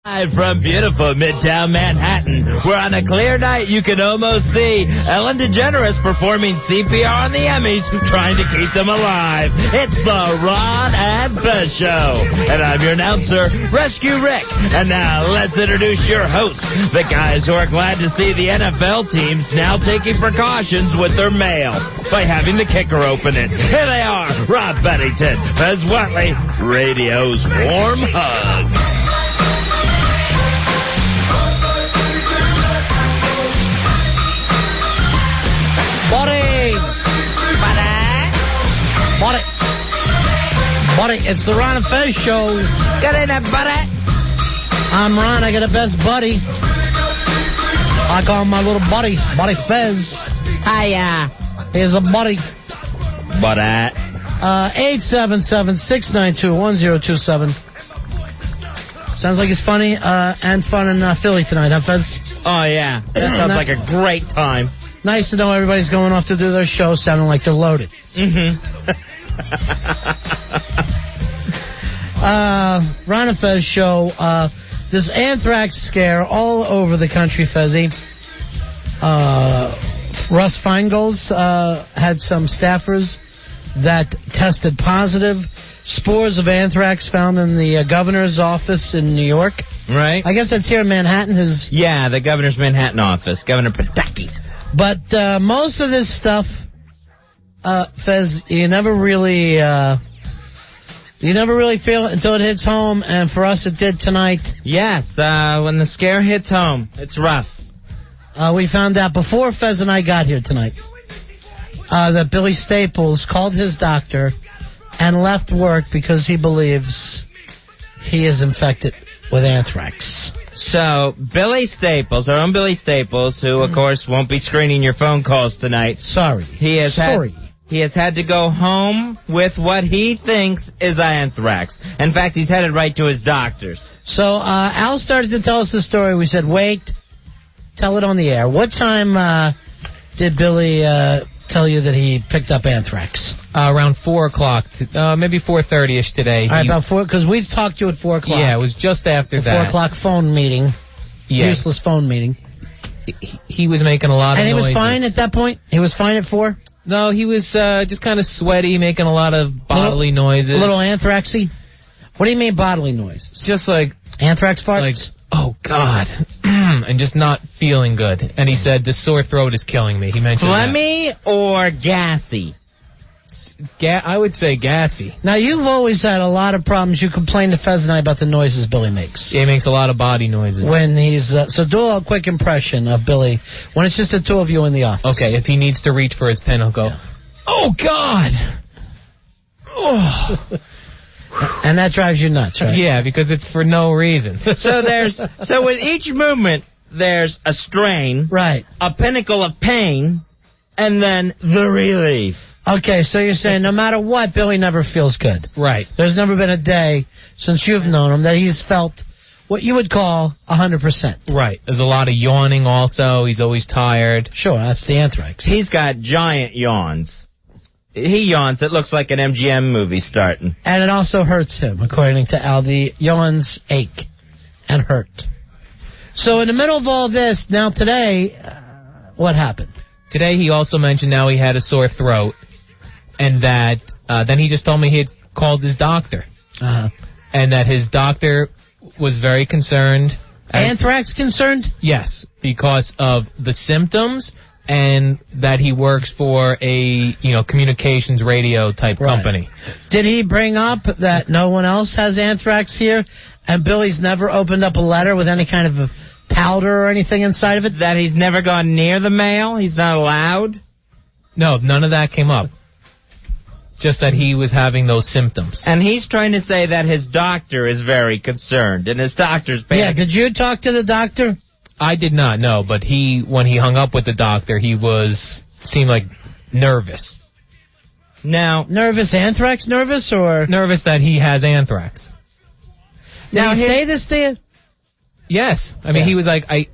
Live from beautiful Midtown Manhattan, where on a clear night you can almost see Ellen DeGeneres performing CPR on the Emmys, trying to keep them alive. It's the Ron and Fez Show, and I'm your announcer, Rescue Rick. And now let's introduce your hosts, the guys who are glad to see the NFL teams now taking precautions with their mail by having the kicker open it. Here they are, Rob Bennington, Fez WNEW, radio's warm hug. Buddy, it's the Ron and Fez Show. Get in there, buddy. I'm Ron. I got a best buddy. I call him my little buddy, Buddy Fez. Hiya. Here's a buddy. Buddy. 877-692-1027. Sounds like it's funny and fun in Philly tonight, huh, Fez? Oh, yeah. That sounds like a great time. Nice to know everybody's going off to do their show sounding like they're loaded. Mm-hmm. Ron and Fez Show. This Anthrax scare all over the country, Fezzy. Russ Feingold's had some staffers that tested positive. Spores of anthrax found in the governor's office in New York. Right. I guess that's here in Manhattan. Yeah, the governor's Manhattan office, Governor Pataki. But most of this stuff, Fez, you never really feel it until it hits home, and for us it did tonight. Yes, when the scare hits home, it's rough. We found out before Fez and I got here tonight that Billy Staples called his doctor and left work because he believes he is infected with anthrax. So, Billy Staples, our own Billy Staples, who, of course, won't be screening your phone calls tonight. Sorry. He has had to go home with what he thinks is anthrax. In fact, he's headed right to his doctor's. So, Al started to tell us the story. We said, wait, tell it on the air. What time did Billy tell you that he picked up anthrax? Around 4 o'clock, maybe 4:30ish today. All right, about 4, because we talked to you at 4 o'clock. Yeah, it was just after that. 4 o'clock phone meeting. Yeah. Useless phone meeting. He was making a lot of noises. And he was fine at that point? He was fine at 4? No, he was just kind of sweaty, making a lot of bodily noises. A little anthraxy? What do you mean bodily noises? Just like... Anthrax farts? Like, oh, God. And just not feeling good. And he said, the sore throat is killing me. He mentioned Phlegmy or gassy? I would say gassy. Now, you've always had a lot of problems. You complain to Fez and I about the noises Billy makes. Yeah, he makes a lot of body noises. When he's... so do a quick impression of Billy when it's just the two of you in the office. Okay, if he needs to reach for his pen, he'll go, yeah. Oh, God! Oh. And that drives you nuts, right? Yeah, because it's for no reason. So with each movement, there's a strain, right? A pinnacle of pain, and then the relief. Okay, so you're saying no matter what, Billy never feels good. Right. There's never been a day since you've known him that he's felt what you would call 100%. Right. There's a lot of yawning also. He's always tired. Sure, that's the anthrax. He's got giant yawns. He yawns. It looks like an MGM movie starting. And it also hurts him, according to Al. The yawns ache and hurt. So in the middle of all this, now today, what happened? Today he also mentioned now he had a sore throat, and that then he just told me he had called his doctor. And that his doctor was very concerned. Anthrax concerned? Yes, because of the symptoms. And that he works for a, communications radio type company. Did he bring up that no one else has anthrax here, and Billy's never opened up a letter with any kind of a powder or anything inside of it? That he's never gone near the mail? He's not allowed? No, none of that came up. Just that he was having those symptoms. And he's trying to say that his doctor is very concerned, and his doctor's panicking. Yeah, did you talk to the doctor? I did not know, but when he hung up with the doctor, he seemed like nervous. Now, nervous anthrax nervous, or? Nervous that he has anthrax. Did he say this to you? Yes. I mean, he was like, I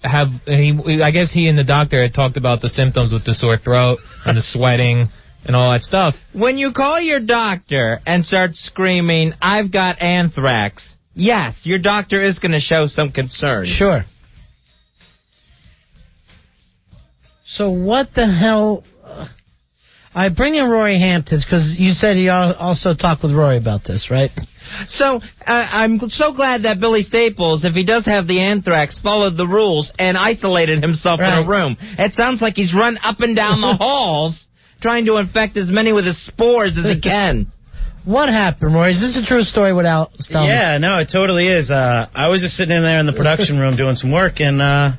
guess he and the doctor had talked about the symptoms with the sore throat and the sweating and all that stuff. When you call your doctor and start screaming, I've got anthrax, yes, your doctor is going to show some concern. Sure. So what the hell... I bring in Rory Hamptons because you said he also talked with Rory about this, right? So I'm so glad that Billy Staples, if he does have the anthrax, followed the rules and isolated himself in a room. It sounds like he's run up and down the halls trying to infect as many with his spores as he can. What happened, Rory? Is this a true story without Stumps? Yeah, no, it totally is. I was just sitting in there in the production room doing some work, and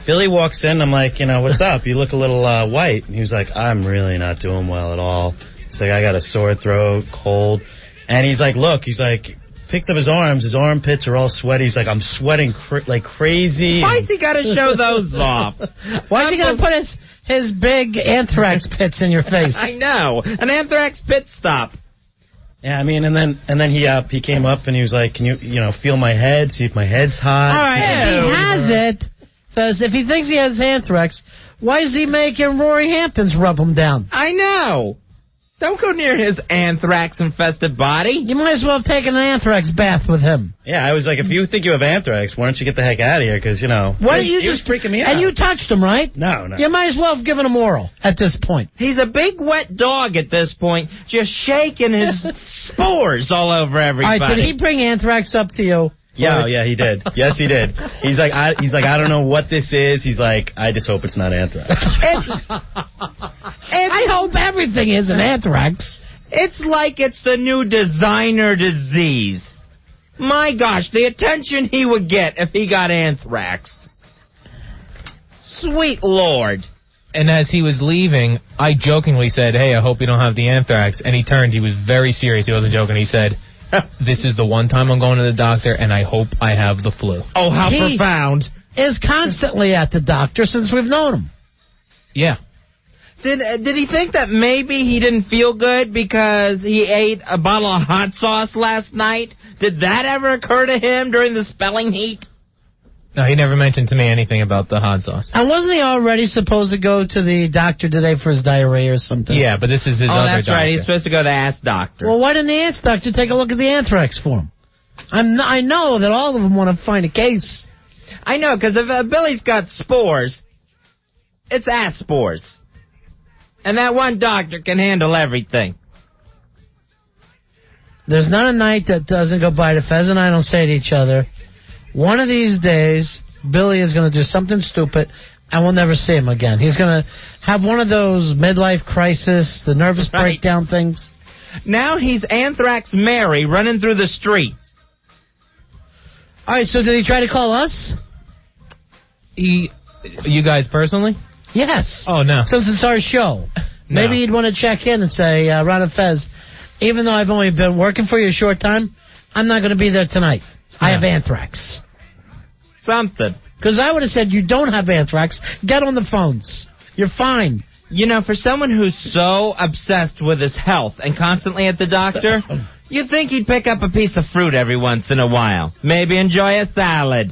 Billy walks in. I'm like, what's up? You look a little white. And he was like, I'm really not doing well at all. He's like, I got a sore throat, cold. And he's like, look, picks up his arms. His armpits are all sweaty. He's like, I'm sweating like crazy. Why's he got to show those off? Why's he going to put his big anthrax pits in your face? I know. An anthrax pit stop. Yeah, I mean, and then he came up and he was like, can you feel my head, see if my head's hot? All right, if he has it, because if he thinks he has anthrax, why is he making Rory Hamptons rub him down? I know. Don't go near his anthrax-infested body. You might as well have taken an anthrax bath with him. Yeah, I was like, if you think you have anthrax, why don't you get the heck out of here? Because, Why don't you just freaking me out. And you touched him, right? No. You might as well have given him oral at this point. He's a big wet dog at this point, just shaking his spores all over everybody. All right, did he bring anthrax up to you? Yeah, he did. Yes, he did. He's like, I don't know what this is. He's like, I just hope it's not anthrax. I hope everything isn't anthrax. It's like it's the new designer disease. My gosh, the attention he would get if he got anthrax. Sweet Lord. And as he was leaving, I jokingly said, hey, I hope you don't have the anthrax. And he turned. He was very serious. He wasn't joking. He said, this is the one time I'm going to the doctor, and I hope I have the flu. Oh, how profound. Is constantly at the doctor since we've known him. Yeah. Did he think that maybe he didn't feel good because he ate a bottle of hot sauce last night? Did that ever occur to him during the spelling heat? No, he never mentioned to me anything about the hot sauce. And wasn't he already supposed to go to the doctor today for his diarrhea or something? Yeah, but this is his other doctor. Oh, that's right. He's supposed to go to Ass Doctor. Well, why didn't the Ass Doctor take a look at the anthrax for him? I know that all of them want to find a case. I know, because if Billy's got spores, it's ass spores. And that one doctor can handle everything. There's not a night that doesn't go by that Fez and I don't say to each other, one of these days, Billy is going to do something stupid, and we'll never see him again. He's going to have one of those midlife crisis, the nervous breakdown things. Now he's Anthrax Mary running through the streets. All right, so did he try to call us? You guys personally? Yes. Oh, no. Since it's our show. No. Maybe he'd want to check in and say, Ron and Fez, even though I've only been working for you a short time, I'm not going to be there tonight. I have anthrax. Something. Because I would have said, you don't have anthrax. Get on the phones. You're fine. For someone who's so obsessed with his health and constantly at the doctor, you'd think he'd pick up a piece of fruit every once in a while. Maybe enjoy a salad.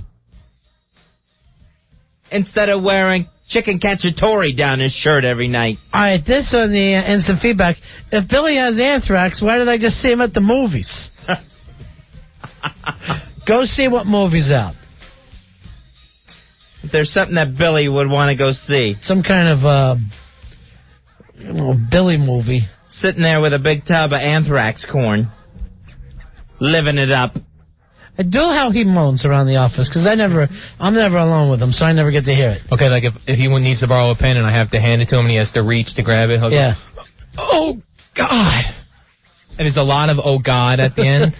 Instead of wearing chicken cacciatore down his shirt every night. All right, this on the instant feedback. If Billy has anthrax, why did I just see him at the movies? Go see what movie's out. If there's something that Billy would want to go see. Some kind of, Billy movie. Sitting there with a big tub of anthrax corn. Living it up. I do how he moans around the office, because I'm never alone with him, so I never get to hear it. Okay, like if he needs to borrow a pen and I have to hand it to him and he has to reach to grab it, he'll go, oh, God. And there's a lot of oh, God at the end.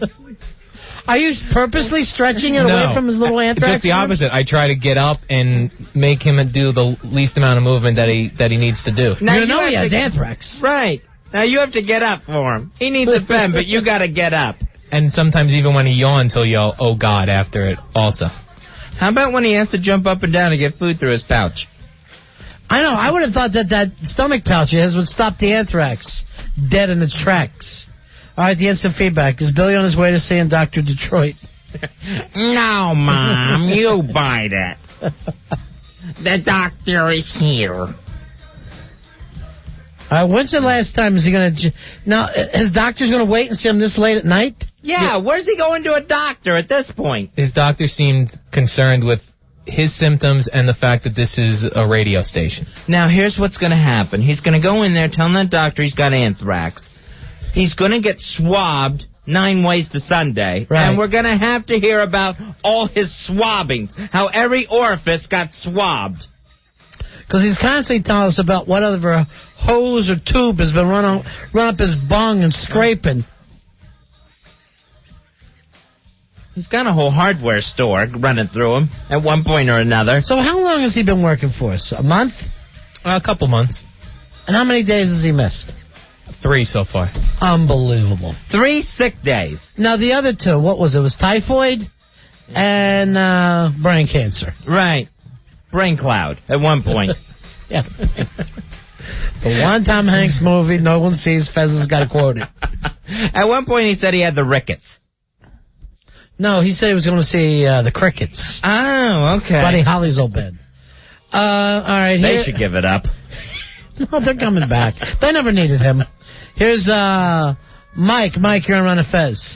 Are you purposely stretching it away from his little anthrax? Just the opposite. I try to get up and make him do the least amount of movement that he needs to do. Now you know he has anthrax. Right. Now you have to get up for him. He needs a pen, but you got to get up. And sometimes even when he yawns, he'll yell, oh, God, after it also. How about when he has to jump up and down to get food through his pouch? I know. I would have thought that stomach pouch of his would stop the anthrax dead in its tracks. All right, the instant feedback. Is Billy on his way to seeing Dr. Detroit? No, Mom, you bite it. The doctor is here. All right, when's the last time is he going to... Now, his doctor's going to wait and see him this late at night? Yeah, where's he going to a doctor at this point? His doctor seemed concerned with his symptoms and the fact that this is a radio station. Now, here's what's going to happen. He's going to go in there telling the doctor he's got anthrax. He's going to get swabbed 9 ways to Sunday. Right. And we're going to have to hear about all his swabbings, how every orifice got swabbed. Because he's constantly telling us about whatever hose or tube has been run up his bung and scraping. He's got a whole hardware store running through him at one point or another. So how long has he been working for us? A month? A couple months. And how many days has he missed? 3 so far. Unbelievable. 3 sick days. Now, the other 2, what was it? It was typhoid and brain cancer. Right. Brain cloud at one point. Yeah. The one Tom Hanks movie no one sees, Fez has got to quote it. At one point he said he had the rickets. No, he said he was going to see the Crickets. Oh, okay. Buddy Holly's old band. All right. They should give it up. No, they're coming back. They never needed him. Here's Mike. Mike, you're on Run of Fez.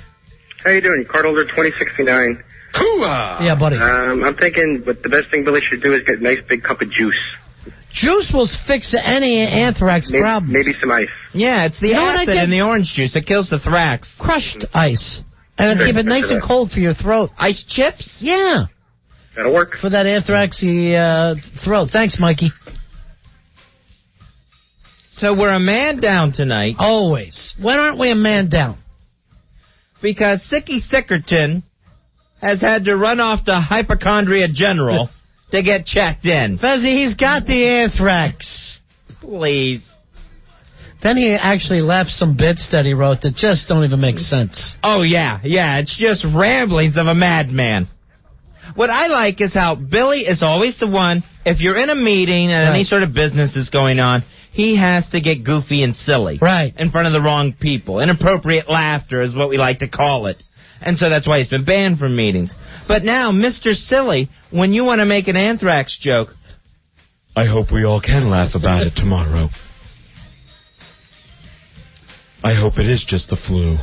How you doing? Card holder 2069. Yeah, buddy. I'm thinking what the best thing Billy should do is get a nice big cup of juice. Juice will fix any anthrax problem. Maybe some ice. Yeah, it's the acid in the orange juice that kills the thrax. Crushed ice. And it'll keep it nice and cold for your throat. Ice chips? Yeah. That'll work. For that anthraxy throat. Thanks, Mikey. So we're a man down tonight. Always. When aren't we a man down? Because Sicky Sickerton has had to run off to Hypochondria General to get checked in. Fezzy, he's got the anthrax. Please. Then he actually left some bits that he wrote that just don't even make sense. Oh, yeah. It's just ramblings of a madman. What I like is how Billy is always the one, if you're in a meeting and any sort of business is going on, he has to get goofy and silly. Right. In front of the wrong people. Inappropriate laughter is what we like to call it. And so that's why he's been banned from meetings. But now, Mr. Silly, when you want to make an anthrax joke... I hope we all can laugh about it tomorrow. I hope it is just the flu.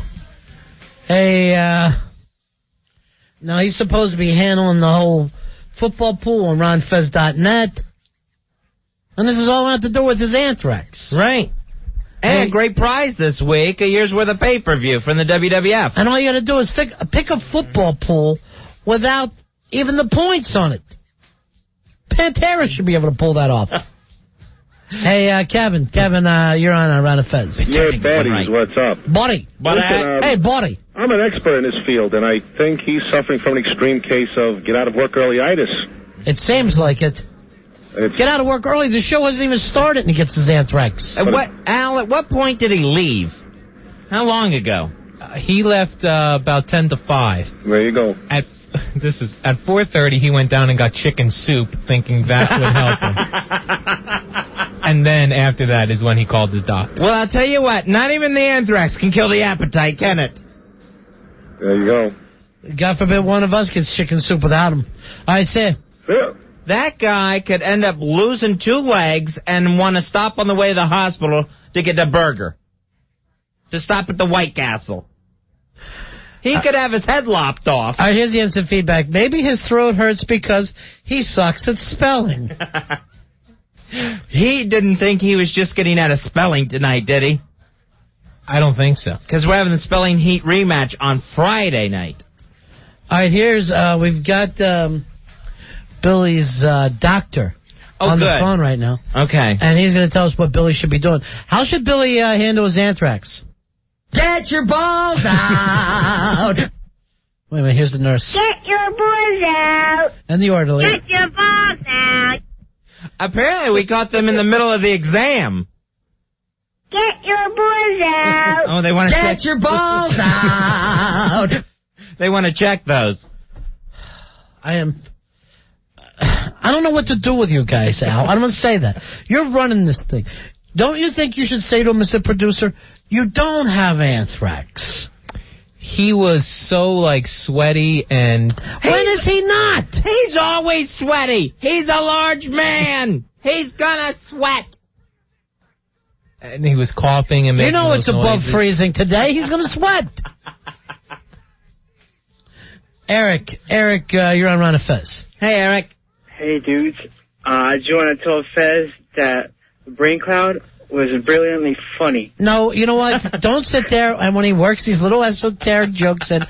Hey, now he's supposed to be handling the whole football pool on RonFez.net. And this is all out to do with his anthrax. Right. And a great prize this week, a year's worth of pay-per-view from the WWF. And all you got to do is pick a football pool without even the points on it. Pantera should be able to pull that off. Hey, Kevin, you're on Run of Fez. Yeah, buddies, what's up? Buddy. Hey, buddy. I'm an expert in this field, and I think he's suffering from an extreme case of get-out-of-work-early-itis. It seems like it. Get out of work early. The show hasn't even started, and he gets his anthrax. At what point did he leave? How long ago? He left about 10 to 5. There you go. At 4:30, he went down and got chicken soup, thinking that would help him. And then after that is when he called his doctor. Well, I'll tell you what. Not even the anthrax can kill the appetite, can it? There you go. God forbid one of us gets chicken soup without him. All right, say. Yeah. That guy could end up losing 2 legs and want to stop on the way to the hospital to get a burger. To stop at the White Castle. He could have his head lopped off. All right, here's the instant feedback. Maybe his throat hurts because he sucks at spelling. He didn't think he was just getting out of spelling tonight, did he? I don't think so. Because we're having the Spelling Heat rematch on Friday night. All right, here's, we've got Billy's doctor on the phone right now. Okay. And he's going to tell us what Billy should be doing. How should Billy handle his anthrax? Get your balls out! Wait a minute, here's the nurse. Get your balls out! And the orderly. Get your balls out! Apparently we caught them in the middle of the exam. Get your balls out! Oh, they want to Get your balls out! They want to check those. I don't know what to do with you guys, Al. I'm going to say that. You're running this thing. Don't you think you should say to him, Mr. Producer, you don't have anthrax? He was so, sweaty and... When is he not? He's always sweaty. He's a large man. He's gonna sweat. And he was coughing and making it's above noises. freezing today. He's going to sweat. Eric, you're on Ron and Fez. Hey, Eric. Hey, dudes. I just want to tell Fez that the Brain Cloud was brilliantly funny. No, you know what? Don't sit there and when he works these little esoteric jokes that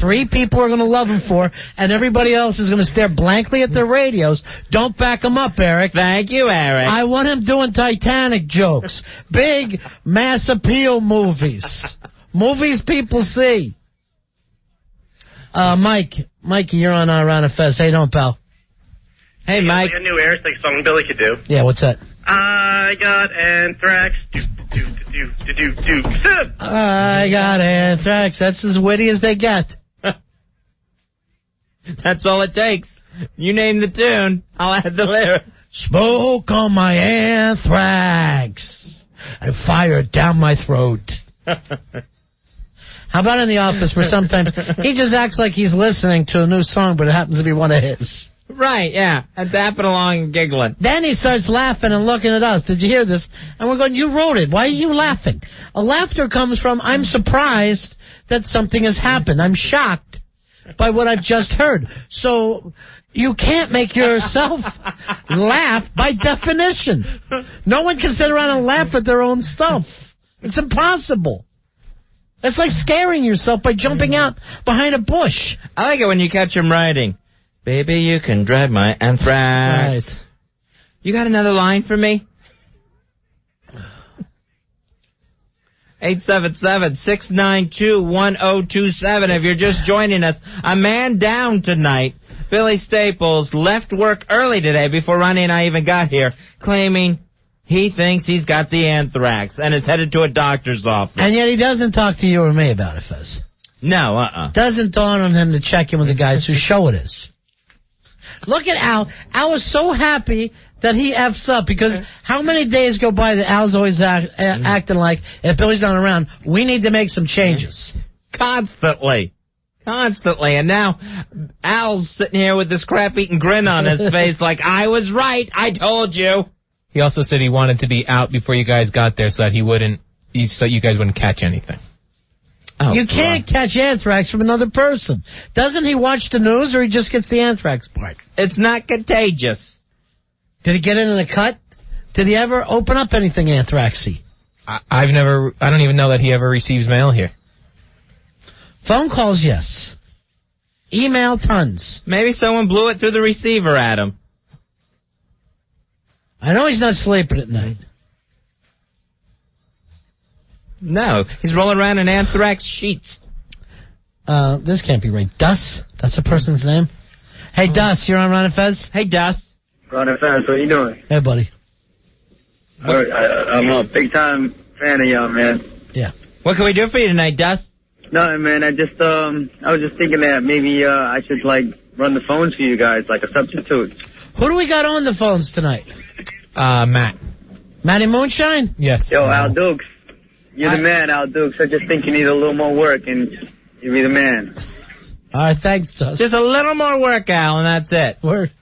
3 people are going to love him for and everybody else is going to stare blankly at their radios, don't back him up, Eric. Thank you, Eric. I want him doing Titanic jokes. Big mass appeal movies. Movies people see. Mikey, you're on Ron and Fez. Hey, don't, pal. Hey, Mike. A new Aerosmith song Billy could do. Yeah, what's that? I got Anthrax. I got Anthrax. That's as witty as they get. That's all it takes. You name the tune, I'll add the lyrics. Smoke on my anthrax and fire it down my throat. How about in the office where sometimes he just acts like he's listening to a new song, but it happens to be one of his? Right, yeah. And tapping along and giggling. Then he starts laughing and looking at us. Did you hear this? And we're going, you wrote it. Why are you laughing? A laughter comes from, I'm surprised that something has happened. I'm shocked by what I've just heard. So you can't make yourself laugh by definition. No one can sit around and laugh at their own stuff. It's impossible. It's like scaring yourself by jumping out behind a bush. I like it when you catch him writing. Baby, you can drive my Anthrax. Right. You got another line for me? 877-692-1027. If you're just joining us, a man down tonight. Billy Staples left work early today before Ronnie and I even got here, claiming he thinks he's got the anthrax and is headed to a doctor's office. And yet he doesn't talk to you or me about it, Fez. No, Doesn't dawn on him to check in with the guys whose show it is. Look at Al. Al is so happy that he F's up because how many days go by that Al's always acting like, if Billy's not around, we need to make some changes. Constantly. And now Al's sitting here with this crap-eating grin on his face like, I was right, I told you. He also said he wanted to be out before you guys got there so that you guys wouldn't catch anything. Oh, you can't catch anthrax from another person. Doesn't he watch the news or he just gets the anthrax part? It's not contagious. Did he get it in a cut? Did he ever open up anything anthraxy? I don't even know that he ever receives mail here. Phone calls, yes. Email, tons. Maybe someone blew it through the receiver at him. I know he's not sleeping at night. No, he's rolling around in anthrax sheets. This can't be right. Dus? That's a person's name? Hey, Dus, you're on Ron and Fez? Hey, Dus. Ron and Fez, what are you doing? Hey, buddy. I'm a big-time fan of y'all, man. Yeah. What can we do for you tonight, Dus? No, man, I was just thinking that maybe I should, run the phones for you guys, like a substitute. Who do we got on the phones tonight? Matt. Matty Moonshine? Yes. Yo, Al Dukes. You're the man, Al Dukes. I just think you need a little more work, and you'll be the man. All right, thanks, Dus. Just a little more work, Al, and that's it. Word.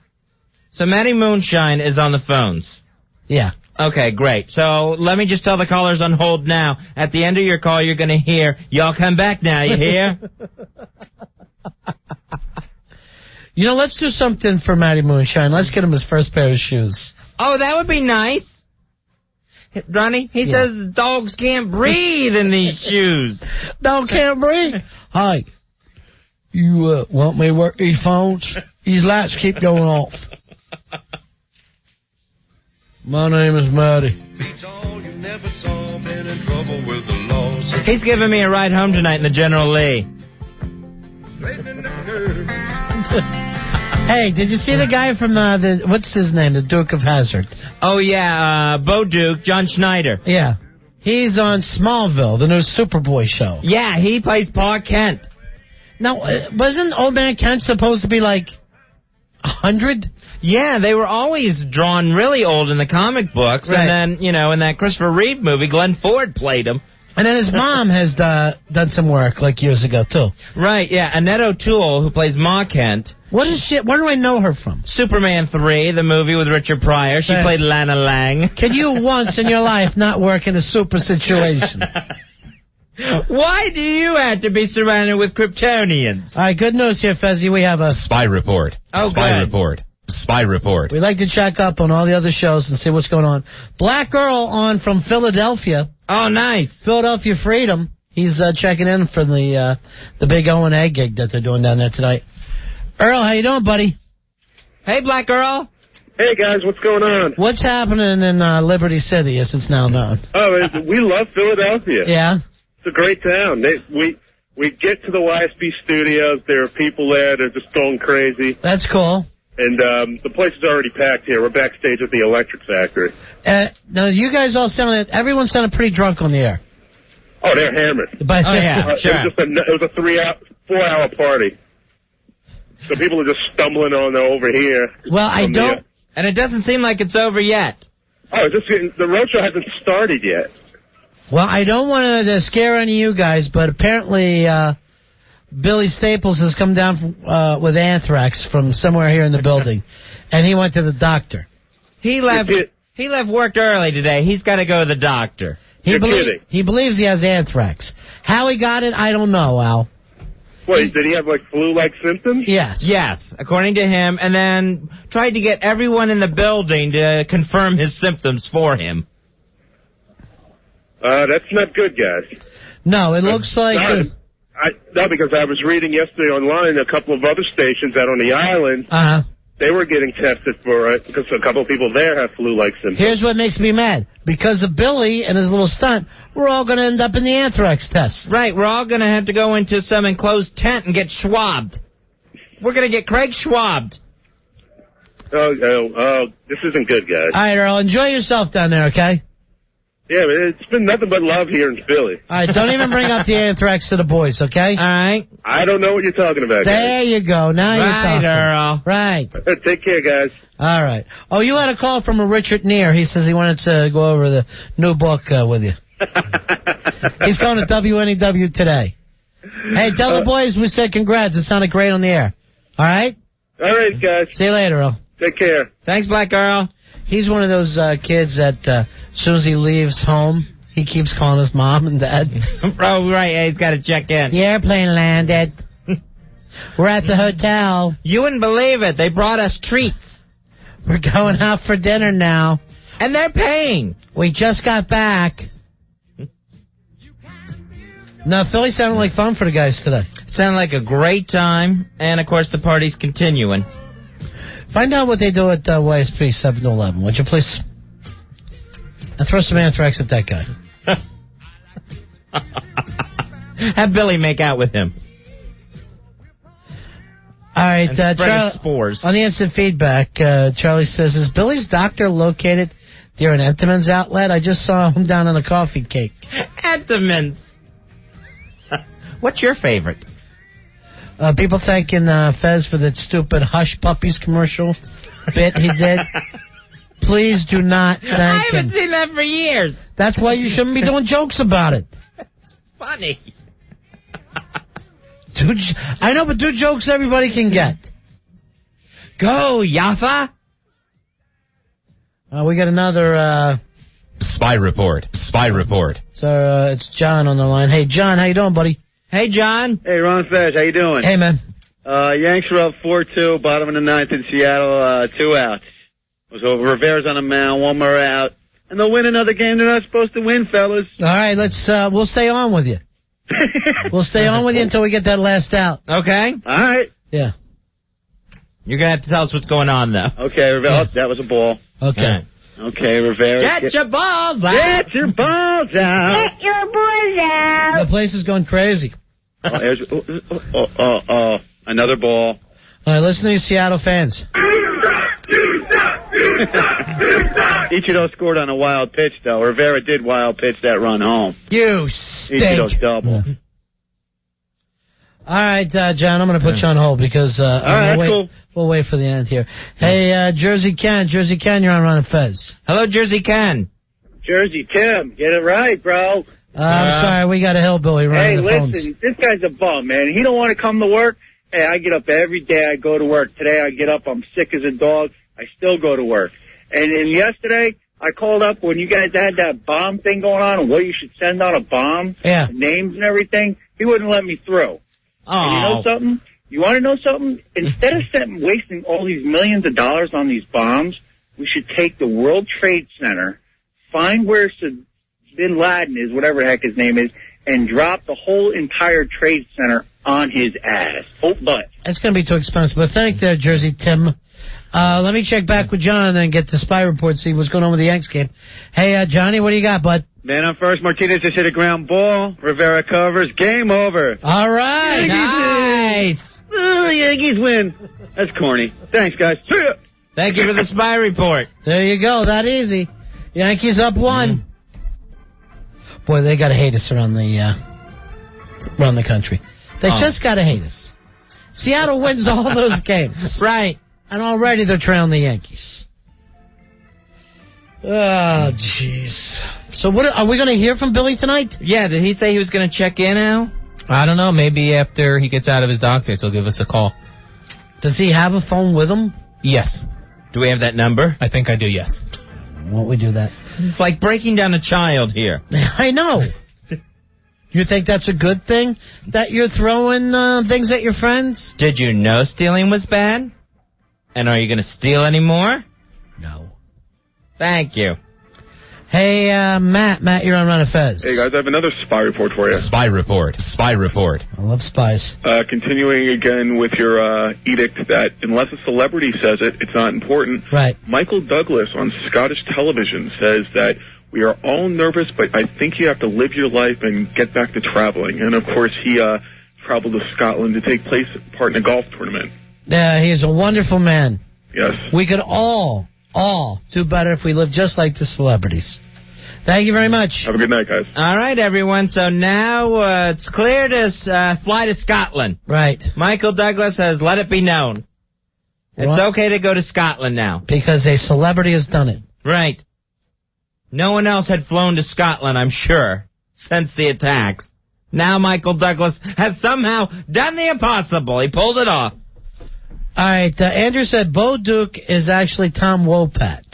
So Matty Moonshine is on the phones. Yeah. Okay, great. So let me just tell the callers on hold now. At the end of your call, you're going to hear, y'all come back now, you hear? You know, let's do something for Matty Moonshine. Let's get him his first pair of shoes. Oh, that would be nice. Ronnie, he says dogs can't breathe in these shoes. Dog can't breathe? Hi. You want me to work these phones? These lights keep going off. My name is Matty. He's giving me a ride home tonight in the General Lee. Hey, did you see the guy from what's his name? The Duke of Hazzard. Oh, yeah, Bo Duke, John Schneider. Yeah. He's on Smallville, the new Superboy show. Yeah, he plays Pa Kent. Now, wasn't Old Man Kent supposed to be like 100? Yeah, they were always drawn really old in the comic books. Right. And then, in that Christopher Reeve movie, Glenn Ford played him. And then his mom has done some work years ago, too. Right, yeah. Annette O'Toole, who plays Ma Kent. Where do I know her from? Superman 3, the movie with Richard Pryor. She played Lana Lang. Can you once in your life not work in a super situation? Why do you have to be surrounded with Kryptonians? All right, good news here, Fezzy. We have a Spy report. Oh, Spy good. report. Spy report. We like to check up on all the other shows and see what's going on. Black Earl on from Philadelphia. Oh, nice. Philadelphia Freedom. He's checking in for the big O&A gig that they're doing down there tonight. Earl, how you doing, buddy? Hey, Black Earl. Hey, guys, what's going on? What's happening in Liberty City, as it's now known? Oh, we love Philadelphia. Yeah? It's a great town. We get to the YSB studios. There are people there. They're just going crazy. That's cool. And the place is already packed here. We're backstage at the Electric Factory. Now, you guys all everyone sounded pretty drunk on the air. Oh, they're hammered. But, Oh, yeah, sure. It was a 4-hour party. So people are just stumbling on over here. Well, I don't... And it doesn't seem like it's over yet. Oh, the roadshow hasn't started yet. Well, I don't want to scare any of you guys, but apparently Billy Staples has come down with Anthrax from somewhere here in the building, and he went to the doctor. He left work early today. He's got to go to the doctor. He believes he has anthrax. How he got it, I don't know, Al. Wait, did he have, like, flu-like symptoms? Yes. Yes, according to him, and then tried to get everyone in the building to confirm his symptoms for him. That's not good, guys. No, it looks like... No, because I was reading yesterday online a couple of other stations out on the island. Uh-huh. They were getting tested for it because a couple of people there have flu-like symptoms. Here's what makes me mad. Because of Billy and his little stunt, we're all going to end up in the anthrax test. Right, we're all going to have to go into some enclosed tent and get swabbed. We're going to get Craig swabbed. Oh, this isn't good, guys. All right, Earl, enjoy yourself down there, okay? Yeah, but it's been nothing but love here in Philly. All right, don't even bring up the anthrax to the boys, okay? All right. I don't know what you're talking about, guys. There you go. Now you're talking. Earl. Right. Take care, guys. All right. Oh, you had a call from a Richard Neer. He says he wanted to go over the new book with you. He's going to WNEW today. Hey, tell the boys we said congrats. It sounded great on the air. All right? All right, guys. See you later, Earl. Take care. Thanks, Black Earl. He's one of those kids that as soon as he leaves home, he keeps calling his mom and dad. Oh, right. Yeah, he's got to check in. The airplane landed. We're at the hotel. You wouldn't believe it. They brought us treats. We're going out for dinner now. And they're paying. We just got back. No, Philly sounded like fun for the guys today. Sounded like a great time. And, of course, the party's continuing. Find out what they do at YSP 7-11, would you please? And throw some anthrax at that guy. Have Billy make out with him. All right, And spread his spores. On the instant feedback, Charlie says, is Billy's doctor located near an Entenmann's outlet? I just saw him down on a coffee cake. Entenmann's. What's your favorite? People thanking Fez for that stupid Hush Puppies commercial bit he did. Please do not thank him. I haven't seen that for years. That's why you shouldn't be doing jokes about it. It's funny. I know, but do jokes everybody can get. Go, Yaffa. We got another... Spy report. Spy report. So it's John on the line. Hey, John, how you doing, buddy? Hey, John. Hey, Ron Fez, how you doing? Hey, man. Yanks are up 4-2, bottom of the ninth in Seattle, 2 outs. So Rivera's on the mound, one more out. And they'll win another game they're not supposed to win, fellas. All right, we'll stay on with you. We'll stay on with you until we get that last out. Okay. All right. Yeah. You're going to have to tell us what's going on, though. Okay, Rivera. Oh, that was a ball. Okay. Right. Okay, Rivera. Get your balls out. Get your balls out. Get your boys out. The place is going crazy. Another ball. All right, listen to you Seattle fans. Ichiro scored on a wild pitch, though. Rivera did wild pitch that run home. You stink. Ichiro's double. All right, John, I'm going to put you on hold because cool. We'll wait for the end here. Hey, Jersey Ken, you're on Ron and Fez. Hello, Jersey Ken. Jersey Tim, get it right, bro. I'm sorry, we got a hillbilly running the phones. Hey, listen, this guy's a bum, man. He don't want to come to work. Hey, I get up every day. I go to work. Today I get up. I'm sick as a dog. I still go to work. And yesterday, I called up when you guys had that bomb thing going on and what you should send on a bomb, yeah, names and everything. He wouldn't let me through. Oh. And you know something? You want to know something? Instead of wasting all these millions of dollars on these bombs, we should take the World Trade Center, find where Bin Laden is, whatever the heck his name is, and drop the whole entire Trade Center on his ass. Oh, but it's going to be too expensive. But thank you, Jersey Tim. Let me check back with John and get the spy report, see what's going on with the Yanks game. Hey, Johnny, what do you got, bud? Man on first, Martinez just hit a ground ball. Rivera covers. Game over. All right. Nice. Oh, the Yankees win. That's corny. Thanks, guys. See ya. Thank you for the spy report. There you go. That easy. Yankees up 1. Boy, they got to hate us around the country. They just got to hate us. Seattle wins all those games. Right. And already they're trailing the Yankees. Oh, jeez. So what are we going to hear from Billy tonight? Yeah, did he say he was going to check in, Al? I don't know. Maybe after he gets out of his doctor's, he'll give us a call. Does he have a phone with him? Yes. Do we have that number? I think I do, yes. Won't we do that? It's like breaking down a child here. I know. You think that's a good thing? That you're throwing things at your friends? Did you know stealing was bad? And are you going to steal any more? No. Thank you. Hey, Matt. Matt, you're on Run of Fez. Hey, guys, I have another spy report for you. Spy report. Spy report. I love spies. Continuing again with your edict that unless a celebrity says it, it's not important. Right. Michael Douglas on Scottish television says that we are all nervous, but I think you have to live your life and get back to traveling. And, of course, he traveled to Scotland to take part in a golf tournament. Yeah, he's a wonderful man. Yes. We could all do better if we lived just like the celebrities. Thank you very much. Have a good night, guys. All right, everyone. So now it's clear to fly to Scotland. Right. Michael Douglas has let it be known. It's okay to go to Scotland now. Because a celebrity has done it. Right. No one else had flown to Scotland, I'm sure, since the attacks. Now Michael Douglas has somehow done the impossible. He pulled it off. All right, Andrew said Bo Duke is actually Tom Wopat,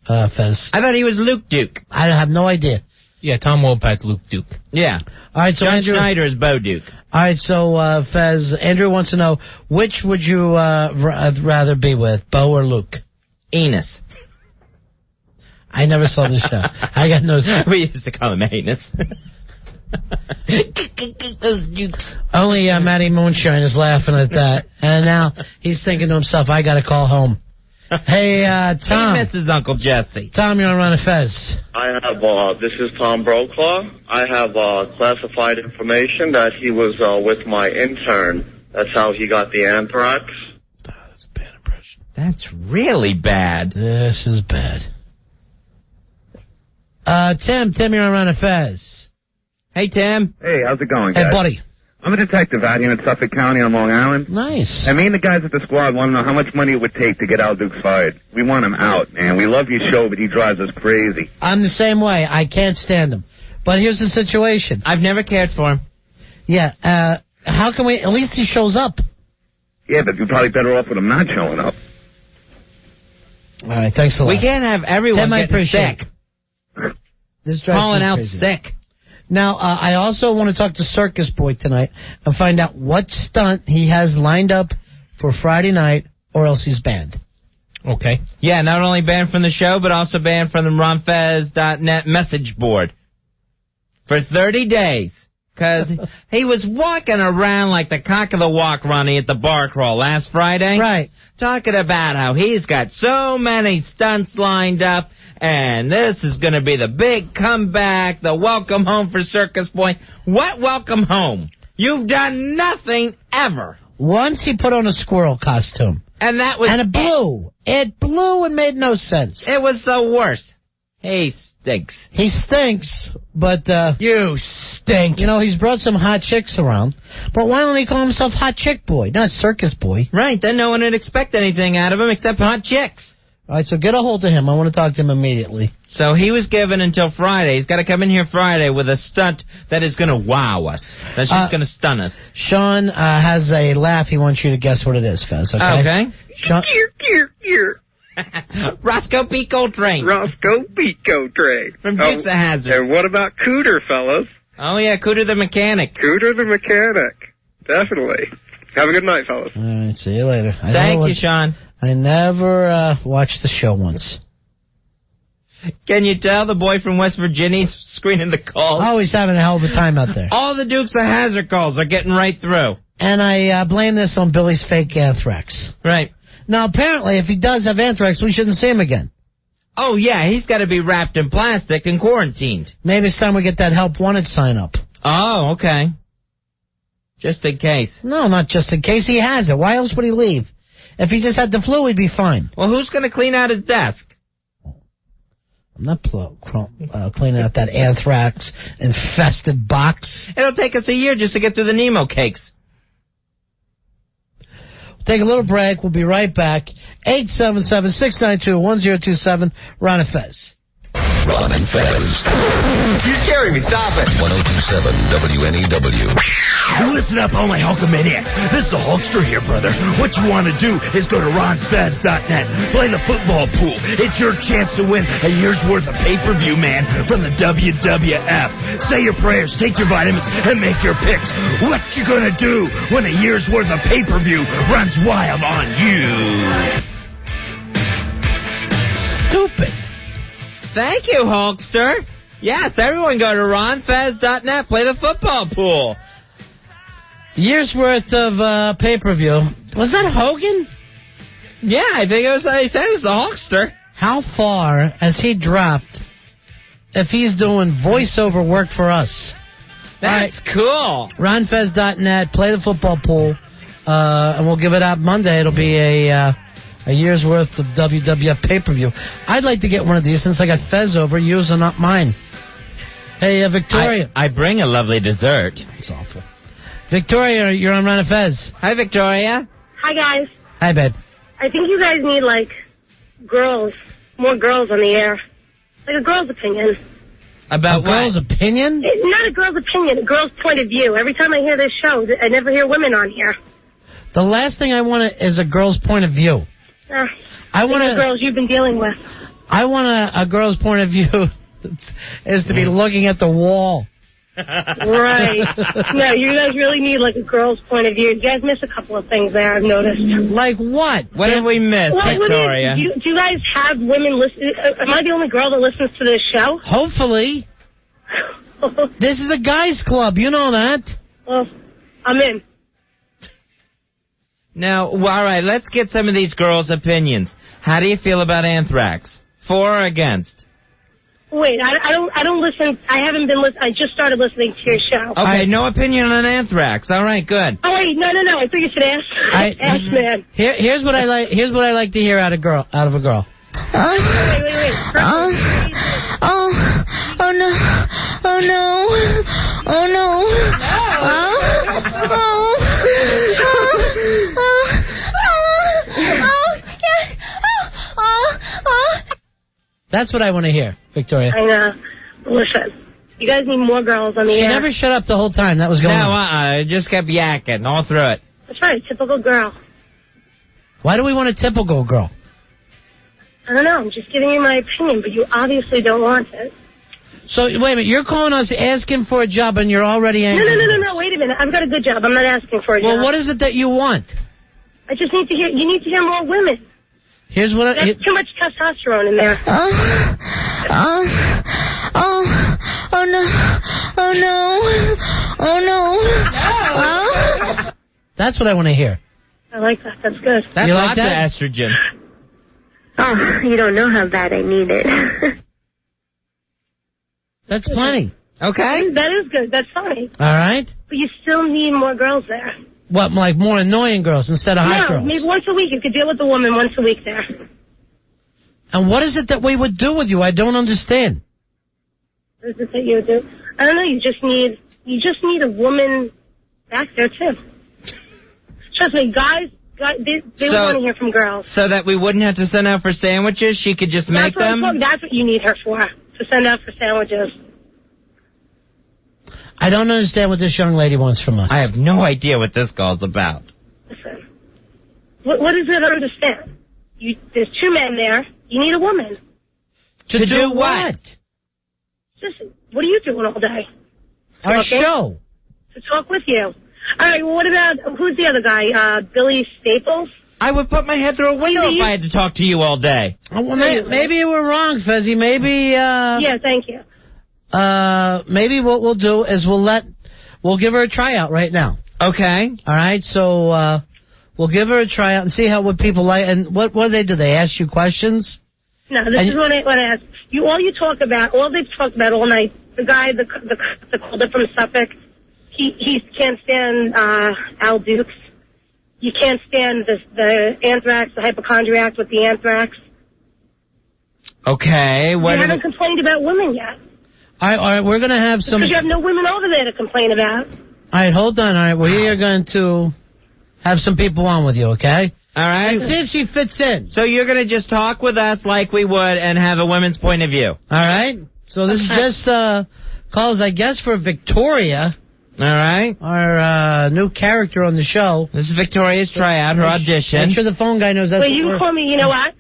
Fez. I thought he was Luke Duke. I have no idea. Yeah, Tom Wopat's Luke Duke. Yeah. All right, so John Andrew, Schneider is Bo Duke. All right, so Fez, Andrew wants to know, which would you rather be with, Bo or Luke? Enos. I never saw the show. I got no... We used to call him Enos. Only Matty Moonshine is laughing at that. And now he's thinking to himself, I got to call home. Hey, Tom. He misses Uncle Jesse. Tom, you're on Run of Fez. I have, this is Tom Broclaw. I have classified information that he was with my intern. That's how he got the anthrax. Oh, that's a bad impression. That's really bad. This is bad. Tim, you're on Run of Fez. Hey, Tim. Hey, how's it going, guys? Hey, buddy. I'm a detective out here in Suffolk County on Long Island. Nice. And me and the guys at the squad want to know how much money it would take to get Al Dukes fired. We want him out, man. We love your show, but he drives us crazy. I'm the same way. I can't stand him. But here's the situation. I've never cared for him. Yeah, how can we... At least he shows up. Yeah, but you're probably better off with him not showing up. All right, thanks a lot. We can't have everyone Tim, getting sick. This drives Calling me out crazy. sick. Now, I also want to talk to Circus Boy tonight and find out what stunt he has lined up for Friday night, or else he's banned. Okay. Yeah, not only banned from the show, but also banned from the RonFez.net message board for 30 days. Because he was walking around like the cock of the walk, Ronnie, at the bar crawl last Friday. Right. Talking about how he's got so many stunts lined up, and this is going to be the big comeback, the welcome home for Circus Boy. What welcome home? You've done nothing ever. Once he put on a squirrel costume. And that was... And it blew. It blew and made no sense. It was the worst. He stinks. He stinks, but... you stink. You know, he's brought some hot chicks around. But why don't he call himself Hot Chick Boy, not Circus Boy? Right, then no one would expect anything out of him except hot chicks. All right, so get a hold of him. I want to talk to him immediately. So he was given until Friday. He's got to come in here Friday with a stunt that is going to wow us. That's just going to stun us. Sean has a laugh. He wants you to guess what it is, Fez, okay? Okay. Sean... Roscoe P. Coltrane. Roscoe P. Coltrane. From Dukes of Hazzard. And what about Cooter, fellas? Oh, yeah, Cooter the Mechanic. Cooter the Mechanic. Definitely. Have a good night, fellas. All right, see you later. Thank you, Sean. I never watched the show once. Can you tell the boy from West Virginia's screening the calls? Oh, he's having a hell of a time out there. All the Dukes of Hazzard calls are getting right through. And I blame this on Billy's fake anthrax. Right. Now, apparently, if he does have anthrax, we shouldn't see him again. Oh, yeah, he's got to be wrapped in plastic and quarantined. Maybe it's time we get that Help Wanted sign up. Oh, okay. Just in case. No, not just in case he has it. Why else would he leave? If he just had the flu, he'd be fine. Well, who's going to clean out his desk? I'm not cleaning out that anthrax-infested box. It'll take us a year just to get through the Nemo cakes. We'll take a little break. We'll be right back. 877-692-1027. Ron and Fez. Ron and Fez. You're scaring me. Stop it. 102.7 WNEW. Listen up, all my Hulkamaniacs. This is the Hulkster here, brother. What you want to do is go to ronfez.net. Play the football pool. It's your chance to win a year's worth of pay-per-view, man, from the WWF. Say your prayers, take your vitamins, and make your picks. What you gonna do when a year's worth of pay-per-view runs wild on you? Stupid. Thank you, Hulkster. Yes, everyone go to ronfez.net. Play the football pool. Year's worth of pay-per-view. Was that Hogan? Yeah, I think it was. He said it was the Hulkster. How far has he dropped if he's doing voiceover work for us? That's cool. RonFez.net. Play the football pool, and we'll give it out Monday. It'll be a year's worth of WWF pay-per-view. I'd like to get one of these since I got Fez over using up mine. Hey, Victoria. I bring a lovely dessert. It's awful. Victoria, you're on Ron and Fez. Hi, Victoria. Hi, guys. Hi, babe. I think you guys need, girls, more girls on the air. Like a girl's opinion. About a girl's opinion? It's not a girl's opinion, a girl's point of view. Every time I hear this show, I never hear women on here. The last thing I want is a girl's point of view. I want the girls you've been dealing with. I want a girl's point of view is to be looking at the wall. Right. No, you guys really need a girl's point of view. You guys miss a couple of things there, I've noticed. Like what? What did we miss, Victoria? Do you guys have women listen? Am I the only girl that listens to this show? Hopefully. This is a guys' club. You know that. Well, I'm in. Now, all right, let's get some of these girls' opinions. How do you feel about Anthrax? For or against? Wait, I don't listen. I haven't been listening. I just started listening to your show. Okay, no opinion on Anthrax. All right, good. Oh wait, no. I think you should ask. Ask man. Here's what I like. Here's what I like to hear out of a girl. Wait. Oh no. Oh no. Oh no. That's what I want to hear, Victoria. I know. Listen, you guys need more girls on the air. She never shut up the whole time. That was going on. No, just kept yakking all through it. That's right, typical girl. Why do we want a typical girl? I don't know. I'm just giving you my opinion, but you obviously don't want it. So, wait a minute. You're calling us asking for a job, and you're already angry. No. Wait a minute. I've got a good job. I'm not asking for a job. Well, what is it that you want? I just need to hear. You need to hear more women. Here's what There's too much testosterone in there. Oh no. That's what I want to hear. I like that. That's good. That's you lots like that? of estrogen. Oh, you don't know how bad I need it. That's plenty. Okay. That is good. That's funny. All right. But you still need more girls there. What, like more annoying girls instead of hot girls? No, maybe once a week. You could deal with a woman once a week there. And what is it that we would do with you? I don't understand. What is it that you would do? I don't know. You just need a woman back there too. Trust me, guys they want to hear from girls. So that we wouldn't have to send out for sandwiches. She could just make them. That's what you need her for. To send out for sandwiches. I don't understand what this young lady wants from us. I have no idea what this call's about. Listen, what does it understand? there's two men there. You need a woman. To do what? Just, what are you doing all day? Our Talking? show. To talk with you. All right, well, what about, who's the other guy? Billy Staples? I would put my head through a window if I had to talk to you all day. Oh, well, maybe you were wrong, Fezzy. Maybe, Yeah, thank you. maybe what we'll do is we'll give her a tryout right now. Okay. All right, so, we'll give her a tryout and see what people like. And what do they do? They ask you questions? No, this is what I asked. All they've talked about all night, the guy, the caller from Suffolk, he can't stand, Al Dukes. You can't stand the Anthrax, the hypochondriac with the Anthrax. Okay. You haven't complained about women yet. All right, we're going to have some... Because you have no women over there to complain about. All right, hold on. All right, we are going to have some people on with you, okay? All right. And see if she fits in. So you're going to just talk with us like we would and have a women's point of view. All right. So this is just calls, I guess, for Victoria. All right. Our new character on the show. This is Victoria's tryout, her audition. Make sure the phone guy knows that's Wait, you can call me, you know what?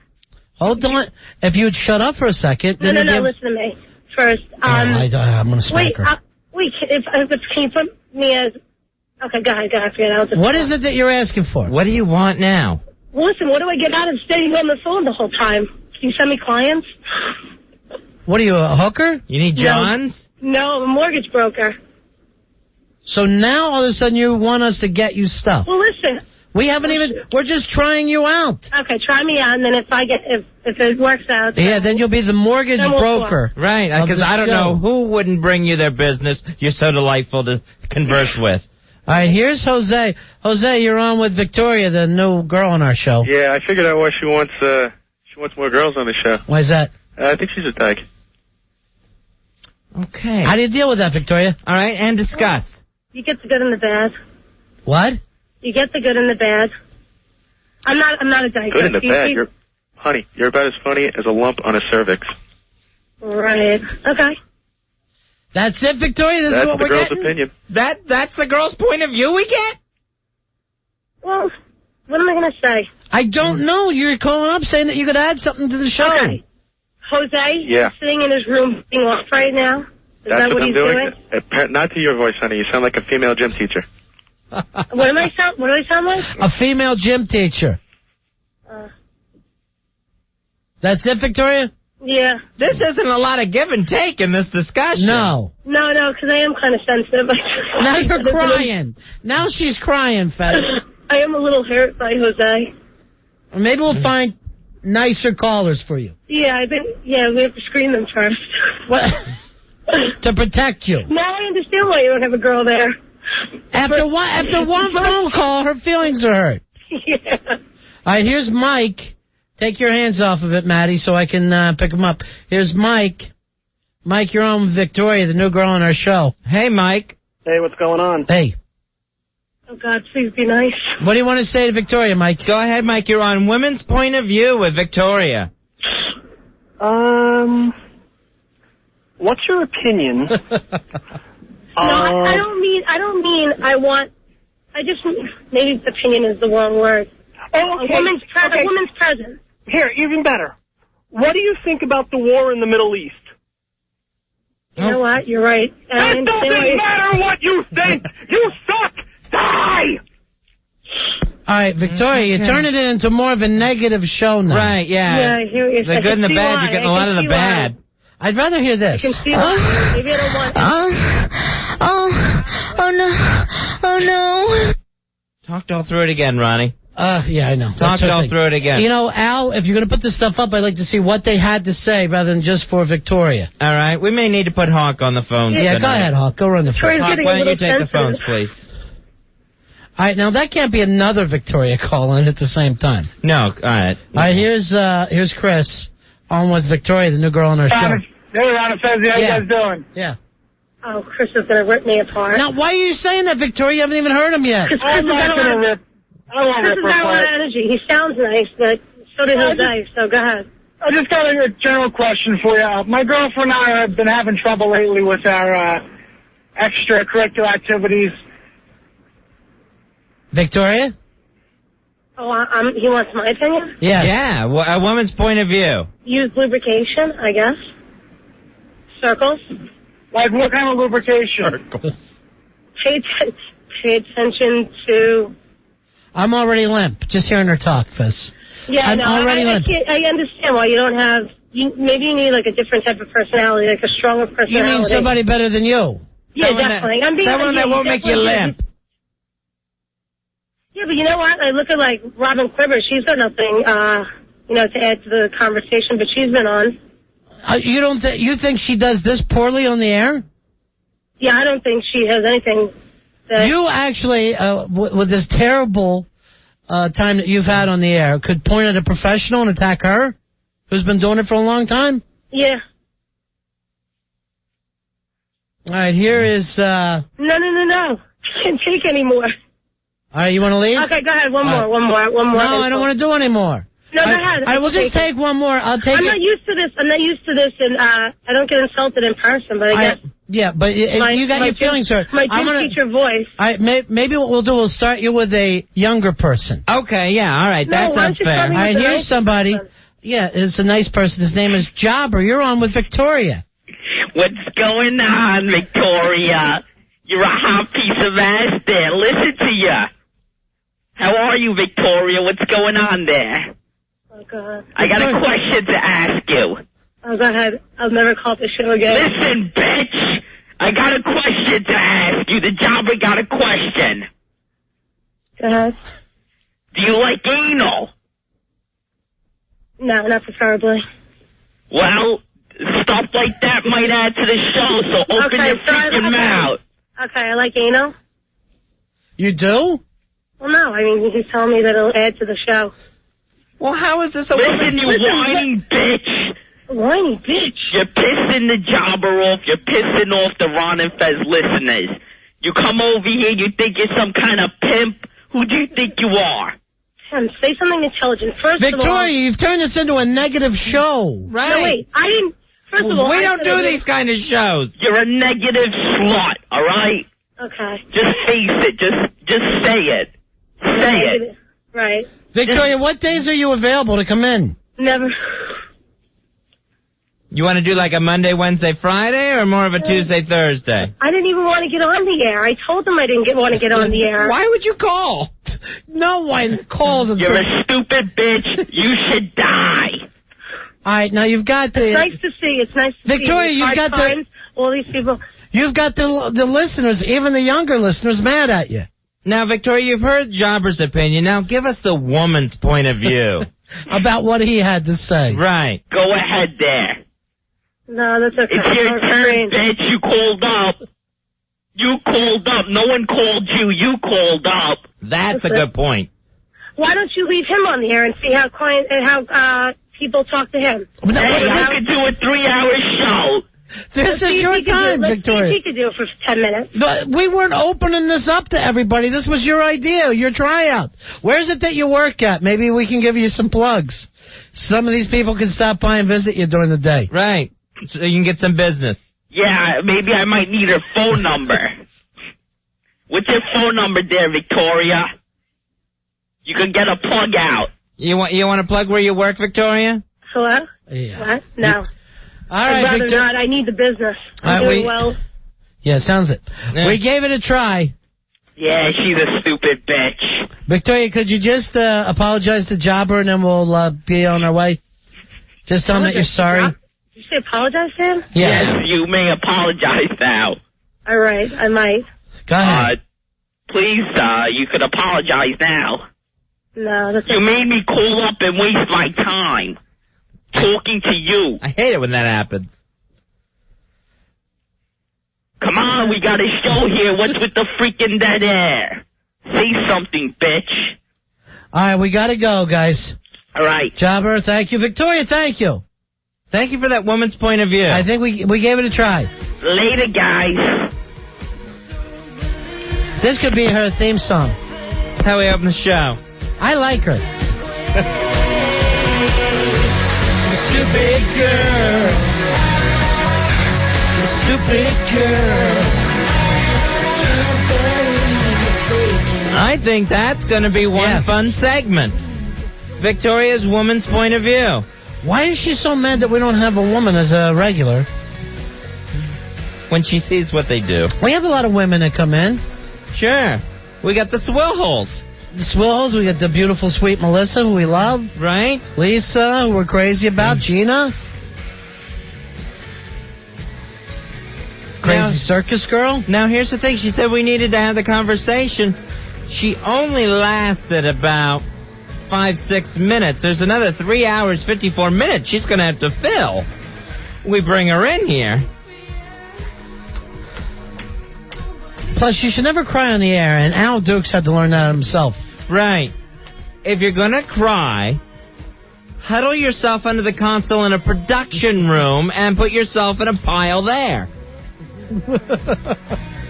Hold on. If you would shut up for a second. No, listen to me. First, I'm going to smack her. Wait, can you put me as... Okay, go ahead. What is it that you're asking for? What do you want now? Well, listen, what do I get out of staying on the phone the whole time? Can you send me clients? What are you, a hooker? You need Johns? No, I'm a mortgage broker. So now all of a sudden you want us to get you stuff. Well, listen. We're just trying you out. Okay, try me out, and then if it works out. Yeah, then you'll be the mortgage broker. Right, because I don't know who wouldn't bring you their business. You're so delightful to converse with. All right, here's Jose. Jose, you're on with Victoria, the new girl on our show. Yeah, I figured out why she wants more girls on the show. Why is that? I think she's a dyke. Okay. How do you deal with that, Victoria? All right, and discuss. You get the good and the bad. What? You get the good and the bad. I'm not a dyke. Good and the bad. You're about as funny as a lump on a cervix. Right. Okay. That's it, Victoria? This is what we're getting? That's the girl's opinion. That's the girl's point of view we get? Well, what am I going to say? I don't know. You're calling up saying that you could add something to the show. Okay. Jose? Yeah. Sitting in his room being off right now? Is That's that what I'm he's doing? Not to your voice, honey. You sound like a female gym teacher. What do I sound like? A female gym teacher. That's it, Victoria? Yeah. This isn't a lot of give and take in this discussion. No. No, because I am kind of sensitive. Now you're crying. Now she's crying, Fez. I am a little hurt by Jose. Maybe we'll find nicer callers for you. Yeah, we have to screen them first. What? To protect you. Now I understand why you don't have a girl there. After one phone call, her feelings are hurt. Yeah. All right, here's Mike. Take your hands off of it, Maddie, so I can pick him up. Here's Mike. Mike, you're on with Victoria, the new girl on our show. Hey, Mike. Hey, what's going on? Hey. Oh, God, please be nice. What do you want to say to Victoria, Mike? Go ahead, Mike. You're on Women's Point of View with Victoria. What's your opinion? I don't mean I want. I just maybe opinion is the wrong word. Oh, okay. A woman's presence. Here, even better. What do you think about the war in the Middle East? You know what? You're right. It doesn't matter what you think. You suck. Die. All right, Victoria, you're turning it into more of a negative show now. Right? Yeah. Yeah. The good and the bad. You're getting a lot of the bad. I'd rather hear this. You can see why. Maybe I don't want. Oh no. Talk all through it again, Ronnie. Yeah, I know. Talk all through it again. You know, Al, if you're going to put this stuff up, I'd like to see what they had to say rather than just for Victoria. All right. We may need to put Hawk on the phone. Yeah, go ahead, Hawk. Go run the phone. Hawk, why don't you take the phones, please? All right, now that can't be another Victoria calling at the same time. No, all right. All right, here's Chris on with Victoria, the new girl on our show. Hey, Ron and Fez, how you guys doing? Yeah. Oh, Chris is going to rip me apart. Now, why are you saying that, Victoria? You haven't even heard him yet. I'm not going to rip. I won't Chris rip has got a lot of energy. He sounds nice, but so did Jose, so go ahead. I just got a general question for you. My girlfriend and I have been having trouble lately with our extracurricular activities. Victoria? Oh, he wants my opinion? Yes. Yeah, a woman's point of view. Use lubrication, I guess. Circles. Like what kind of lubrication? Circles. Pay attention to... I'm already limp, just hearing her talk, Fez. Yeah, I'm no, already I limp. understand why you don't have... maybe you need like a different type of personality, like a stronger personality. You mean somebody better than you? Yeah, Someone definitely. Someone that won't make you limp. Yeah, but you know what? I look at like Robin Quiver. She's got nothing, to add to the conversation, but she's been on. You think she does this poorly on the air? Yeah, I don't think she has anything. You actually, with this terrible time that you've had on the air, could point at a professional and attack her, who's been doing it for a long time? Yeah. All right, here is... No. I can't take any more. All right, you want to leave? Okay, go ahead. One more. No, I don't want to do any more. No, go ahead. All right, we'll just take one more. I'm not used to this. And I don't get insulted in person, but I guess... Yeah, but you got your feelings hurt. My gym teacher voice. Maybe what we'll do, we'll start you with a younger person. Okay, yeah, all right, that sounds fair. All right, here's somebody. Yeah, it's a nice person. His name is Jobber. You're on with Victoria. What's going on, Victoria? You're a hot piece of ass there. Listen to ya. How are you, Victoria? What's going on there? Oh, God. I got a question to ask you. Oh, go ahead. I'll never call the show again. Listen, bitch. I got a question to ask you. The Jobber got a question. Go ahead. Do you like anal? No, not preferably. Well, stuff like that might add to the show, so open your freaking mouth. Okay, I like anal. You do? Well, no. I mean, he's telling me that it'll add to the show. Well, how is this a Listen, you whining bitch. Whiny bitch. You're pissing the Jobber off. You're pissing off the Ron and Fez listeners. You come over here, you think you're some kind of pimp. Who do you think you are? Tim, say something intelligent. First of all... Victoria, you've turned this into a negative show. Right. No, wait. I didn't... First of all... We don't do these kind of shows. You're a negative slut, all right? Okay. Just face it. Just say it. Say it. Right. Victoria, what days are you available to come in? Never. You want to do like a Monday, Wednesday, Friday, or more of a Tuesday, Thursday? I didn't even want to get on the air. I told them I didn't want to get on the air. Why would you call? No one calls. You're a stupid bitch. You should die. All right, now you've got the... It's nice to see. It's nice to Victoria, see. you've got times, all these people. You've got the listeners, even the younger listeners, mad at you. Now, Victoria, you've heard Jobber's opinion. Now, give us the woman's point of view. About what he had to say. Right. Go ahead there. No, that's okay. It's your turn, bitch. You called up. You called up. No one called you. You called up. That's a good point. Why don't you leave him on the air and see how people talk to him? Hey, you could do a 3-hour show. This is your time, Victoria. He could do it for 10 minutes. We weren't opening this up to everybody. This was your idea, your tryout. Where's it that you work at? Maybe we can give you some plugs. Some of these people can stop by and visit you during the day. Right. So you can get some business. Yeah, maybe I might need her phone number. What's your phone number there, Victoria? You can get a plug out. You want to plug where you work, Victoria? Hello? Yeah. What? No. All right, I'd rather not. I need the business. I'm doing well. Yeah, sounds it. Yeah. We gave it a try. Yeah, she's a stupid bitch. Victoria, could you just apologize to Jobber and then we'll be on our way? Just tell him that you're sorry. Did you say apologize to him? Yeah. Yes, you may apologize now. All right, I might. Go ahead. Please, you could apologize now. No, that's You made me call up and waste my time talking to you. I hate it when that happens. Come on, we got a show here. What's with the freaking dead air? Say something, bitch. All right, we got to go, guys. All right. Jobber, thank you. Victoria, thank you. Thank you for that woman's point of view. I think we gave it a try. Later, guys. This could be her theme song. That's how we open the show. I like her. Stupid girl. Stupid girl. I I think that's going to be one fun segment. Victoria's woman's point of view. Why is she so mad that we don't have a woman as a regular? When she sees what they do. We have a lot of women that come in. Sure. We got the Swillholes. The Swillholes, we got the beautiful, sweet Melissa, who we love. Right. Lisa, who we're crazy about. Gina. Crazy Circus girl. Now, here's the thing. She said we needed to have the conversation. She only lasted about 5-6 minutes. There's another 3 hours, 54 minutes she's going to have to fill. We bring her in here. Plus, you should never cry on the air, and Al Dukes had to learn that himself. Right. If you're going to cry, huddle yourself under the console in a production room and put yourself in a pile there.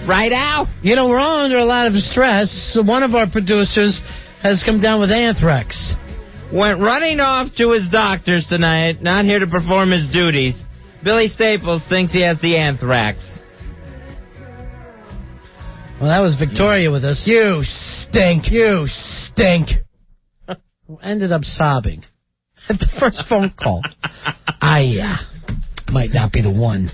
Right, Al? You know, we're all under a lot of stress. So one of our producers has come down with Anthrax. Went running off to his doctors tonight, not here to perform his duties. Billy Staples thinks he has the anthrax. Well, that was Victoria with us. You stink. You stink. Ended up sobbing at the first phone call. Might not be the one.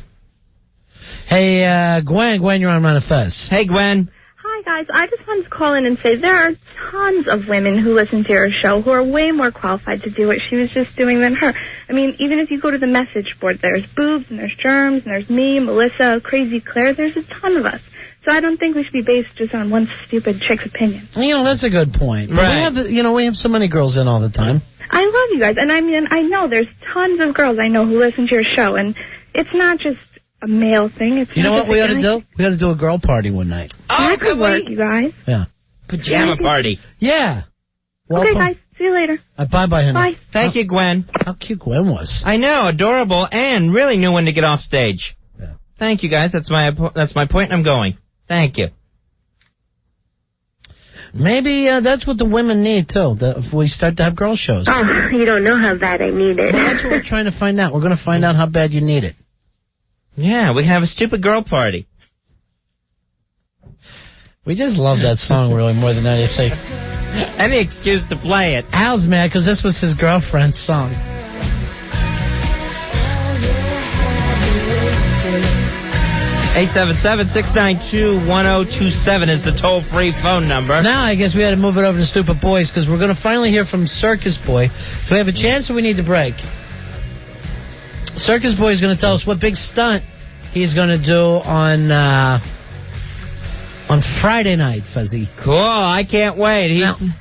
Hey, Gwen, you're on Ron and Fez. Hey, Gwen. Hi, guys. I just wanted to call in and say there are tons of women who listen to your show who are way more qualified to do what she was just doing than her. I mean, even if you go to the message board, there's boobs and there's germs and there's me, Melissa, Crazy Claire. There's a ton of us. So I don't think we should be based just on one stupid chick's opinion. You know, that's a good point. Right. We have so many girls in all the time. I love you guys. And I mean, I know there's tons of girls I know who listen to your show. And it's not just a male thing. It's you know what we ought to guy. do? We ought to do a girl party one night. That could work, you guys. Yeah. Pajama party. Yeah. Okay, guys. See you later. Bye-bye, honey. Bye. Thank you, Gwen. How cute Gwen was. I know, adorable, and really knew when to get off stage. Yeah. Thank you, guys. That's my point, and I'm going. Thank you. Maybe that's what the women need, too, if we start to have girl shows. Oh, you don't know how bad I need it. Well, that's what we're trying to find out. We're going to find out how bad you need it. Yeah, we have a stupid girl party. We just love that song really more than anything. Any excuse to play it. Al's mad because this was his girlfriend's song. 877-692-1027 is the toll-free phone number. Now I guess we had to move it over to Stupid Boys because we're going to finally hear from Circus Boy. So we have a chance or we need to break? Circus Boy is going to tell us what big stunt he's going to do on Friday night, Fuzzy. Cool, I can't wait.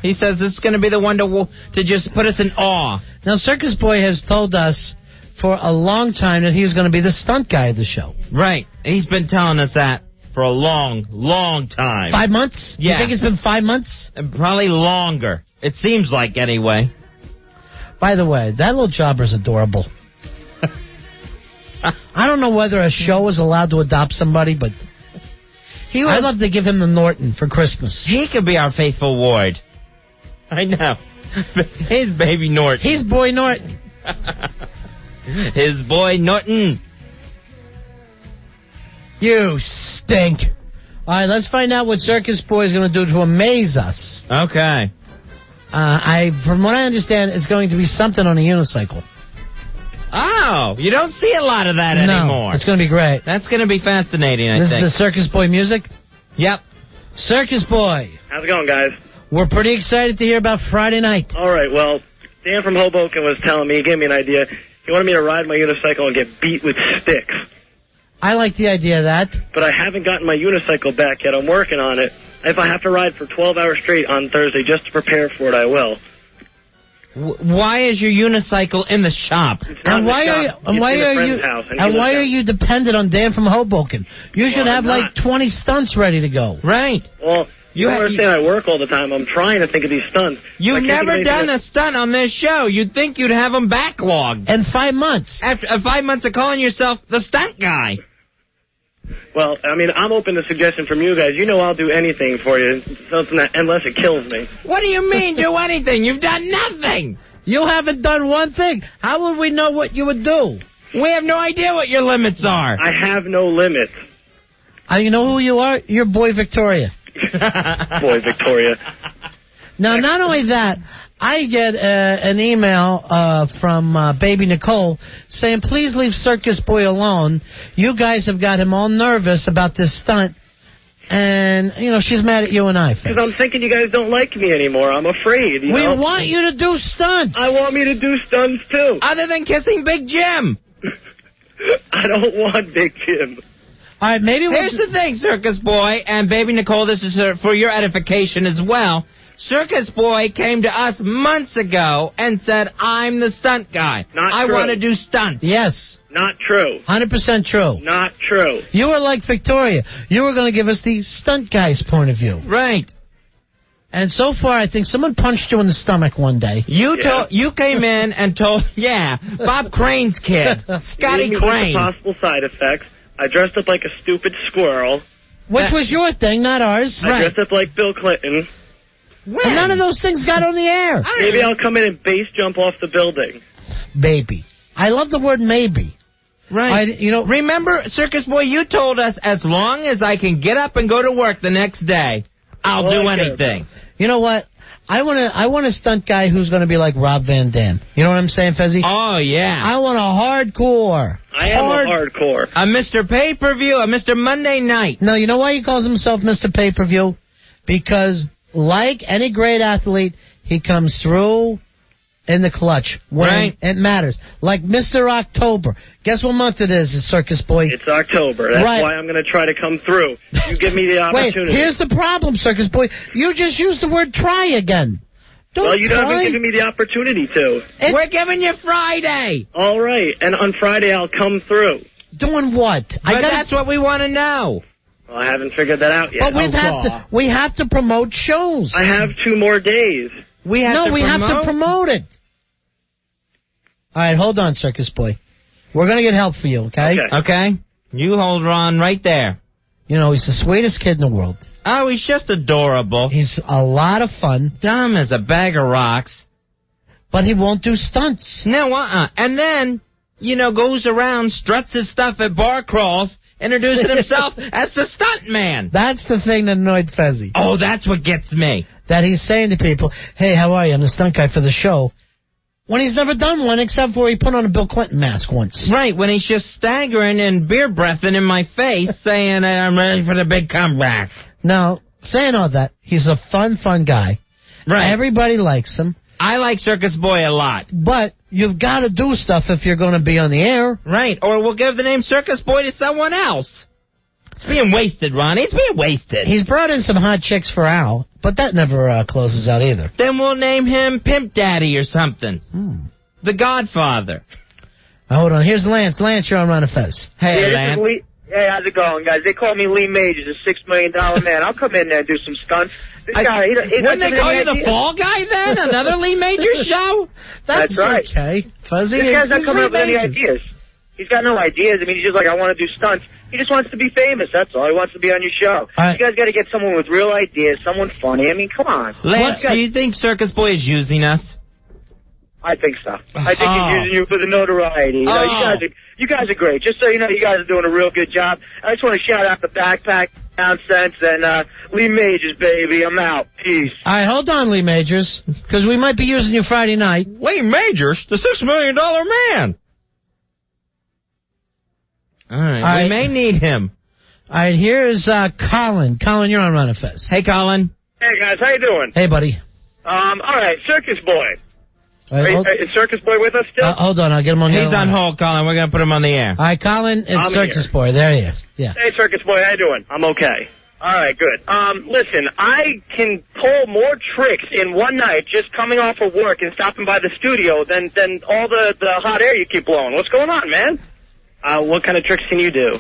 He says this is going to be the one to just put us in awe. Now, Circus Boy has told us for a long time that he's going to be the stunt guy of the show. Right. He's been telling us that for a long, long time. 5 months? Yeah. You think it's been 5 months? Probably longer. It seems like, anyway. By the way, that little jobber's adorable. I don't know whether a show is allowed to adopt somebody, but I'd love to give him the Norton for Christmas. He could be our faithful ward. I know. His baby Norton. He's boy Norton. His boy Norton. You stink. All right, let's find out what Circus Boy is going to do to amaze us. Okay. From what I understand, it's going to be something on a unicycle. Oh, you don't see a lot of that anymore. It's going to be great. That's going to be fascinating, I think. This is the Circus Boy music? Yep. Circus Boy. How's it going, guys? We're pretty excited to hear about Friday night. All right, well, Dan from Hoboken was telling me, he gave me an idea. He wanted me to ride my unicycle and get beat with sticks. I like the idea of that. But I haven't gotten my unicycle back yet. I'm working on it. If I have to ride for 12 hours straight on Thursday just to prepare for it, I will. Why is your unicycle in the shop? And why are you dependent on Dan from Hoboken? You should have like 20 stunts ready to go. Right. Well, you don't understand. I work all the time. I'm trying to think of these stunts. You've never done a stunt on this show. You'd think you'd have them backlogged. In 5 months. After 5 months of calling yourself the stunt guy. Well, I mean, I'm open to suggestion from you guys. You know I'll do anything for you, unless it kills me. What do you mean, do anything? You've done nothing. You haven't done one thing. How would we know what you would do? We have no idea what your limits are. I have no limits. You know who you are? Your boy Victoria. Boy, Victoria. Now, not only that, I get an email from baby Nicole saying, please leave Circus Boy alone. You guys have got him all nervous about this stunt. And, you know, she's mad at you and I, Fez. Because I'm thinking you guys don't like me anymore. I'm afraid. You we know? want you to do stunts. I want me to do stunts, too. Other than kissing Big Jim. I don't want Big Jim. All right, maybe Here's the thing, Circus Boy, and baby Nicole, this is for your edification as well. Circus Boy came to us months ago and said, I'm the stunt guy. I want to do stunts. Yes. Not true. 100% true. Not true. You were like Victoria. You were going to give us the stunt guy's point of view. Right. And so far, I think someone punched you in the stomach one day. You came in and told, Bob Crane's kid, Scotty Crane. The possible side effects. I dressed up like a stupid squirrel. Which was your thing, not ours. I dressed up like Bill Clinton. And none of those things got on the air. Maybe I'll come in and base jump off the building. Maybe. I love the word maybe. Right. Remember, Circus Boy, you told us as long as I can get up and go to work the next day, I'll do anything. You know what? I want a stunt guy who's going to be like Rob Van Dam. You know what I'm saying, Fezzy? Oh, yeah. I want a hardcore. I am a hardcore. A Mr. Pay-Per-View, a Mr. Monday Night. No, you know why he calls himself Mr. Pay-Per-View? Because, like any great athlete, he comes through in the clutch when it matters. Like Mr. October. Guess what month it is, Circus Boy? It's October. That's why I'm going to try to come through. You give me the opportunity. Wait, here's the problem, Circus Boy. You just used the word try again. Well, you haven't given me the opportunity to. We're giving you Friday. All right, and on Friday I'll come through. Doing what? That's what we want to know. Well, I haven't figured that out yet. But we have to promote shows. I have 2 more days. We have to promote it. All right, hold on, Circus Boy. We're going to get help for you, okay? Okay. You hold Ron right there. You know, he's the sweetest kid in the world. Oh, he's just adorable. He's a lot of fun. Dumb as a bag of rocks. But he won't do stunts. No, And then, goes around, struts his stuff at bar crawls, introducing himself as the stunt man. That's the thing that annoyed Fezzy. Oh, that's what gets me. That he's saying to people, hey, how are you? I'm the stunt guy for the show. When he's never done one except for he put on a Bill Clinton mask once. Right, when he's just staggering and beer breathing in my face saying I'm ready for the big comeback. Now, saying all that, he's a fun guy. Right. Everybody likes him. I like Circus Boy a lot. But you've got to do stuff if you're going to be on the air. Right, or we'll give the name Circus Boy to someone else. It's being wasted, Ronnie. It's being wasted. He's brought in some hot chicks for Al, but that never closes out either. Then we'll name him Pimp Daddy or something. The Godfather. Hold on. Here's Lance. Lance, you're on Ron and Fez. Hey, Lance. Hey, how's it going, guys? They call me Lee Majors, a $6 million man. I'll come in there and do some stunts. This guy, wouldn't they call you the Fall Guy then? Another Lee Majors show? That's right. Okay. Fuzzy. This guy's not coming up with any ideas. He's got no ideas. I mean, he's just like, I want to do stunts. He just wants to be famous, that's all. He wants to be on your show. You guys got to get someone with real ideas, someone funny. I mean, come on. Lance, do you think Circus Boy is using us? I think so. I think he's using you for the notoriety. You guys are great. Just so you know, you guys are doing a real good job. I just want to shout out the Backpack Nonsense and Lee Majors, baby. I'm out. Peace. All right, hold on, Lee Majors, because we might be using you Friday night. Lee Majors? The $6 million man. All right, we may need him. All right, here's Colin. Colin, you're on Ron and Fez. Hey, Colin. Hey, guys. How you doing? Hey, buddy. All right, Circus Boy. Is Circus Boy with us still? Hold on, I'll get him on the He's on hold, Colin. We're going to put him on the air. All right, Colin, it's Circus Boy. There he is. Yeah. Hey, Circus Boy, how you doing? I'm okay. All right, good. Listen, I can pull more tricks in one night just coming off of work and stopping by the studio than all the hot air you keep blowing. What's going on, man? What kind of tricks can you do?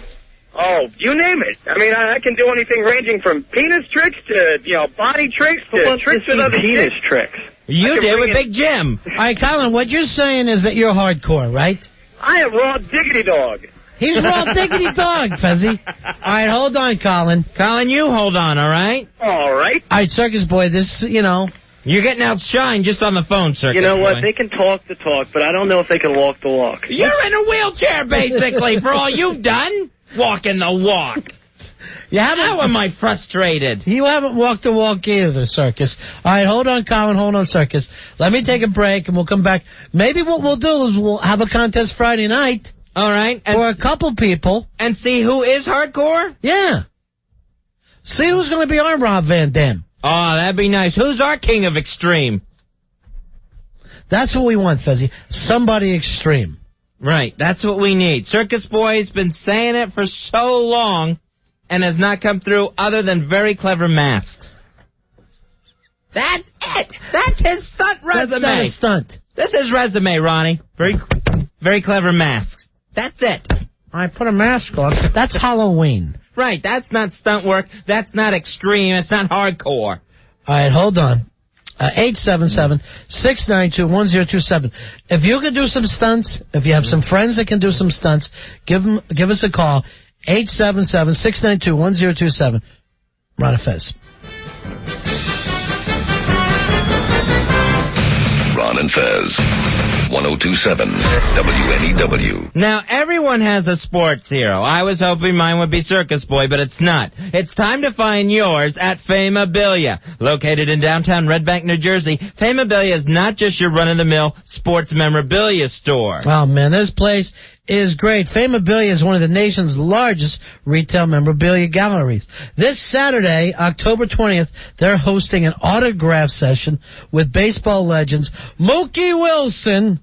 Oh, you name it. I mean, I can do anything ranging from penis tricks to, body tricks to tricks with other penis tricks. You did with Big Jim. All right, Colin, what you're saying is that you're hardcore, right? I am raw diggity dog. He's raw diggity dog, Fezzy. All right, hold on, Colin. Colin, you hold on, all right? All right. All right, Circus Boy, this, You're getting outshined just on the phone, Circus You know what? Boy. They can talk the talk, but I don't know if they can walk the walk. You're in a wheelchair, basically, for all you've done. Walking the walk. How am I frustrated? You haven't walked the walk either, Circus. All right, hold on, Colin. Hold on, Circus. Let me take a break, and we'll come back. Maybe what we'll do is we'll have a contest Friday night. All right. For a couple people. And see who is hardcore? Yeah. See who's going to be our Rob Van Dam. Oh, that'd be nice. Who's our king of extreme? That's what we want, Fezzy. Somebody extreme. Right. That's what we need. Circus Boy's been saying it for so long and has not come through other than very clever masks. That's it. That's his stunt resume. That's not a stunt. This is resume, Ronnie. Very clever masks. That's it. I put a mask on. That's Halloween. Right. That's not stunt work. That's not extreme. It's not hardcore. All right, hold on. 877-692-1027. If you can do some stunts, if you have some friends that can do some stunts, give us a call. 877-692-1027. Ron and Fez. Ron and Fez. 1027 WNEW. Now, everyone has a sports hero. I was hoping mine would be Circus Boy, but it's not. It's time to find yours at Famabilia. Located in downtown Red Bank, New Jersey, Famabilia is not just your run-of-the-mill sports memorabilia store. Oh, man, this place is great. Famabilia is one of the nation's largest retail memorabilia galleries. This Saturday, October 20th, they're hosting an autograph session with baseball legends Mookie Wilson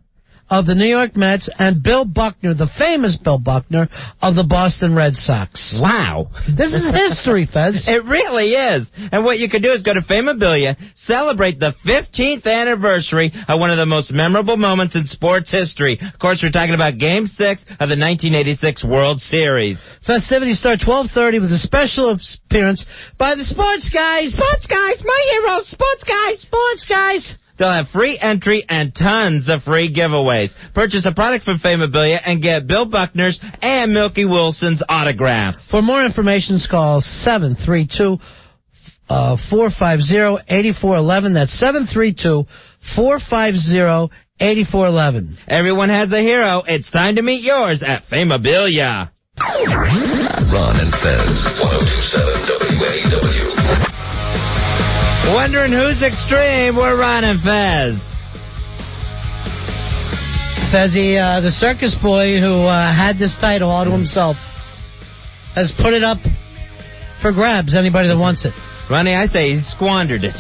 of the New York Mets and Bill Buckner, the famous Bill Buckner of the Boston Red Sox. Wow. This is history, Fez. It really is. And what you can do is go to Famabilia, celebrate the 15th anniversary of one of the most memorable moments in sports history. Of course, we're talking about Game 6 of the 1986 World Series. Festivities start 12:30 with a special appearance by the Sports Guys. Sports Guys, my heroes, Sports Guys. Sports Guys. They'll have free entry and tons of free giveaways. Purchase a product from Famabilia and get Bill Buckner's and Mookie Wilson's autographs. For more information, call 732-450-8411. That's 732-450-8411. Everyone has a hero. It's time to meet yours at Famabilia. Ron and Fez. 1027 WNEW. Wondering who's extreme? We're Ron and Fez. Fezzy, the Circus Boy who had this title all to himself has put it up for grabs. Anybody that wants it. Ronnie, I say he squandered it.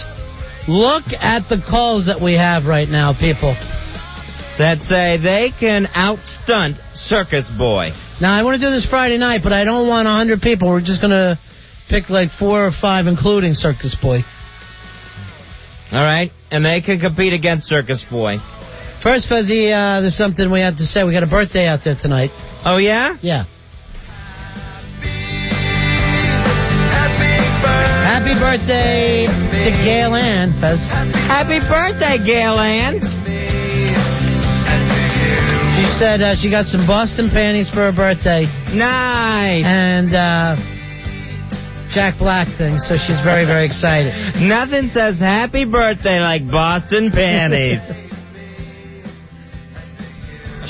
Look at the calls that we have right now, people. That say they can outstunt Circus Boy. Now, I want to do this Friday night, but I don't want 100 people. We're just going to pick like 4 or 5, including Circus Boy. All right, and they can compete against Circus Boy. First, Fezzy, there's something we have to say. We got a birthday out there tonight. Oh, yeah? Yeah. Happy birthday to Gail Ann, Fez. Happy birthday, Gail Ann. She said she got some Boston panties for her birthday. Nice. And Jack Black things, so she's very, very excited. Nothing says happy birthday like Boston panties.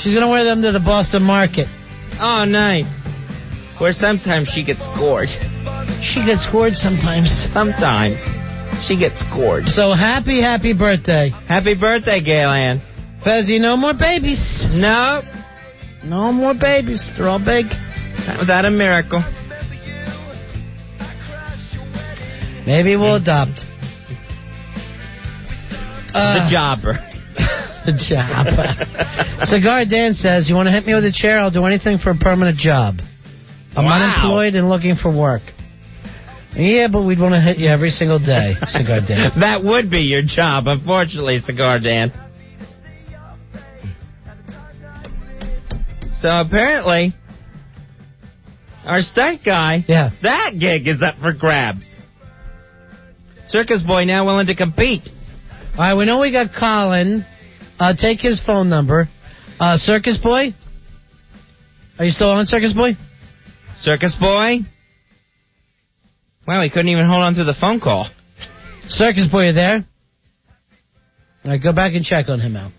She's going to wear them to the Boston market. Oh, nice. Where sometimes she gets scored. She gets scored sometimes. Sometimes. She gets scored. So happy, happy birthday. Happy birthday, Gail Ann. Fezzy, no more babies. No. No more babies. They're all big. That was out a miracle. Maybe we'll adopt. The jobber. The jobber. Cigar Dan says, you want to hit me with a chair? I'll do anything for a permanent job. I'm unemployed and looking for work. Yeah, but we'd want to hit you every single day, Cigar Dan. That would be your job, unfortunately, Cigar Dan. So apparently, our stunt guy, that gig is up for grabs. Circus Boy now willing to compete. All right, we know we got Colin. Take his phone number. Circus Boy? Are you still on, Circus Boy? Circus Boy? Wow, he couldn't even hold on to the phone call. Circus Boy, you there? All right, go back and check on him out.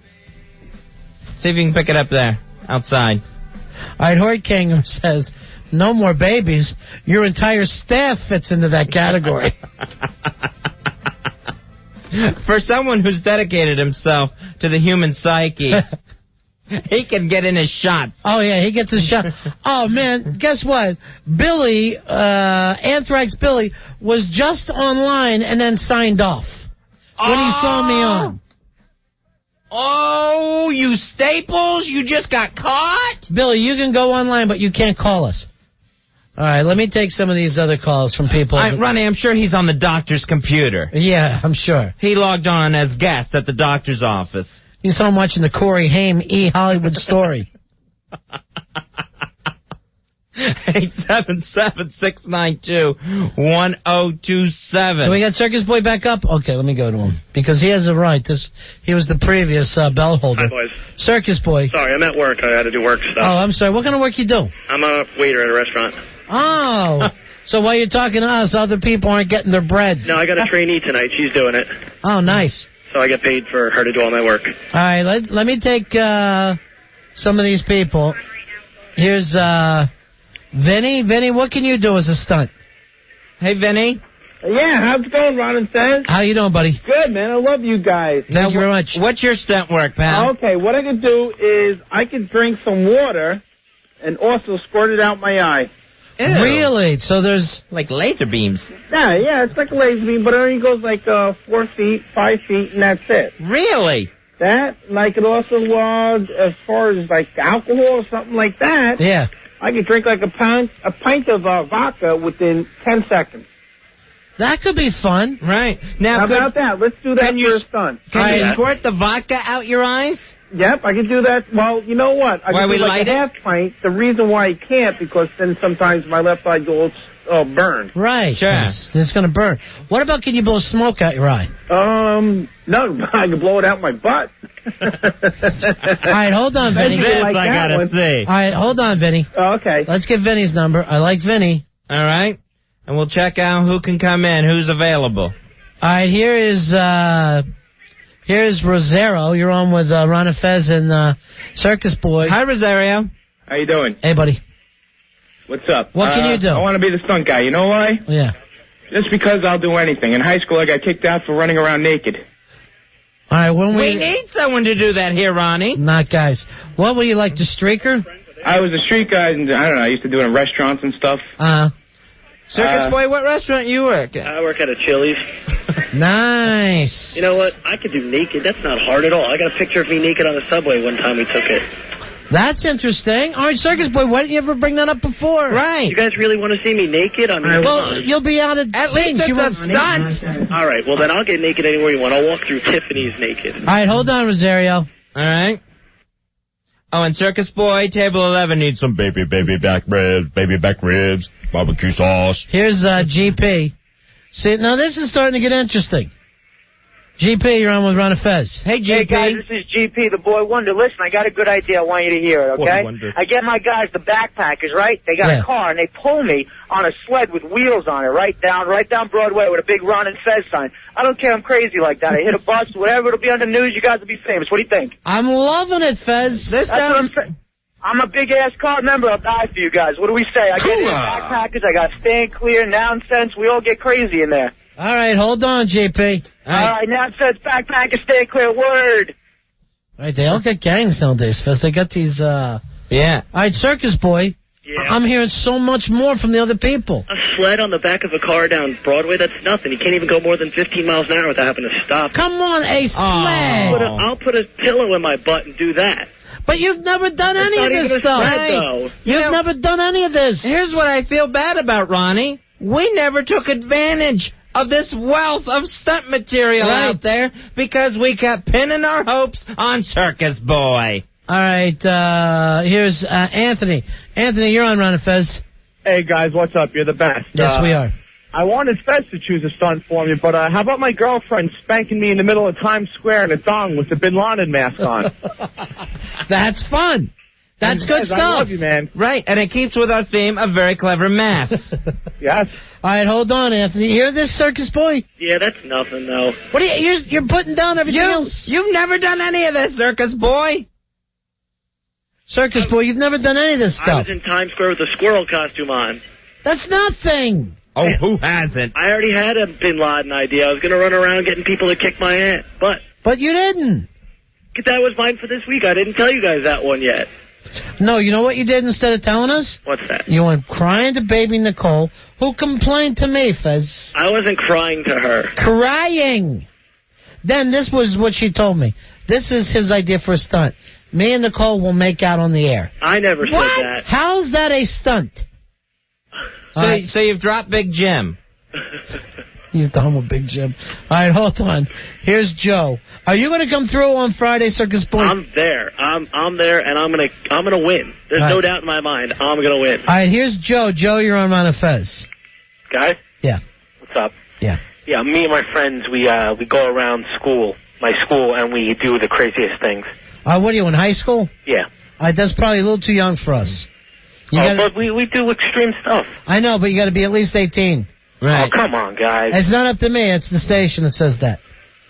See if you can pick it up there, outside. All right, Horde King says, no more babies. Your entire staff fits into that category. For someone who's dedicated himself to the human psyche, he can get in his shots. Oh, yeah, he gets his shot. Oh, man, guess what? Billy, Anthrax Billy, was just online and then signed off when he saw me on. Oh, you Staples, you just got caught? Billy, you can go online, but you can't call us. All right, let me take some of these other calls from people. Ronnie, I'm sure he's on the doctor's computer. Yeah, I'm sure. He logged on as guest at the doctor's office. You saw him watching the Corey Haim Hollywood Story. 877-692-1027. Do we got Circus Boy back up? Okay, let me go to him. Because he has a right. He was the previous bell holder. Hi, boys. Circus Boy. Sorry, I'm at work. I had to do work stuff. Oh, I'm sorry. What kind of work you do? I'm a waiter at a restaurant. Oh. So while you're talking to us, other people aren't getting their bread. No, I got a trainee tonight. She's doing it. Oh, nice. So I get paid for her to do all my work. All right, let me take some of these people. Here's Vinny. Vinny, what can you do as a stunt? Hey, Vinny. Yeah, how's it going, Ron and Fez? How you doing, buddy? Good, man. I love you guys. Thank you very much. What's your stunt work, pal? Okay, what I could do is I could drink some water and also squirt it out my eye. Ew. Really? So there's... Like laser beams. Yeah, it's like a laser beam, but it only goes like 4 feet, 5 feet, and that's it. Really? That, and I could also, as far as like alcohol or something like that, yeah, I could drink like a pint of vodka within 10 seconds. That could be fun. Right. Now, how about that? Let's do that for a stunt. Can you squirt the vodka out your eyes? Yep, I can do that. Well, you know what? I can do like a half pint. The reason why I can't, because then sometimes my left eye goes burned. Right. Sure. It's going to burn. What about can you blow smoke out your eye? No, I can blow it out my butt. All right, hold on, Vinny. I gotta see. All right, hold on, Vinny. Oh, okay. Let's get Vinny's number. I like Vinny. All right. And we'll check out who can come in, who's available. All right, here's Rosario. You're on with Ron and Fez and Circus Boy. Hi, Rosario. How you doing? Hey, buddy. What's up? What can you do? I want to be the stunt guy. You know why? Yeah. Just because I'll do anything. In high school, I got kicked out for running around naked. All right, when we need someone to do that here, Ronnie. Not guys. What were you, like the streaker? I was a street guy, and I don't know, I used to do it in restaurants and stuff. Circus Boy, what restaurant you work at? I work at a Chili's. Nice. You know what? I could do naked. That's not hard at all. I got a picture of me naked on the subway one time we took it. That's interesting. All right, Circus Boy, why didn't you ever bring that up before? Right. You guys really want to see me naked? I mean, well, you'll be out at least it's a stunt. All right, well, then I'll get naked anywhere you want. I'll walk through Tiffany's naked. All right, hold on, Rosario. All right. Oh, and Circus Boy, table 11 needs some baby back ribs, barbecue sauce. Here's GP. See, now this is starting to get interesting. GP, you're on with Ron and Fez. Hey, GP. Hey, guys, this is GP, the boy wonder. Listen, I got a good idea. I want you to hear it, okay? I get my guys, the backpackers, right? They got a car, and they pull me on a sled with wheels on it, right down Broadway with a big Ron and Fez sign. I don't care. I'm crazy like that. I hit a bus, whatever. It'll be on the news. You guys will be famous. What do you think? I'm loving it, Fez. That's what I'm saying. I'm a big-ass car member. I'll die for you guys. What do we say? I get in backpackers. I got stand clear, nonsense. We all get crazy in there. All right, hold on, JP. All right, now it says backpackers, stay clear, word. All right, they all got gangs nowadays, Fez. They got these, Yeah. All right, Circus Boy. Yeah. I'm hearing so much more from the other people. A sled on the back of a car down Broadway, that's nothing. You can't even go more than 15 miles an hour without having to stop. Come on, a sled. I'll put a pillow in my butt and do that. But you've never done any of this stuff. Right. You've never done any of this. Here's what I feel bad about, Ronnie. We never took advantage of this wealth of stunt material out there because we kept pinning our hopes on Circus Boy. All right, here's Anthony. Anthony, you're on Ron and Fez. Hey, guys, what's up? You're the best. Yes, we are. I wanted Fez to choose a stunt for me, but how about my girlfriend spanking me in the middle of Times Square in a thong with the Bin Laden mask on? That's fun. That's good stuff. I love you, man. Right, and it keeps with our theme of very clever masks. Yes. All right, hold on, Anthony. You hear this, Circus Boy? Yeah, that's nothing, though. What are you're putting down everything else? You've never done any of this, Circus Boy. Circus Boy, you've never done any of this I stuff. was in Times Square with a squirrel costume on. That's nothing. Oh, who hasn't? I already had a Bin Laden idea. I was going to run around getting people to kick my ass. But you didn't. That was mine for this week. I didn't tell you guys that one yet. No, you know what you did instead of telling us? What's that? You went crying to baby Nicole, who complained to me, Fez. I wasn't crying to her. Crying. Then this was what she told me. This is his idea for a stunt. Me and Nicole will make out on the air. I never said that. How's that a stunt? So you've dropped Big Jim. He's done with Big Jim. All right, hold on. Here's Joe. Are you going to come through on Friday, Circus Boy? I'm there. I'm there, and I'm gonna win. There's no doubt in my mind. I'm gonna win. All right, here's Joe. Joe, you're on Ron and Fez. Guys? Yeah. What's up? Yeah. Yeah, me and my friends, we go around my school, and we do the craziest things. What are you, in high school? Yeah. All right, that's probably a little too young for us. But we do extreme stuff. I know, but you got to be at least 18. Right. Oh, come on, guys. It's not up to me. It's the station that says that.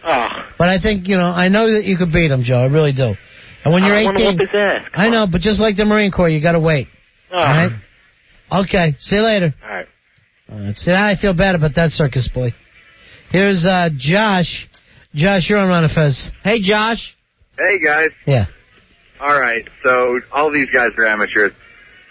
Oh. But I think, I know that you could beat him, Joe. I really do. And when you're 18... I want to whoop his ass. I know, but just like the Marine Corps, you got to wait. Oh. All right? Okay, see you later. All right. See, now I feel bad about that, Circus Boy. Here's Josh. Josh, you're on Ron and Fez. Hey, Josh. Hey, guys. Yeah. All right, so all these guys are amateurs.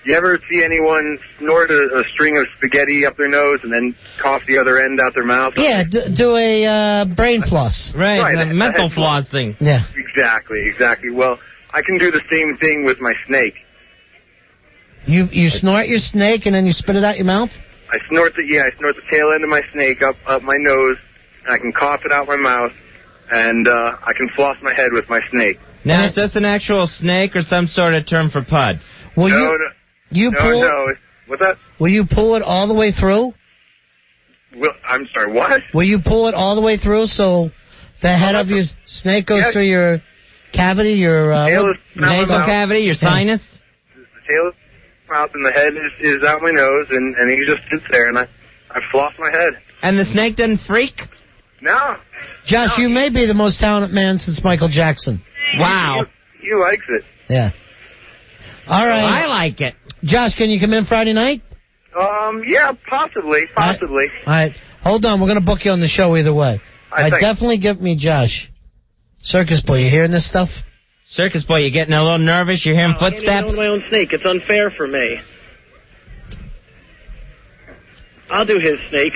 You ever see anyone snort a string of spaghetti up their nose and then cough the other end out their mouth? Yeah, do a brain floss. Right, the mental floss thing. Yeah. Exactly. Well, I can do the same thing with my snake. You snort your snake and then you spit it out your mouth? I snort the tail end of my snake up my nose, and I can cough it out my mouth, and I can floss my head with my snake. Now, is this an actual snake or some sort of term for pud? No. What's that? Will you pull it all the way through? I'm sorry, what? Will you pull it all the way through so the head of your snake goes through your cavity, your nasal cavity, your sinus? The tail is mouth and the head is out my nose, and he just sits there, and I floss my head. And the snake doesn't freak? No. Josh, you may be the most talented man since Michael Jackson. Wow. He likes it. Yeah. All right. I like it. Josh, can you come in Friday night? Yeah, possibly. All right. Hold on. We're going to book you on the show either way. Definitely give me Josh. Circus Boy, you hearing this stuff? Circus Boy, you getting a little nervous? You're hearing footsteps? I can't even own my own snake. It's unfair for me. I'll do his snake.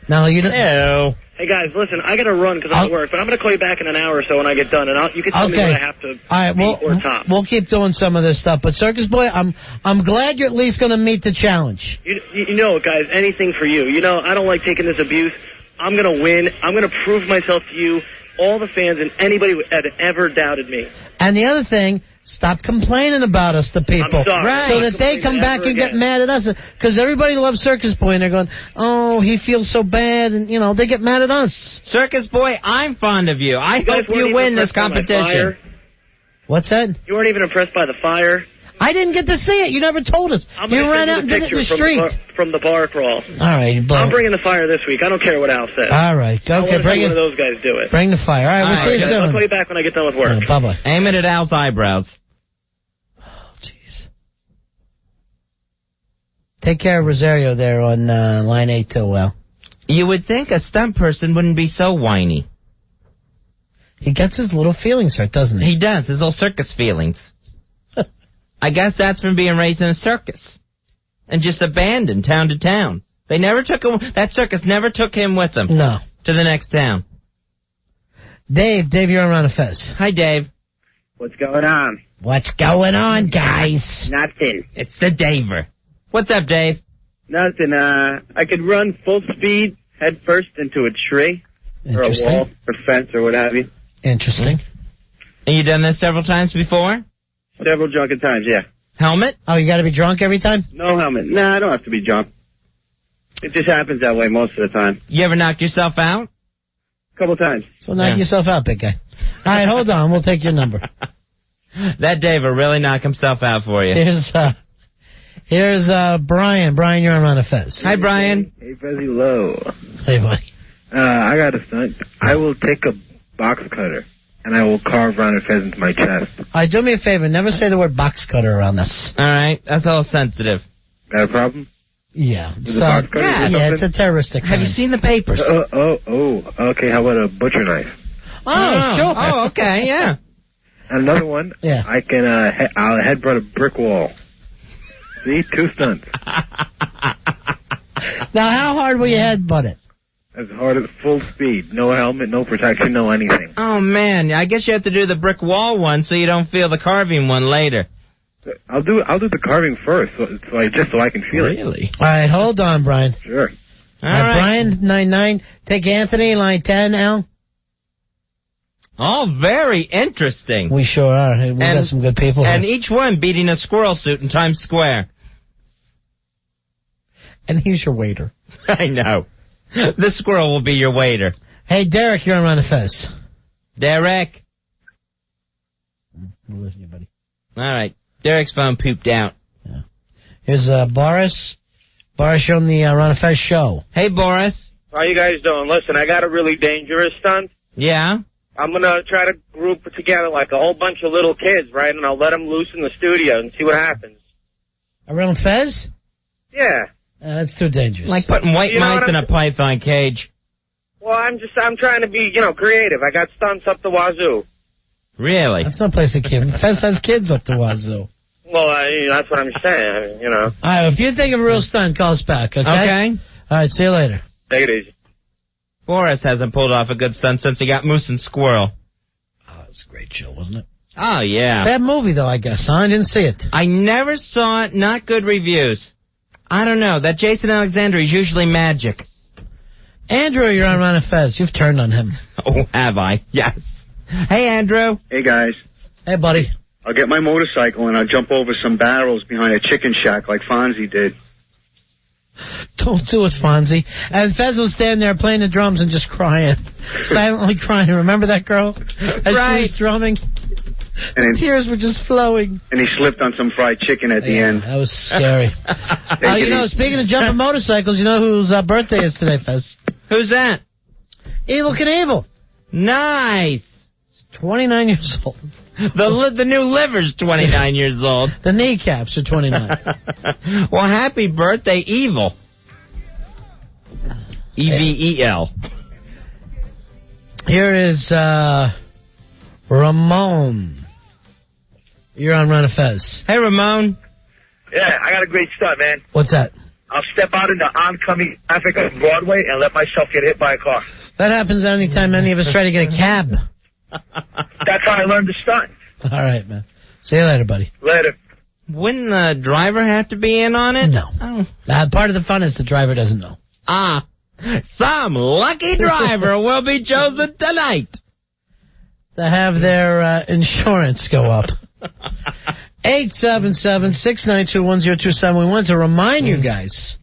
No, you don't. Ew. Hey, guys, listen, I got to run because I'm at work, but I'm going to call you back in an hour or so when I get done, and you can tell me what I have to beat or top. We'll keep doing some of this stuff. But, Circus Boy, I'm glad you're at least going to meet the challenge. You know it, guys. Anything for you. I don't like taking this abuse. I'm going to win. I'm going to prove myself to you, all the fans, and anybody who had ever doubted me. And the other thing, stop complaining about us to people. I'm sorry. Right. So that they come back and get mad at us. Because everybody loves Circus Boy, and they're going, oh, he feels so bad, and, they get mad at us. Circus Boy, I'm fond of you. I hope you win this competition. What's that? You weren't even impressed by the fire? I didn't get to see it. You never told us. You ran out and did it in the street. From the bar crawl. All right. I'm bringing the fire this week. I don't care what Al says. All right. Okay, bring one of those guys do it. Bring the fire. All right, we'll see you soon. I'll call you back when I get done with work. Bye-bye. Aim it at Al's eyebrows. Oh, jeez. Take care of Rosario there on line 8 too, Al. You would think a stunt person wouldn't be so whiny. He gets his little feelings hurt, doesn't he? He does, his little circus feelings. I guess that's from being raised in a circus and just abandoned town to town. They never took him. That circus never took him with them. No. To the next town. Dave, you're on Ron and Fez. Hi, Dave. What's going on? What's going on, guys? Nothing. It's the Daver. What's up, Dave? Nothing. I could run full speed head first into a tree or a wall or fence or what have you. Interesting. And you done this several times before? Several drunken times, yeah. Helmet? Oh, you got to be drunk every time? No helmet. Nah, I don't have to be drunk. It just happens that way most of the time. You ever knocked yourself out? A couple times. So knock yourself out, big guy. All right, hold on. We'll take your number. That Daver really knocked himself out for you. Here's Brian. Brian, you're on Ron and Fez. Hi, Brian. Hey, Fezzy Low. Hey, buddy. I got a stunt. I will take a box cutter and I will carve Ron and Fez into my chest. All right, do me a favor. Never say the word box cutter around this. All right, that's all sensitive. Got a problem? Yeah. Is it box cutter or something? Yeah, it's a terroristic Have you thing. seen the papers? Okay, how about a butcher knife? Oh, sure. Oh, okay, yeah. Another one, yeah. I can, I'll headbutt a brick wall. See, 2 stunts. Now, how hard will you headbutt it? As hard as full speed. No helmet, no protection, no anything. Oh, man, I guess you have to do the brick wall one so you don't feel the carving one later. I'll do the carving first, so I can feel it. Really? All right, hold on, Brian. Sure. All right, Brian, 99. Take Anthony, line 10, Al. Oh, very interesting. We sure are. We got some good people And here. each one beating a squirrel suit in Times Square. And he's your waiter. I know. This squirrel will be your waiter. Hey, Derek, you're on Ron and Fez. Derek. We'll listen to you, buddy. All right. Derek's phone pooped out. Yeah. Here's Boris. Boris, you're on the Ron and Fez show. Hey, Boris. How you guys doing? Listen, I got a really dangerous stunt. Yeah? I'm going to try to group together like a whole bunch of little kids, right? And I'll let them loose in the studio and see what happens. Around Fez? Yeah. That's too dangerous. Like putting white mice in a python cage. Well, I'm trying to be, creative. I got stunts up the wazoo. Really? That's no place to kid. Fez has kids up the wazoo. Well, that's what I'm saying, All right, if you think of a real stunt, call us back, okay? Okay. All right, see you later. Take it easy. Boris hasn't pulled off a good stunt since he got Moose and Squirrel. Oh, it was a great show, wasn't it? Oh, yeah. Bad movie, though, I guess. I didn't see it. I never saw it. Not good reviews. I don't know. That Jason Alexander is usually magic. Andrew, you're on Ron and Fez. You've turned on him. Oh, have I? Yes. Hey, Andrew. Hey, guys. Hey, buddy. I'll get my motorcycle and I'll jump over some barrels behind a chicken shack like Fonzie did. Don't do it, Fonzie. And Fez will stand there playing the drums and just crying. Silently crying. Remember that girl? As she was drumming? And tears were just flowing. And he slipped on some fried chicken at the end. That was scary. Speaking of jumping motorcycles, you know whose birthday is today, Fez? Who's that? Evil Knievel. Nice. 29 years old. The new liver's 29 years old. The kneecaps are 29. Well, happy birthday, Evil. E-V-E-L. Here is Ramon. You're on Ron and Fez. Hey, Ramon. Yeah, I got a great stunt, man. What's that? I'll step out into oncoming traffic on Broadway and let myself get hit by a car. That happens anytime any of us try to get a cab. That's how I learned to stunt. All right, man. See you later, buddy. Later. Wouldn't the driver have to be in on it? No. Oh. Part of the fun is the driver doesn't know. Some lucky driver will be chosen tonight to have their insurance go up. 877-692-1027. We want to remind you guys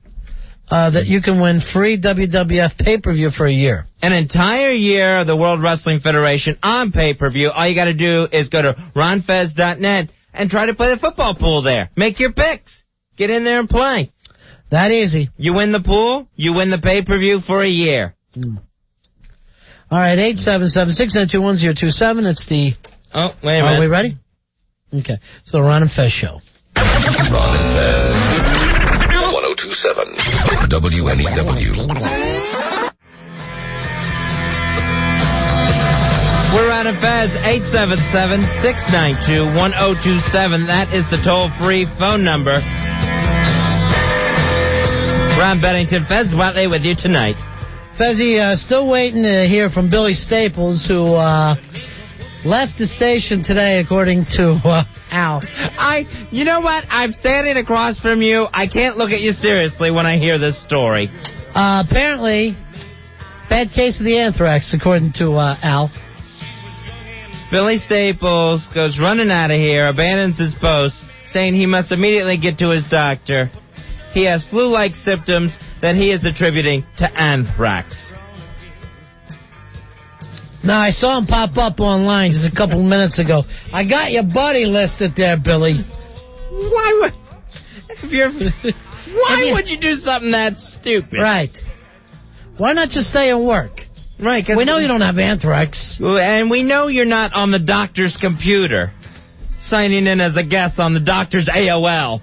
that you can win free WWF pay-per-view for a year. An entire year of the World Wrestling Federation on pay-per-view. All you got to do is go to ronfez.net and try to play the football pool there. Make your picks. Get in there and play. That easy. You win the pool, you win the pay-per-view for a year. All right, 877-692-1027. It's the... Oh, wait a minute. Are we ready? Okay. It's the Ron and Fez show. Ron and Fez. 1027 WNEW. We're Ron and Fez, 877-692-1027. That is the toll-free phone number. Ron Bennington, Fez WNEW with you tonight. Fezzy, still waiting to hear from Billy Staples, who left the station today, according to Al. You know what? I'm standing across from you. I can't look at you seriously when I hear this story. Apparently, bad case of the Anthrax, according to Al. Billy Staples goes running out of here, abandons his post, saying he must immediately get to his doctor. He has flu-like symptoms that he is attributing to anthrax. Now, I saw him pop up online just a couple minutes ago. I got your buddy listed there, Billy. Why would you do something that stupid? Right. Why not just stay and work? Right. We know you don't have anthrax. And we know you're not on the doctor's computer, signing in as a guest on the doctor's AOL.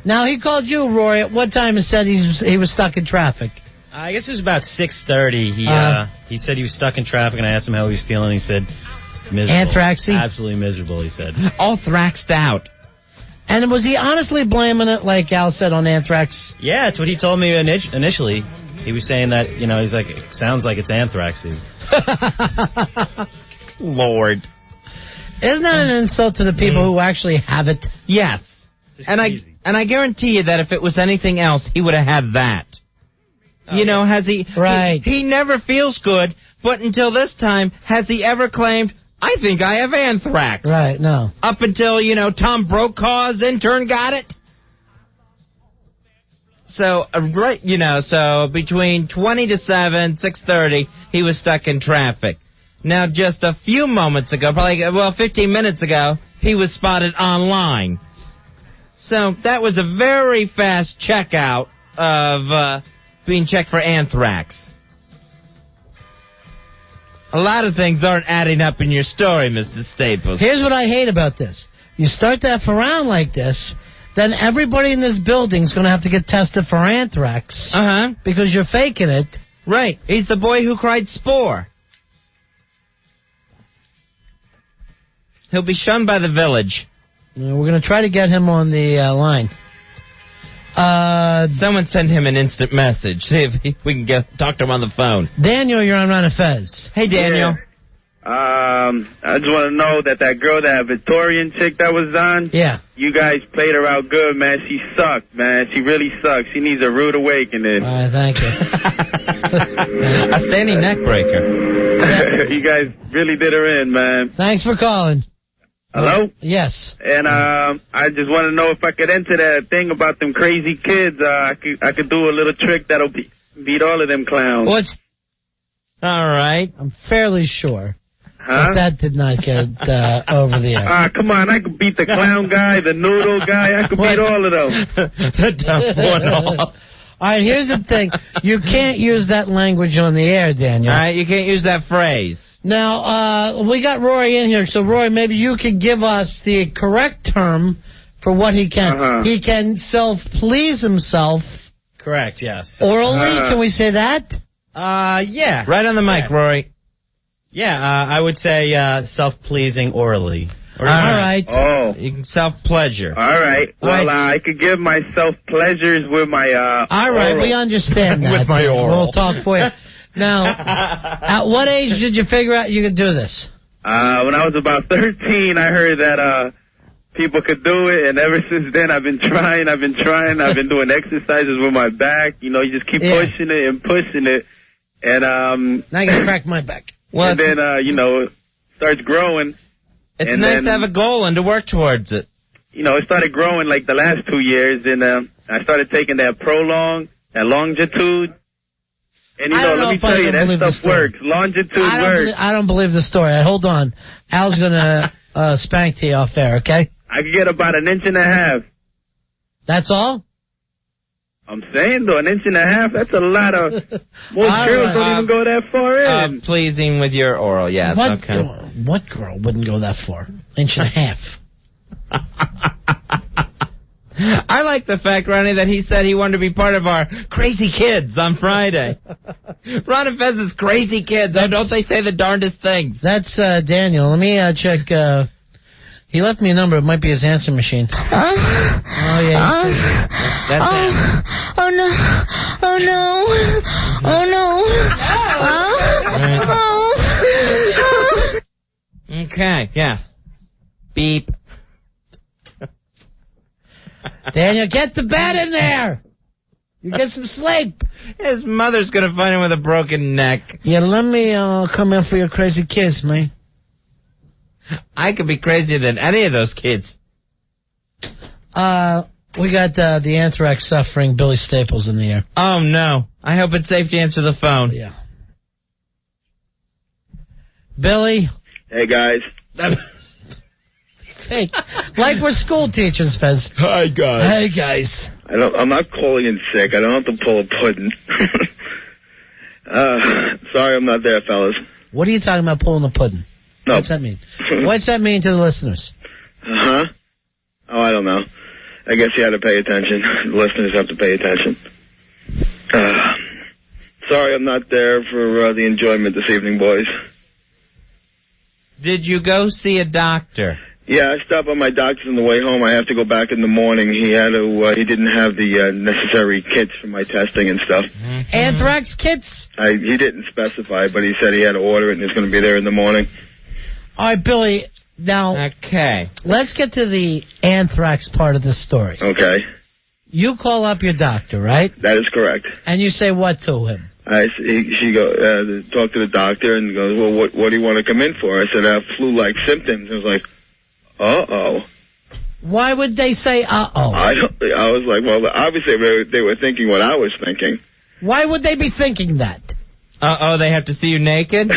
Now, he called you, Roy, at what time and said he was stuck in traffic? I guess it was about 6:30. He said he was stuck in traffic, and I asked him how he was feeling. He said, miserable. Anthraxy? Absolutely miserable, he said. All thraxed out. And was he honestly blaming it, like Al said, on anthrax? Yeah, that's what he told me initially. He was saying that, he's like, it sounds like it's anthraxy. Lord. Isn't that an insult to the people who actually have it? Yes. And I guarantee you that if it was anything else, he would have had that. Oh, has he... Right. He never feels good, but until this time, has he ever claimed, I think I have anthrax? Right, no. Up until, Tom Brokaw's intern got it? So, so between 20 to 7, 6:30, he was stuck in traffic. Now, just a few moments ago, 15 minutes ago, he was spotted online. So, that was a very fast checkout of being checked for anthrax. A lot of things aren't adding up in your story, Mr. Staples. Here's what I hate about this. You start to F around like this, then everybody in this building's going to have to get tested for anthrax. Uh-huh. Because you're faking it. Right. He's the boy who cried spore. He'll be shunned by the village. We're going to try to get him on the line. Someone send him an instant message. See if we can talk to him on the phone. Daniel, you're on Ron and Fez. Hey, Daniel. Yeah. I just want to know that girl, that Victorian chick that was on. Yeah. You guys played her out good, man. She sucked, man. She really sucks. She needs a rude awakening. All right, thank you. A standing neck breaker. You guys really did her in, man. Thanks for calling. Hello? Yes. And I just want to know if I could enter that thing about them crazy kids. I could do a little trick that'll beat all of them clowns. All right. I'm fairly sure. Huh? But that did not get over the air. Come on. I could beat the clown guy, the noodle guy. I could beat all of them. The tough one off. All right, here's the thing. You can't use that language on the air, Daniel. All right, you can't use that phrase. Now, we got Roy in here, so Roy, maybe you could give us the correct term for what he can. Uh-huh. He can self-please himself. Correct, yes. Orally, can we say that? Yeah. Right on the mic, Rory. Yeah, I would say self-pleasing orally. All right. Oh. You can self-pleasure. All right. Well, I could give myself pleasures with my all right, oral. we understand that. With my oral. We'll talk for you. Now, at what age did you figure out you could do this? When I was about 13, I heard that people could do it, and ever since then, I've been trying. I've been doing exercises with my back. You just keep pushing it and pushing it. And now you got to crack my back. Well, and then, it starts growing. It's and nice then, to have a goal and to work towards it. It started growing like the last 2 years, and I started taking that Prolong, that Longitude. And, let me tell you, that stuff works. Longitude works. I don't believe the story. Hold on. Al's going to spank to you off air, okay? I could get about 1.5 inches. That's all? I'm saying, though, 1.5 inches, that's a lot of... Most girls don't even go that far in. Pleasing with your oral, yes. What girl wouldn't go that far? 1.5 inches. I like the fact, Ronnie, that he said he wanted to be part of our Crazy Kids on Friday. Ron and Fez's Crazy Kids. Don't they say the darndest things? That's Daniel. Let me check. He left me a number. It might be his answer machine. Oh, yeah. That's it. Oh, no. Oh, no. Oh, no. Okay, yeah. Beep. Daniel, get the bed in there. You get some sleep. His mother's going to find him with a broken neck. Yeah, let me come in for your crazy kiss, man. I could be crazier than any of those kids. We got the anthrax suffering Billy Staples in the air. Oh, no. I hope it's safe to answer the phone. Yeah. Billy. Hey, guys. Hey, like we're school teachers, Fez. Hi, guys. Hey, guys. I'm not calling in sick. I don't have to pull a pudding. Sorry I'm not there, fellas. What are you talking about pulling the pudding? No. What's that mean? What's that mean to the listeners? Uh-huh. Oh, I don't know. I guess you had to pay attention. The listeners have to pay attention. Sorry I'm not there for the enjoyment this evening, boys. Did you go see a doctor? Yeah, I stopped by my doctor's on the way home. I have to go back in the morning. He had to. He didn't have the necessary kits for my testing and stuff. Anthrax kits? He didn't specify, but he said he had to order it and it's going to be there in the morning. All right, Billy. Now, okay. Let's get to the anthrax part of the story. Okay. You call up your doctor, right? That is correct. And you say what to him? She talked to the doctor and goes, well, what do you want to come in for? I said, I have flu-like symptoms. I was like, uh-oh. Why would they say uh-oh? I was like, well, obviously they were thinking what I was thinking. Why would they be thinking that? Uh-oh, they have to see you naked?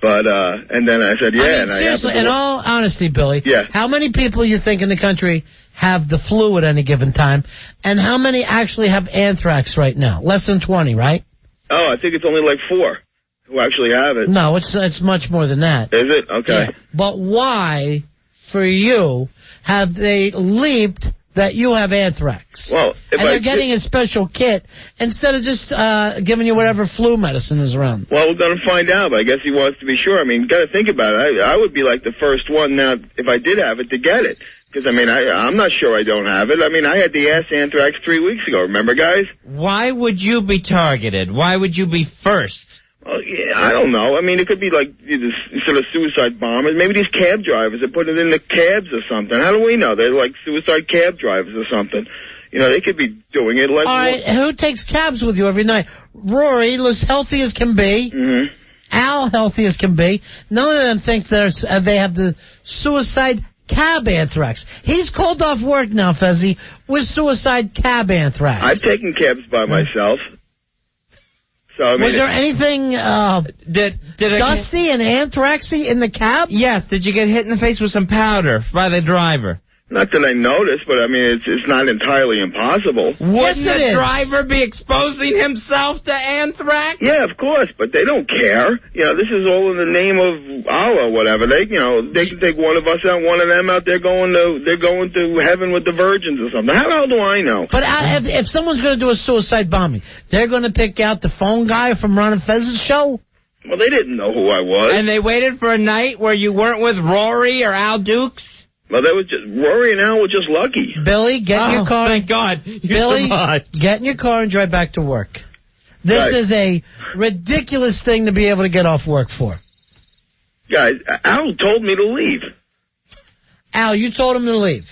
But, and then I said, yeah. I mean, and seriously, in all honesty, Billy, how many people you think in the country have the flu at any given time, and how many actually have anthrax right now? Less than 20, right? Oh, I think it's only like 4 who actually have it. No, it's much more than that. Is it? Okay. Yeah. But why, for you, have they leaped that you have anthrax? Well, and they're getting a special kit instead of just giving you whatever flu medicine is around. Well, we're going to find out, but I guess he wants to be sure. I mean, you got to think about it. I would be like the first one now, if I did have it, to get it. Because, I mean, I'm not sure I don't have it. I mean, I had the ass anthrax 3 weeks ago. Remember, guys? Why would you be targeted? Why would you be first? Well, yeah, I don't know. I mean, it could be like instead of suicide bombers, maybe these cab drivers are putting it in the cabs or something. How do we know? They're like suicide cab drivers or something. You know, they could be doing it like... All right, who takes cabs with you every night? Rory, as healthy as can be. Mm-hmm. Al, healthy as can be. None of them think they have the suicide cab anthrax. He's called off work now, Fezzy, with suicide cab anthrax. I've taken cabs by myself. So, I mean, was there anything dusty and anthraxy in the cab? Yes. Did you get hit in the face with some powder by the driver? Not that I noticed, but I mean, it's not entirely impossible. Wouldn't the driver be exposing himself to anthrax? Yeah, of course, but they don't care. You know, this is all in the name of Allah, whatever. They can take one of us out, one of them out. They're going to heaven with the virgins or something. How the hell do I know? But if someone's going to do a suicide bombing, they're going to pick out the phone guy from Ron and Fez's show? Well, they didn't know who I was. And they waited for a night where you weren't with Rory or Al Dukes? Well, that was just Rory and Al were just lucky. Billy, get in your car. Thank God. Billy, get in your car and drive back to work. This is a ridiculous thing to be able to get off work for. Guys, Al told me to leave. Al, you told him to leave.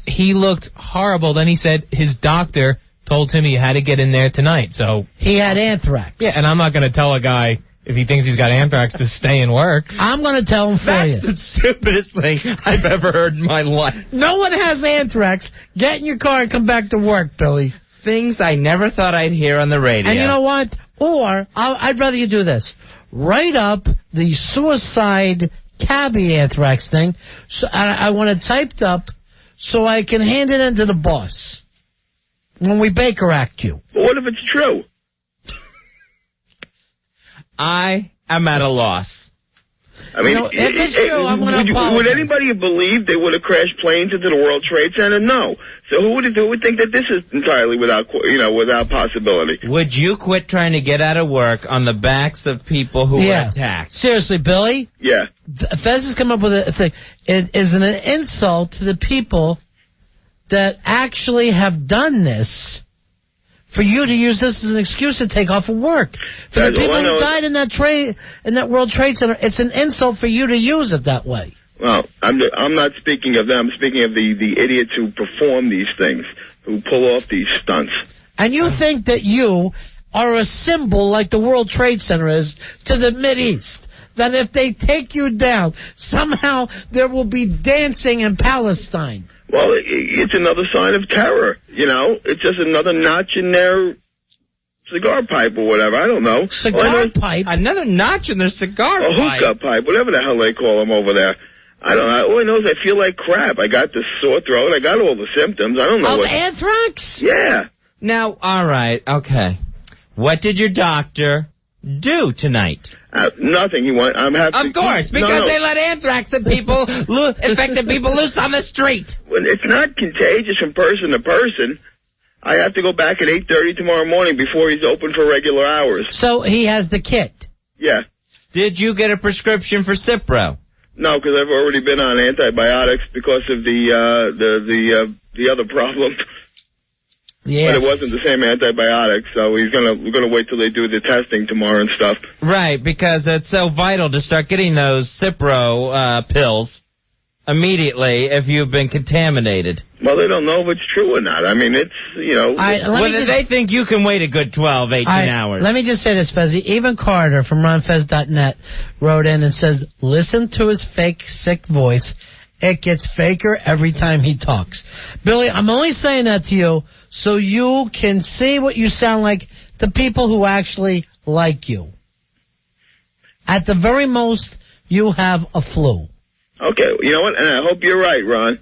He looked horrible. Then he said his doctor told him he had to get in there tonight. So he had anthrax. Yeah, and I'm not going to tell a guy if he thinks he's got anthrax to stay and work. I'm going to tell him for you. That's the stupidest thing I've ever heard in my life. No one has anthrax. Get in your car and come back to work, Billy. Things I never thought I'd hear on the radio. And you know what? Or, I'd rather you do this. Write up the suicide cabbie anthrax thing. So I want it typed up so I can hand it in to the boss when we Baker Act you. But what if it's true? I am at a loss. I mean, if it's true, I'm going to apologize. Would anybody have believed they would have crashed planes into the World Trade Center? No. So who would think that this is entirely without possibility? Would you quit trying to get out of work on the backs of people who were attacked? Seriously, Billy? Yeah. Fez has come up with a thing. It is an insult to the people that actually have done this. For you to use this as an excuse to take off of work. For the people who died in that World Trade Center, it's an insult for you to use it that way. Well, I'm not speaking of them. I'm speaking of the idiots who perform these things, who pull off these stunts. And you think that you are a symbol like the World Trade Center is to the Mideast. That if they take you down, somehow there will be dancing in Palestine. Well, it's another sign of terror, you know. It's just another notch in their cigar pipe or whatever. I don't know. Cigar pipe? Another notch in their cigar pipe. A hookah pipe, whatever the hell they call them over there. I don't know. All I know is I feel like crap. I got the sore throat. I got all the symptoms. I don't know Of anthrax? Yeah. Now, all right, okay. What did your doctor do tonight? Nothing. Of course, because they let anthrax infected people loose on the street. Well, it's not contagious from person to person. I have to go back at 8:30 tomorrow morning before he's open for regular hours. So he has the kit? Yeah. Did you get a prescription for Cipro? No, because I've already been on antibiotics because of the other problem. Yes. But it wasn't the same antibiotic, so we're gonna wait till they do the testing tomorrow and stuff. Right, because it's so vital to start getting those Cipro pills immediately if you've been contaminated. Well, they don't know if it's true or not. I mean, it's, they think you can wait a good 12, 18 hours. Let me just say this, Fezzy. Even Carter from RonFez.net wrote in and says, listen to his fake, sick voice. It gets faker every time he talks. Billy, I'm only saying that to you so you can see what you sound like to people who actually like you. At the very most, you have a flu. Okay, you know what? And I hope you're right, Ron.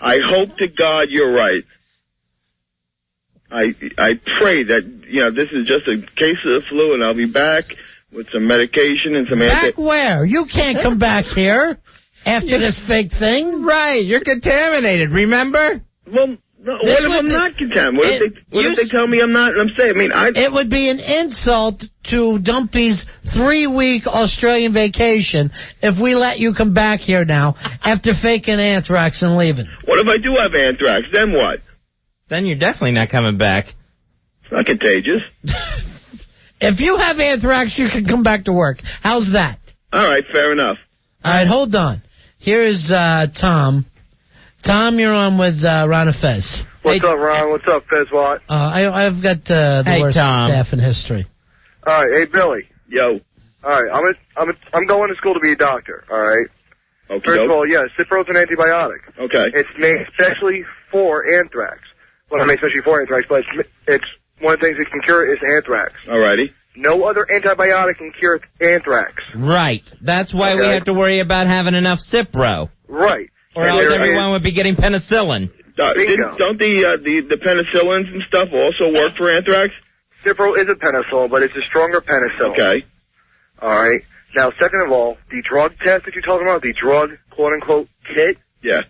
I hope to God you're right. I pray that, this is just a case of the flu and I'll be back with some medication and some... Back where? You can't come back here. After this fake thing? Right, you're contaminated, remember? Well, no, what if I'm not contaminated? What if they tell me I'm not? I'm saying, it would be an insult to Dumpy's 3-week Australian vacation if we let you come back here now after faking anthrax and leaving. What if I do have anthrax? Then what? Then you're definitely not coming back. It's not contagious. If you have anthrax, you can come back to work. How's that? All right, fair enough. All right, hold on. Here's Tom. Tom, you're on with Ron and Fez. What's up, Ron? What's up, Fez Watt? I've got the worst staff in history. All right, hey, Billy. Yo. All right, I'm going to school to be a doctor, all right? Okay. First of all, Cipro's an antibiotic. Okay. It's made especially for anthrax. Well, not made especially for anthrax, but it's one of the things that can cure is anthrax. All righty. No other antibiotic can cure anthrax. Right. That's why we have to worry about having enough Cipro. Right. Or else everyone would be getting penicillin. Don't the penicillins and stuff also work for anthrax? Cipro is a penicillin, but it's a stronger penicillin. Okay. All right. Now, second of all, the drug test that you're talking about, the drug, quote-unquote, kit. Yeah.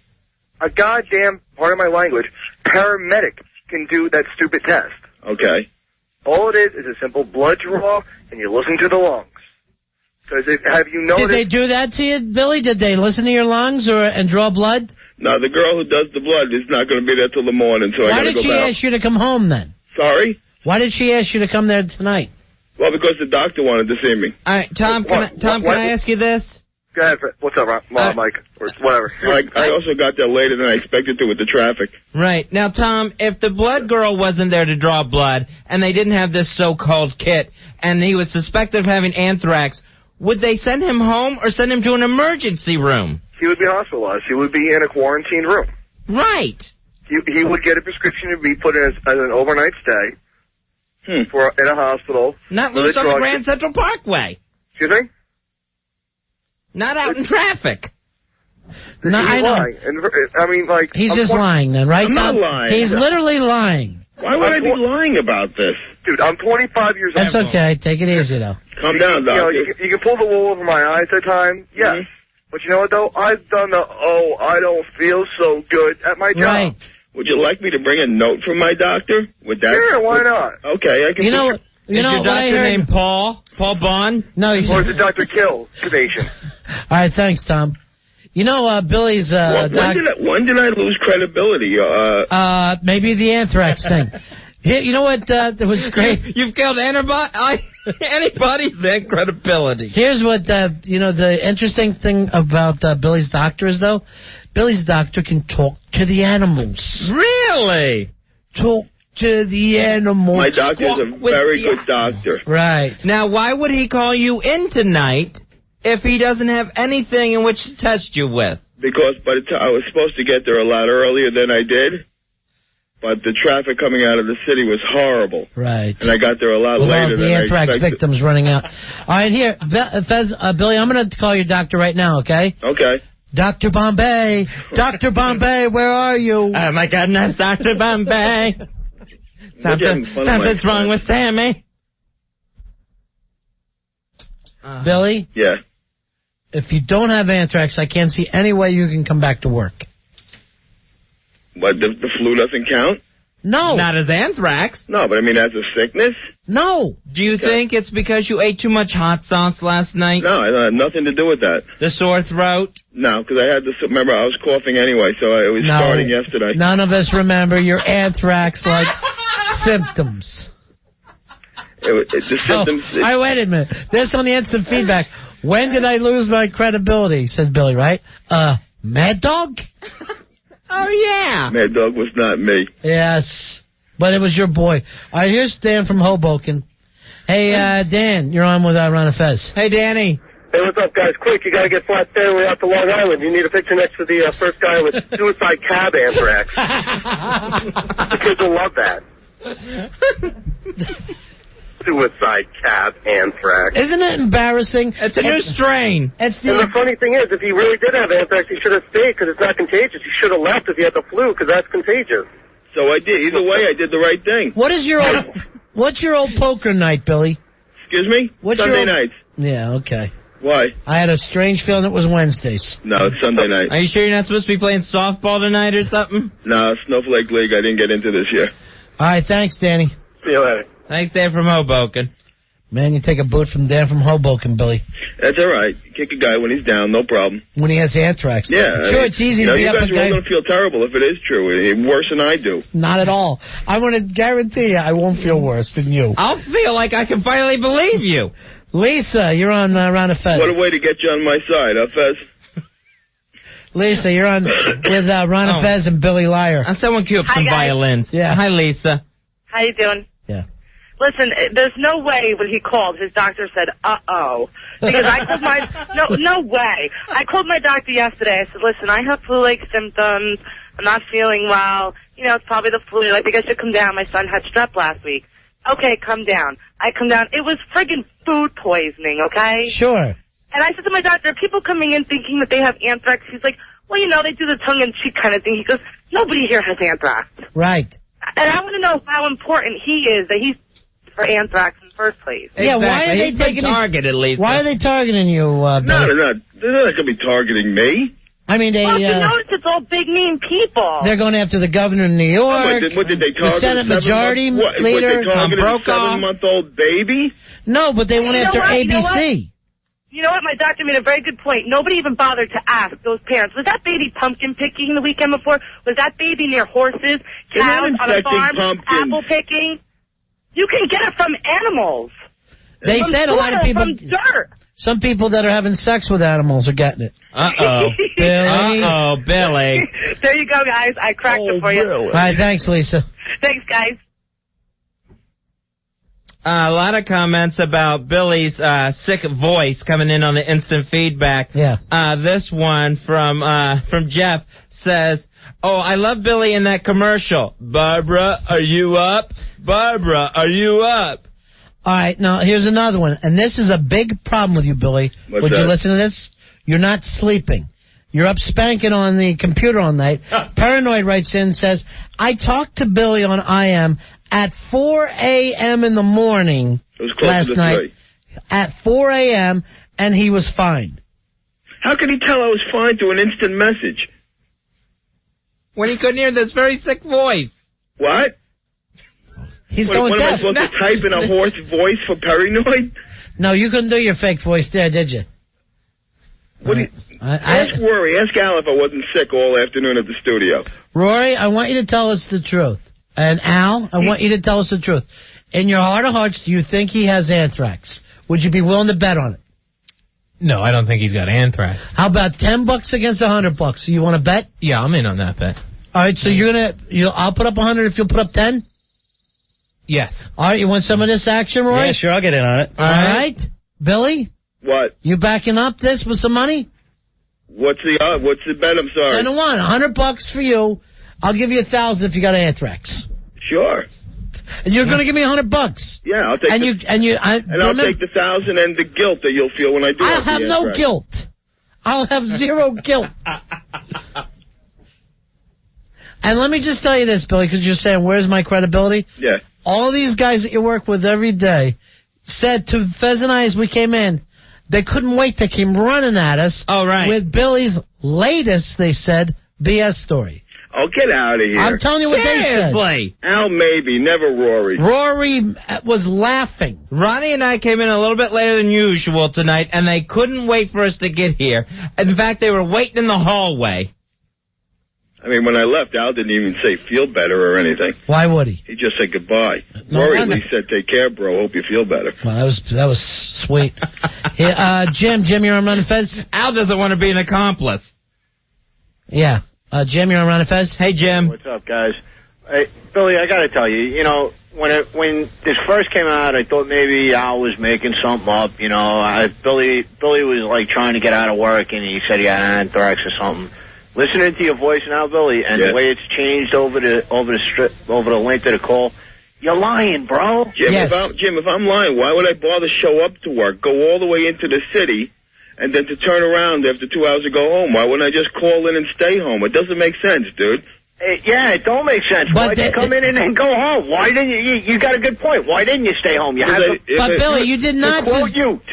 A goddamn, pardon my language, paramedic can do that stupid test. Okay. All it is a simple blood draw, and you listen to the lungs. Because have you noticed... Did they do that to you, Billy? Did they listen to your lungs and draw blood? No, the girl who does the blood is not going to be there till the morning, so I got to go back. Why did she ask you to come home then? Sorry? Why did she ask you to come there tonight? Well, because the doctor wanted to see me. All right, Tom, can I ask you this? Go ahead, what's up, Mike? Or whatever. I also got there later than I expected to with the traffic. Right. Now, Tom, if the blood girl wasn't there to draw blood, and they didn't have this so-called kit, and he was suspected of having anthrax, would they send him home or send him to an emergency room? He would be hospitalized. He would be in a quarantine room. Right. He would get a prescription to be put in as an overnight stay in a hospital. Not loose on the Grand Central Parkway. Excuse me? Not out in traffic. No, I know. He's just lying then, right, I'm Tom? not lying. He's literally lying. Why would I be lying about this? Dude, I'm 25 years old. That's okay. Take it easy, though. Calm down, doctor. You can pull the wool over my eyes at times, yes. Mm-hmm. But you know what, though? I've done I don't feel so good at my job. Right. Would you like me to bring a note from my doctor? Sure, why not? Okay, I can... Is your doctor named Paul? Paul Bond? No, or is it Dr. Kill? Sedation. All right, thanks, Tom. Billy's... when did I lose credibility? Maybe the anthrax thing. You know what? What's great? You've killed anybody's credibility. Here's what, the interesting thing about Billy's doctor is, though. Billy's doctor can talk to the animals. Really? Talk to the animals. My doctor's a very good doctor. Right. Now, why would he call you in tonight if he doesn't have anything in which to test you with? Because by the time I was supposed to get there a lot earlier than I did, but the traffic coming out of the city was horrible. Right. And I got there a lot later than I expected. The anthrax victims running out. All right, here, Fez, Billy, I'm going to call your doctor right now, okay? Okay. Dr. Bombay. Dr. Bombay, where are you? Oh, my goodness, Dr. Bombay. Something's wrong with Sammy. Billy? Yeah. If you don't have anthrax, I can't see any way you can come back to work. But the flu doesn't count? No. Not as anthrax. No, but I mean as a sickness? No. Do you think it's because you ate too much hot sauce last night? No, it had nothing to do with that. The sore throat? No, because I had this. Remember, I was coughing anyway, so it was starting yesterday. None of us remember your anthrax-like symptoms. The symptoms. All right, wait a minute. This on the instant feedback. When did I lose my credibility? Says Billy, right? Mad Dog? Oh, yeah. Mad Dog was not me. Yes, but it was your boy. All right, here's Dan from Hoboken. Hey, Dan, you're on with Ron and Fez. Hey, Danny. Hey, what's up, guys? Quick, you got to get Flat Stanley out to Long Island. You need a picture next to the first guy with suicide cab anthrax. The kids will love that. Suicide cab anthrax. Isn't it embarrassing? It's a new strain. And the funny thing is, if he really did have anthrax, he should have stayed because it's not contagious. He should have left if he had the flu because that's contagious. So I did. Either way, I did the right thing. What's your old poker night, Billy? Excuse me? Sunday nights. Yeah, okay. Why? I had a strange feeling it was Wednesdays. No, it's Sunday night. Are you sure you're not supposed to be playing softball tonight or something? No, Snowflake League. I didn't get into this year. All right, thanks, Danny. See you later. Thanks, Dan from Hoboken. Man, you take a boot from Dan from Hoboken, Billy. That's all right. Kick a guy when he's down, no problem. When he has anthrax. Yeah. Sure, it's easy to be up a guy. You guys are going to feel terrible if it is true. Worse than I do. Not at all. I want to guarantee you I won't feel worse than you. I'll feel like I can finally believe you. Lisa, you're on Ron and Fez. What a way to get you on my side, Fez? Lisa, you're on with Ron and Fez and Billy Liar. Someone cue up some violins. Yeah. Hi, Lisa. How you doing? Yeah. Listen, there's no way when he called, his doctor said, uh-oh. Because I called no way. I called my doctor yesterday. I said, listen, I have flu-like symptoms. I'm not feeling well. You know, it's probably the flu. I think I should come down. My son had strep last week. Okay, come down. I come down. It was friggin' food poisoning, okay? Sure. And I said to my doctor, are people coming in thinking that they have anthrax? He's like, well, you know, they do the tongue-in-cheek kind of thing. He goes, nobody here has anthrax. Right. And I want to know how important he is that he's for anthrax in the first place. Yeah, why are they taking targeted, Lisa? Why are they targeting you, Billy? No, they're not. They're not going to be targeting me. I mean, Well, you notice it's all big, mean people. they're going after the governor of New York. What did they target? The Senate Majority Leader. What, they targeted a 7-month-old baby? No, but they went after ABC. You know what? My doctor made a very good point. Nobody even bothered to ask those parents. Was that baby pumpkin picking the weekend before? Was that baby near horses, cows on a farm, apple picking? You can get it from animals. They said a lot of people. From dirt. Some people that are having sex with animals are getting it. Uh-oh. Billy. Uh-oh, Billy. There you go, guys. I cracked it for you. All right, thanks, Lisa. Thanks, guys. A lot of comments about Billy's sick voice coming in on the instant feedback. Yeah. This one from Jeff says, oh, I love Billy in that commercial. Barbara, are you up? Barbara, are you up? All right, now here's another one. And this is a big problem with you, Billy. Would you listen to this? You're not sleeping. You're up spanking on the computer all night. Paranoid writes in and says, I talked to Billy on IM at 4 a.m. in the morning last night. At 4 a.m., and he was fine. How could he tell I was fine through an instant message? When he couldn't hear this very sick voice. What? He's going what, deaf. Am I supposed to type in a hoarse voice for paranoid? No, you couldn't do your fake voice there, did you? Ask Rory. Ask Al if I wasn't sick all afternoon at the studio. Rory, I want you to tell us the truth. And Al, I want you to tell us the truth. In your heart of hearts, do you think he has anthrax? Would you be willing to bet on it? No, I don't think he's got anthrax. How about $10 against $100? You want to bet? Yeah, I'm in on that bet. All right, so I'll put up 100 if you'll put up 10? Yes. All right, you want some of this action, Roy? Yeah, sure, I'll get in on it. All right. Billy? What? You backing up this with some money? What's the bet? I'm sorry. 10 to 1. $100 for you. I'll give you $1,000 if you got anthrax. Sure. And you're going to give me $100. Yeah, I'll take. I'll take the 1,000 and the guilt that you'll feel when I do. I'll have no guilt. I'll have zero guilt. And let me just tell you this, Billy, because you're saying, where's my credibility? Yeah. All these guys that you work with every day said to Fez and I as we came in, they couldn't wait. They came running at us with Billy's latest, they said, BS story. Oh, get out of here. I'm telling you what Seriously. they said. Al maybe, never Rory. Rory was laughing. Ronnie and I came in a little bit later than usual tonight, and they couldn't wait for us to get here. In fact, they were waiting in the hallway. I mean, when I left, Al didn't even say feel better or anything. Why would he? He just said goodbye. No Rory at wonder. least said, take care, bro. Hope you feel better. Well, that was sweet. Hey, Jim, you're on Ron and Fez? Al doesn't want to be an accomplice. Yeah. Jim, you're on Ron and Fez? Hey, Jim. What's up, guys? Hey, Billy, I got to tell you, you know, when this first came out, I thought maybe Al was making something up. You know, Billy was like trying to get out of work, and he said he had Anthrax or something. Listening to your voice now, Billy, and the way it's changed over the length of the call, you're lying, bro. Jim, if I'm lying, why would I bother show up to work, go all the way into the city, and then to turn around after 2 hours to go home? Why wouldn't I just call in and stay home? It doesn't make sense, dude. Yeah, it don't make sense. Why'd you come in and then go home? Why didn't you got a good point. Why didn't you stay home? You had Billy, you did not to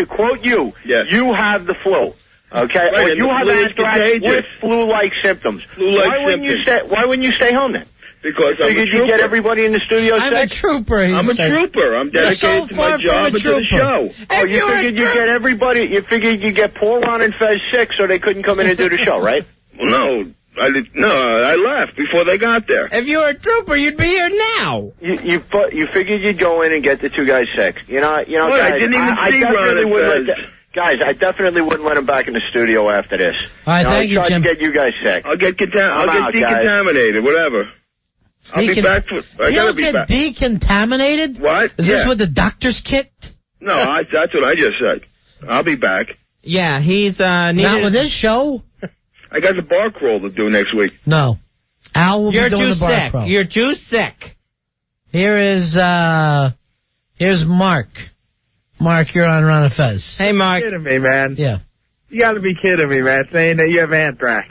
quote you, you have the flu. Okay, Right, or you have Anthrax with flu-like symptoms. Why wouldn't you stay home then? Because I'm a Figured trooper. you get everybody in the studio I'm a sick? trooper. I'm a trooper. I'm dedicated to my job and to the show. Oh, you figured you get everybody. You figured you get Paul, Ron, and Fez sick, so they couldn't come in and do the show, right? Well, no, I left before they got there. If you were a trooper, you'd be here now. You figured you'd go in and get the two guys sick. You know, Well, guys, I didn't even see definitely Ron and wouldn't Fez. Guys, I definitely wouldn't let him back in the studio after this. All right, thank you, I tried Jim. to get you guys sick. I'll get I'm out, decontaminated, whatever. I'll be back. I gotta be back. Decontaminated? What? Is this with the doctor's kit? No, that's what I just said. I'll be back. Yeah, he's Not with this show. I got the bar crawl to do next week. No. Al will You're be doing too the bar sick. crawl. You're too sick. Here's Mark. Mark, you're on Ron and Fez. Hey, Mark. You're kidding me, man. Yeah. You got to be kidding me, man, saying that you have Anthrax.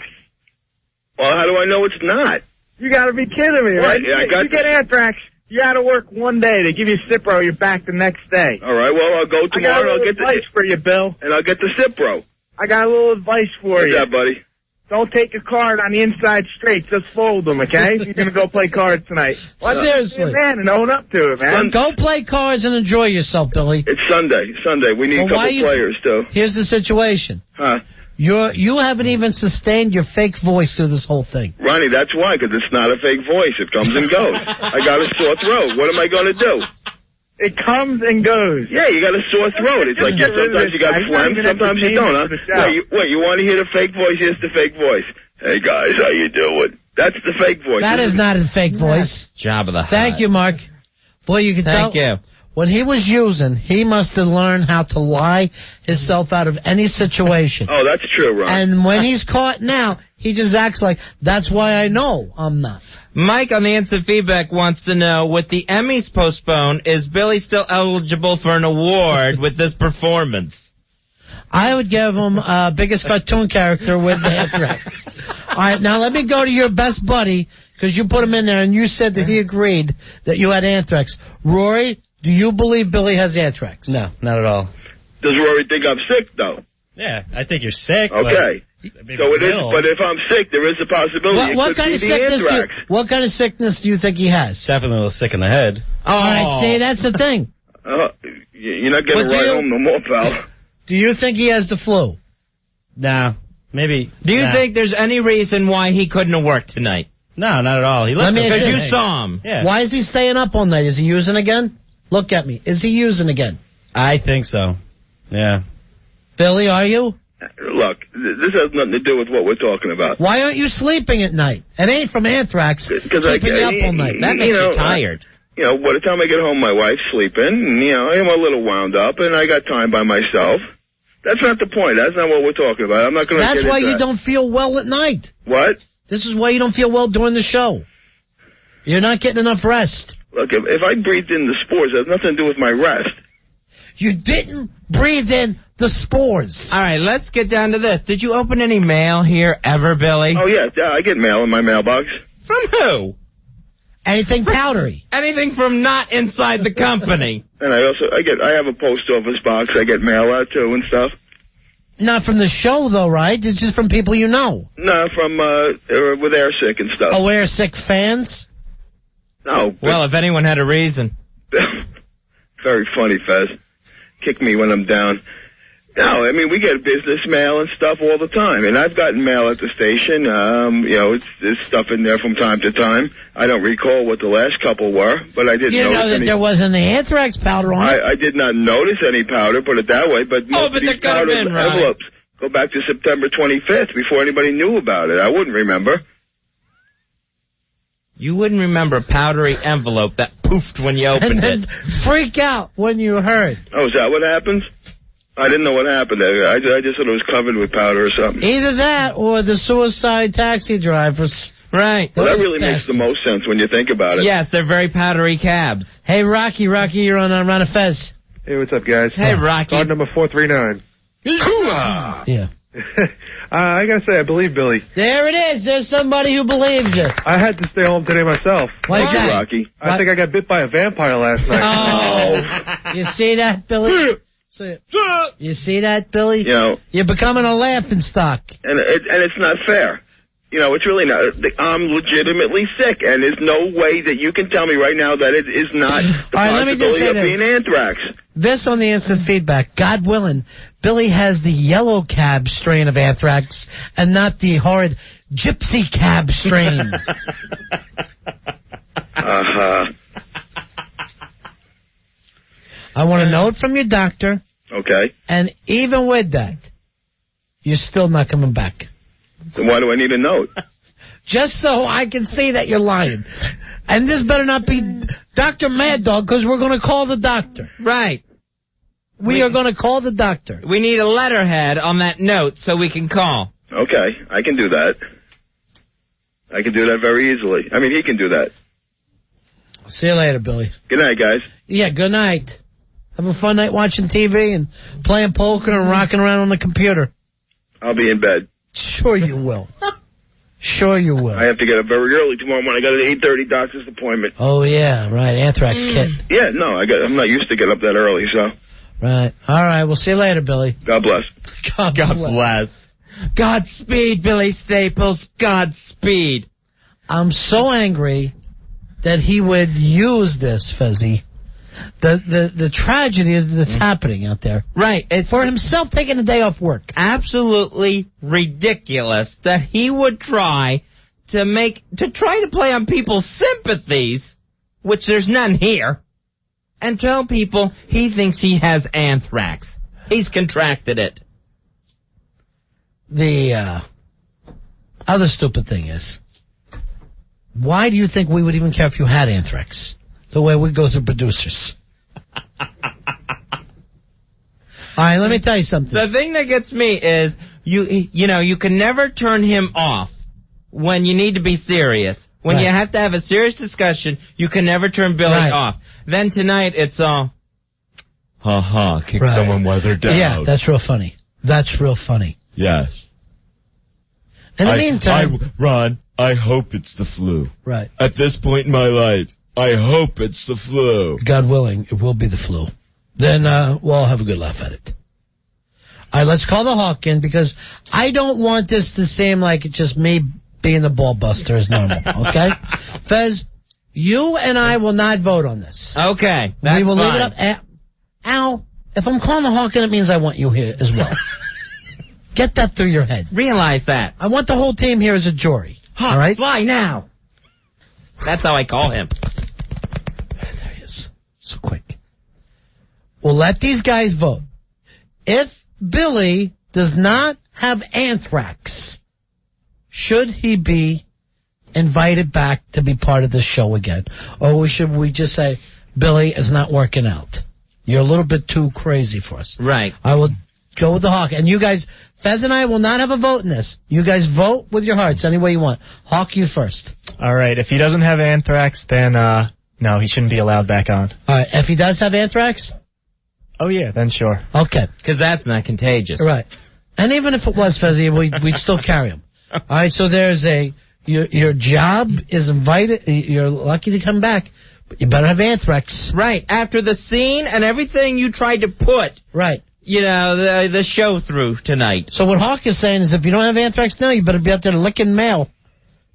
Well, how do I know it's not? You got to be kidding me, Right, right? yeah, I got you get Anthrax, you got to work one day. They give you Cipro, you're back the next day. All right, well, I'll go tomorrow. I'll get advice for you, Bill. And I'll get the Cipro. I got a little advice for you. What's that, buddy? Don't take a card on the inside straight. Just fold them, okay? You're going to go play cards tonight. Seriously. Man, and own up to it, man. Go play cards and enjoy yourself, Billy. It's Sunday. We need a couple players, too. Here's the situation. Huh? You haven't even sustained your fake voice through this whole thing. Ronnie, that's why, because it's not a fake voice. It comes and goes. I got a sore throat. What am I going to do? It comes and goes. Yeah, you got a sore throat. It's like sometimes you got phlegm, sometimes you don't, huh? Wait, you want to hear the fake voice? Here's the fake voice. Hey, guys, how you doing? That's the fake voice. That is not a fake voice. Job of the Thank you, Mark. Boy, you can tell. Thank you. When he was using, he must have learned how to lie himself out of any situation. Oh, that's true, Ron. And when he's caught now, he just acts like, that's why I know I'm not. Mike on the instant feedback wants to know, with the Emmys postponed, is Billy still eligible for an award with this performance? I would give him biggest cartoon character with the Anthrax. All right, now let me go to your best buddy, because you put him in there, and you said that he agreed that you had Anthrax. Rory, do you believe Billy has Anthrax? No, not at all. Does Rory think I'm sick, though? Yeah, I think you're sick. Okay. So it is, but if I'm sick, there is a possibility What kind of sickness? What kind of sickness do you think he has? Definitely a little sick in the head. All right, see, that's the thing. You're not getting right home no more, pal. Do you think he has the flu? Nah, maybe. Do you think there's any reason why he couldn't have worked tonight? No, not at all. He left because you saw him. Yeah. Why is he staying up all night? Is he using again? Look at me. Is he using again? I think so. Yeah. Billy, are you? Look, this has nothing to do with what we're talking about. Why aren't you sleeping at night? It ain't from Anthrax. Keeping you up all night. That makes you tired. By the time I get home, my wife's sleeping, and, I'm a little wound up, and I got time by myself. That's not the point. That's not what we're talking about. I'm not going to get into that. That's why you don't feel well at night. What? This is why you don't feel well during the show. You're not getting enough rest. Look, if I breathed in the spores, it has nothing to do with my rest. You didn't breathe in the spores. All right, let's get down to this. Did you open any mail here ever, Billy? Oh, yeah, I get mail in my mailbox. From who? Anything powdery. Anything from not inside the company. And I have a post office box. I get mail out too and stuff. Not from the show, though, right? It's just from people you know. No, from with airsick and stuff. Oh, airsick fans? No. Well, if anyone had a reason. Very funny, Fez. Kick me when I'm down. No, I mean, we get business mail and stuff all the time. And I've gotten mail at the station. There's stuff in there from time to time. I don't recall what the last couple were, but I didn't know that there wasn't the Anthrax powder on it? I did not notice any powder, put it that way. But most of these powder envelopes go back to September 25th before anybody knew about it. I wouldn't remember. You wouldn't remember a powdery envelope that poofed when you opened it. Freak out when you heard. Oh, is that what happens? I didn't know what happened there. I just thought it was covered with powder or something. Either that or the suicide taxi drivers. Right. Well, that really makes the most sense when you think about it. Yes, they're very powdery cabs. Hey, Rocky, you're on Run of Fez. Hey, what's up, guys? Hey, Rocky. Card number 439. Yeah. I gotta say, I believe Billy. There it is. There's somebody who believes you. I had to stay home today myself. Why is that? Rocky. I think I got bit by a vampire last night. Oh. You see that, Billy? You see that, Billy? You're becoming a laughing stock. And it's not fair. It's really not. I'm legitimately sick, and there's no way that you can tell me right now that it is not the possibility of being anthrax. This on the instant feedback. God willing, Billy has the yellow cab strain of anthrax and not the horrid gypsy cab strain. I want a note from your doctor. Okay. And even with that, you're still not coming back. Then why do I need a note? Just so I can see that you're lying. And this better not be Dr. Mad Dog, because we're going to call the doctor. Right. We are going to call the doctor. We need a letterhead on that note so we can call. Okay, I can do that. I can do that very easily. I mean, he can do that. See you later, Billy. Good night, guys. Yeah, good night. Have a fun night watching TV and playing poker and rocking around on the computer. I'll be in bed. Sure you will. Sure you will. I have to get up very early tomorrow morning. I got an 8:30 doctor's appointment. Oh, yeah, right. Anthrax kit. Yeah, no, I'm not used to get up that early, so. Right. All right, we'll see you later, Billy. God bless. God bless. Godspeed, Billy Staples. Godspeed. I'm so angry that he would use this, Fezzy. The tragedy that's happening out there. Right. It's for himself taking a day off work. Absolutely ridiculous that he would try to play on people's sympathies, which there's none here, and tell people he thinks he has anthrax. He's contracted it. The other stupid thing is, why do you think we would even care if you had anthrax? The way we go through producers. All right, let me tell you something. The thing that gets me is, you can never turn him off when you need to be serious. When you have to have a serious discussion, you can never turn Billy off. Then tonight, it's all, kick someone while they're down. Yeah, that's real funny. That's real funny. Yes. In the meantime... Ron, I hope it's the flu. Right. At this point in my life, I hope it's the flu. God willing, it will be the flu. Then we'll all have a good laugh at it. All right, let's call the Hawk in, because I don't want this to seem like it's just me being the ball buster as normal, okay? Fez, you and I will not vote on this. Okay, that's we will fine. leave it up. Al, if I'm calling the Hawk in, it means I want you here as well. Get that through your head. Realize that. I want the whole team here as a jury. Hawk, all right? fly now. That's how I call him. There he is. So quick. We'll let these guys vote. If Billy does not have anthrax, should he be invited back to be part of the show again? Or should we just say, Billy is not working out? You're a little bit too crazy for us. Right. I will go with the Hawk. And you guys, Fez and I will not have a vote in this. You guys vote with your hearts any way you want. Hawk, you first. All right. If he doesn't have anthrax, then no, he shouldn't be allowed back on. All right. If he does have anthrax? Oh, yeah, then sure. Okay. Because that's not contagious. Right. And even if it was, Fezzy, we'd still carry him. All right, so there's a Your job is invited. You're lucky to come back. But you better have anthrax. Right. After the scene and everything you tried to put. Right. You know, the show through tonight. So what Hawk is saying is if you don't have anthrax now, you better be out there licking mail.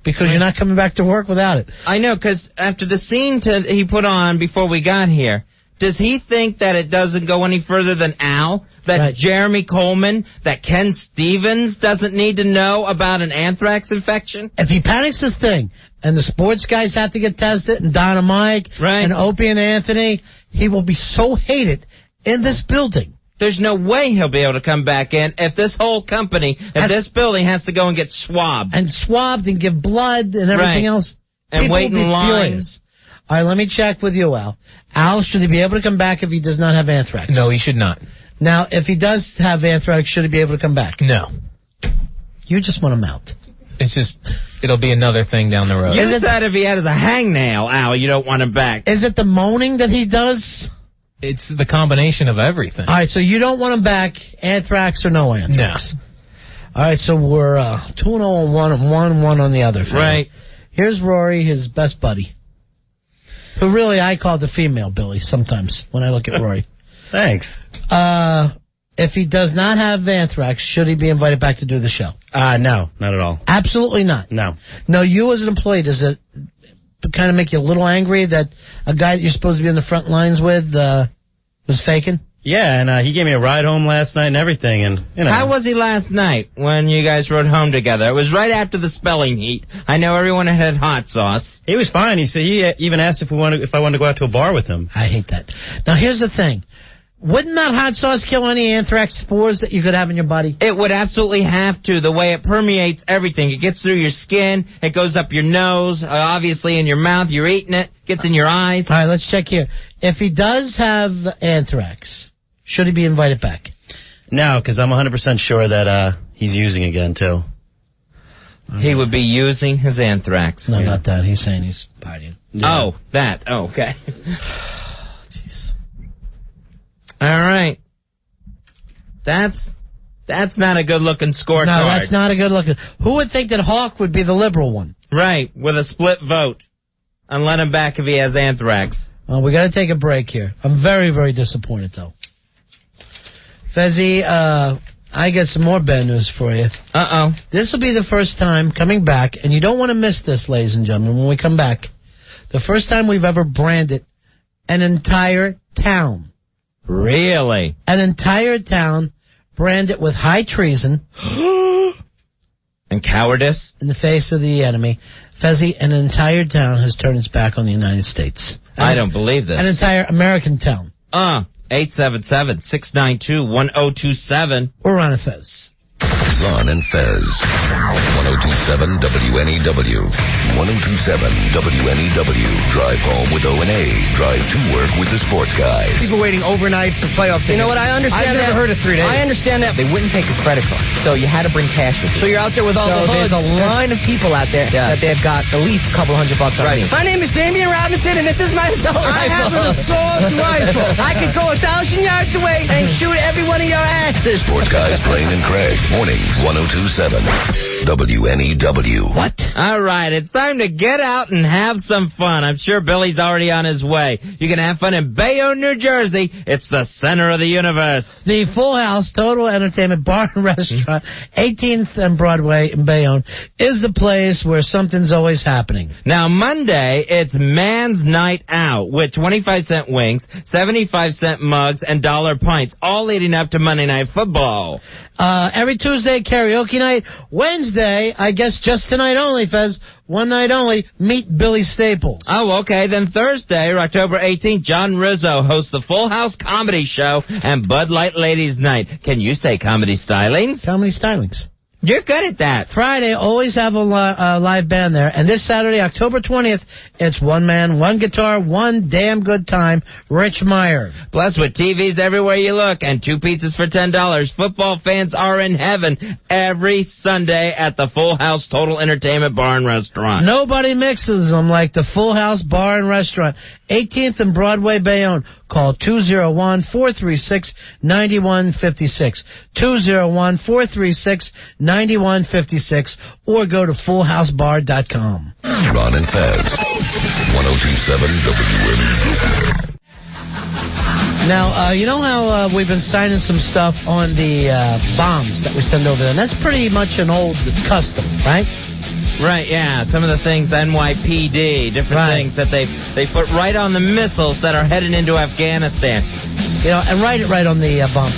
Because you're not coming back to work without it. I know, because after the scene he put on before we got here, does he think that it doesn't go any further than Al? That Jeremy Coleman, that Ken Stevens doesn't need to know about an anthrax infection? If he panics this thing, and the sports guys have to get tested, and Don and Mike, and Opie and Anthony, he will be so hated in this building. There's no way he'll be able to come back in if this whole company, if this building has to go and get swabbed. And swabbed and give blood and everything else. And wait in lines. All right, let me check with you, Al. Al, should he be able to come back if he does not have anthrax? No, he should not. Now, if he does have anthrax, should he be able to come back? No. You just want him out. It's just, it'll be another thing down the road. You said if he had a hangnail, Al, you don't want him back. Is it the moaning that he does? It's the combination of everything. All right, so you don't want him back, anthrax or no anthrax? No. All right, so we're 2-0 on one and 1-1 on the other. Right. Here's Rory, his best buddy, who really I call the female Billy sometimes when I look at Rory. Thanks. If he does not have anthrax, should he be invited back to do the show? No, not at all. Absolutely not. No. No, you as an employee, does it kind of make you a little angry that a guy that you're supposed to be in the front lines with was faking? Yeah, and he gave me a ride home last night and everything, and you know. How was he last night when you guys rode home together? It was right after the spelling heat. I know everyone had hot sauce. He was fine. He said he even asked if I wanted to go out to a bar with him. I hate that. Now here's the thing. Wouldn't that hot sauce kill any anthrax spores that you could have in your body? It would absolutely have to, the way it permeates everything. It gets through your skin, it goes up your nose, obviously in your mouth, you're eating it, gets in your eyes. All right, let's check here. If he does have anthrax, should he be invited back? No, because I'm 100% sure that he's using again, too. He would be using his anthrax. No, not that. He's saying he's partying. Yeah. Oh, that. Oh, okay. All right. That's not a good-looking scorecard. No, that's not a good-looking. Who would think that Hawk would be the liberal one? Right, with a split vote. And let him back if he has anthrax. Well, we got to take a break here. I'm very, very disappointed, though. Fezzy, I got some more bad news for you. Uh-oh. This will be the first time coming back, and you don't want to miss this, ladies and gentlemen, when we come back. The first time we've ever branded an entire town. Really? An entire town branded with high treason. And cowardice. In the face of the enemy. Fezzy, an entire town has turned its back on the United States. I don't believe this. An entire American town. 877-692-1027. We're on a Fez. Ron and Fez. 1027 WNEW. 1027 WNEW. Drive home with O&A. Drive to work with the sports guys. People waiting overnight for playoff tickets. You know what? I understand that. I've never heard of 3 days. I understand that. They wouldn't take a credit card, so you had to bring cash with you. So you're out there with all the hoods. There's a line of people out there that they've got at least a couple $100 on me. My name is Damian Robinson, and this is my assault rifle. I have an assault rifle. I could go 1,000 yards away and shoot every one of your asses. Sports guys, Blaine and Craig. Mornings, 1027 WNEW. What? All right, it's time to get out and have some fun. I'm sure Billy's already on his way. You can have fun in Bayonne, New Jersey. It's the center of the universe. The Full House Total Entertainment Bar and Restaurant, 18th and Broadway in Bayonne, is the place where something's always happening. Now, Monday, it's Man's Night Out with 25-cent wings, 75-cent mugs, and $1 pints, all leading up to Monday Night Football. Every Tuesday, karaoke night. Wednesday, I guess just tonight only, Fez. One night only, meet Billy Staples. Oh, okay. Then Thursday, October 18th, John Rizzo hosts the Full House Comedy Show and Bud Light Ladies Night. Can you say comedy stylings? Comedy stylings. You're good at that. Friday, always have a live band there. And this Saturday, October 20th, it's one man, one guitar, one damn good time, Rich Meyer. Plus, with TVs everywhere you look and 2 pizzas for $10, football fans are in heaven every Sunday at the Full House Total Entertainment Bar and Restaurant. Nobody mixes them like the Full House Bar and Restaurant, 18th and Broadway, Bayonne. Call 201-436-9156. 201-436-9156. 9156, or go to fullhousebar.com. Ron and Fez, 1027 WNEW. Now, you know how we've been signing some stuff on the bombs that we send over there? And that's pretty much an old custom, right? Right, yeah. Some of the things, NYPD, different things that they put right on the missiles that are heading into Afghanistan. You know, and write it right on the bomb.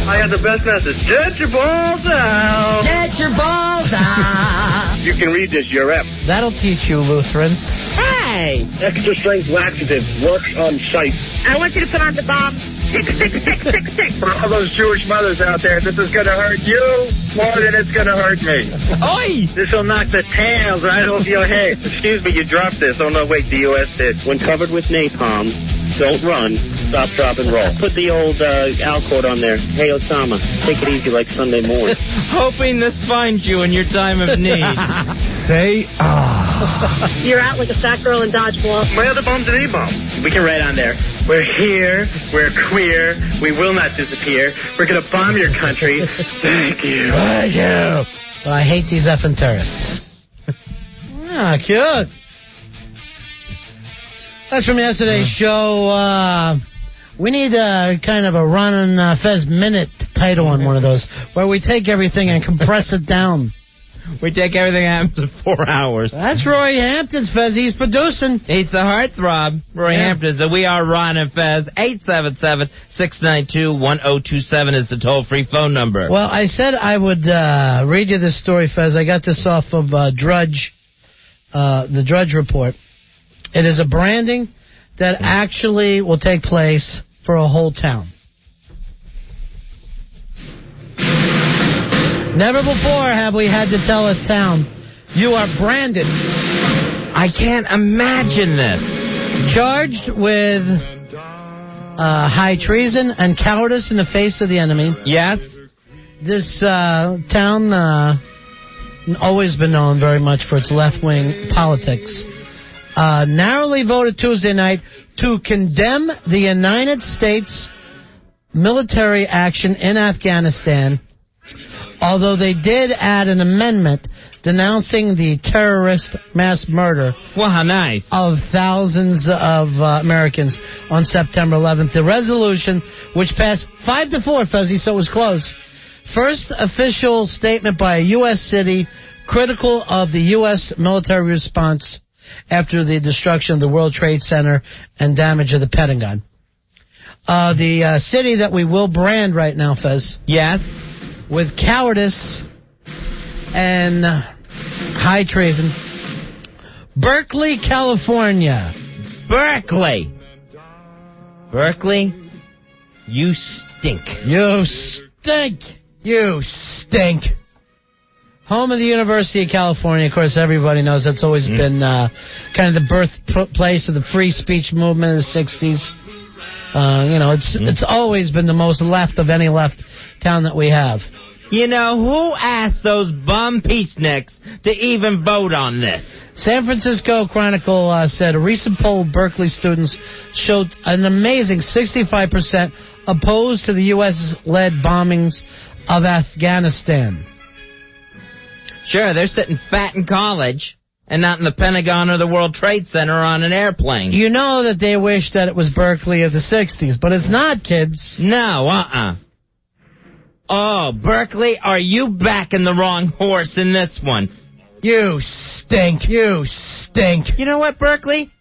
I got the best message. Get your balls out. Get your balls out. You can read this, you're up. That'll teach you, Lutherans. Hey! Extra strength laxative works on sight. I want you to put on the bomb. Tick, tick, tick, tick, tick. For all those Jewish mothers out there, this is going to hurt you more than it's going to hurt me. Oi! This will knock the tails right off your head. Excuse me, you dropped this. Oh, no, wait, the U.S. did. When covered with napalm, don't run. Stop, drop, and roll. Put the old Alcord on there. Hey, Osama, take it easy like Sunday morning. Hoping this finds you in your time of need. Say, You're out like a fat girl in dodgeball. My other bomb's an A-bomb. We can write on there. We're here. We're queer. We will not disappear. We're going to bomb your country. Thank you. Thank you. But I hate these effing terrorists. Ah, cute. That's from yesterday's show. We need kind of a Ron and Fez minute title on one of those, where we take everything and compress it down. We take everything out in 4 hours. That's Roy Hampton's, Fez. He's producing. He's the heartthrob, Roy Hamptons, and we are Ron and Fez. 877-692-1027 is the toll-free phone number. Well, I said I would read you this story, Fez. I got this off of Drudge, the Drudge Report. It is a branding that actually will take place for a whole town. Never before have we had to tell a town, you are branded. I can't imagine this. Charged with high treason and cowardice in the face of the enemy. Yes. This town always been known very much for its left-wing politics. Narrowly voted Tuesday night to condemn the United States military action in Afghanistan, although they did add an amendment denouncing the terrorist mass murder of thousands of Americans on September 11th. The resolution, which passed 5-4, Fuzzy, so it was close. First official statement by a U.S. city critical of the U.S. military response after the destruction of the World Trade Center and damage of the Pentagon. The city that we will brand right now, Fez. Yes. With cowardice and high treason. Berkeley, California. Berkeley. Berkeley, you stink. You stink. You stink. Home of the University of California. Of course, everybody knows that's always been kind of the birthplace of the free speech movement in the 60s. It's always been the most left of any left town that we have. You know, who asked those bum peaceniks to even vote on this? San Francisco Chronicle said a recent poll of Berkeley students showed an amazing 65% opposed to the U.S.-led bombings of Afghanistan. Sure, they're sitting fat in college and not in the Pentagon or the World Trade Center on an airplane. You know that they wish that it was Berkeley of the 60s, but it's not, kids. No, Oh, Berkeley, are you backing the wrong horse in this one? You stink. You stink. You know what, Berkeley?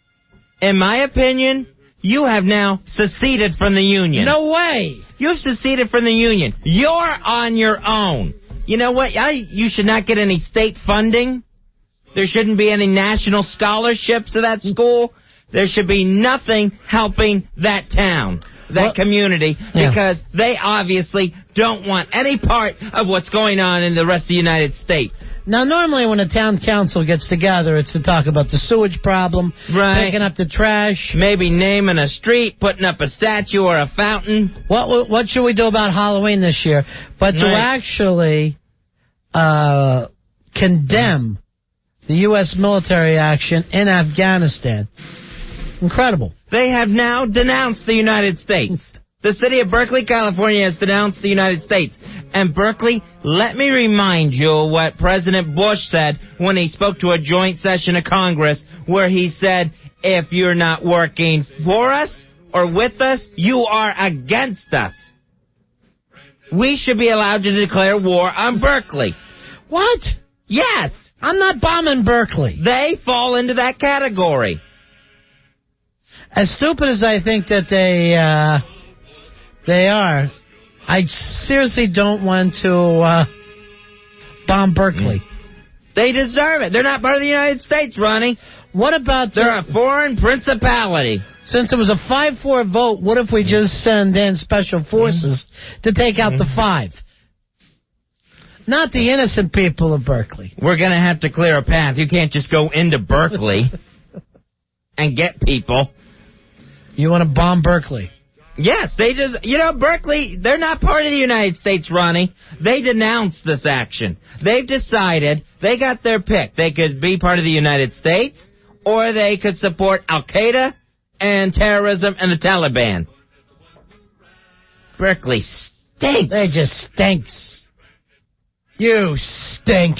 In my opinion, you have now seceded from the Union. No way. You've seceded from the Union. You're on your own. You know what? You should not get any state funding. There shouldn't be any national scholarships of that school. There should be nothing helping that town, that community, because they obviously don't want any part of what's going on in the rest of the United States. Now, normally when a town council gets together, it's to talk about the sewage problem, picking up the trash. Maybe naming a street, putting up a statue or a fountain. What should we do about Halloween this year? But to actually condemn the U.S. military action in Afghanistan. Incredible. They have now denounced the United States. The city of Berkeley, California has denounced the United States. And Berkeley, let me remind you of what President Bush said when he spoke to a joint session of Congress where he said, if you're not working for us or with us, you are against us. We should be allowed to declare war on Berkeley. What? Yes. I'm not bombing Berkeley. They fall into that category. As stupid as I think that they are, I seriously don't want to bomb Berkeley. They deserve it. They're not part of the United States, Ronnie. What about... They're a foreign principality. Since it was a 5-4 vote, what if we just send in special forces to take out the 5? Not the innocent people of Berkeley. We're going to have to clear a path. You can't just go into Berkeley and get people. You want to bomb Berkeley? Yes, they just... You know, Berkeley, they're not part of the United States, Ronnie. They denounced this action. They've decided they got their pick. They could be part of the United States, or they could support Al-Qaeda and terrorism and the Taliban. Berkeley stinks. They just stinks. You stink.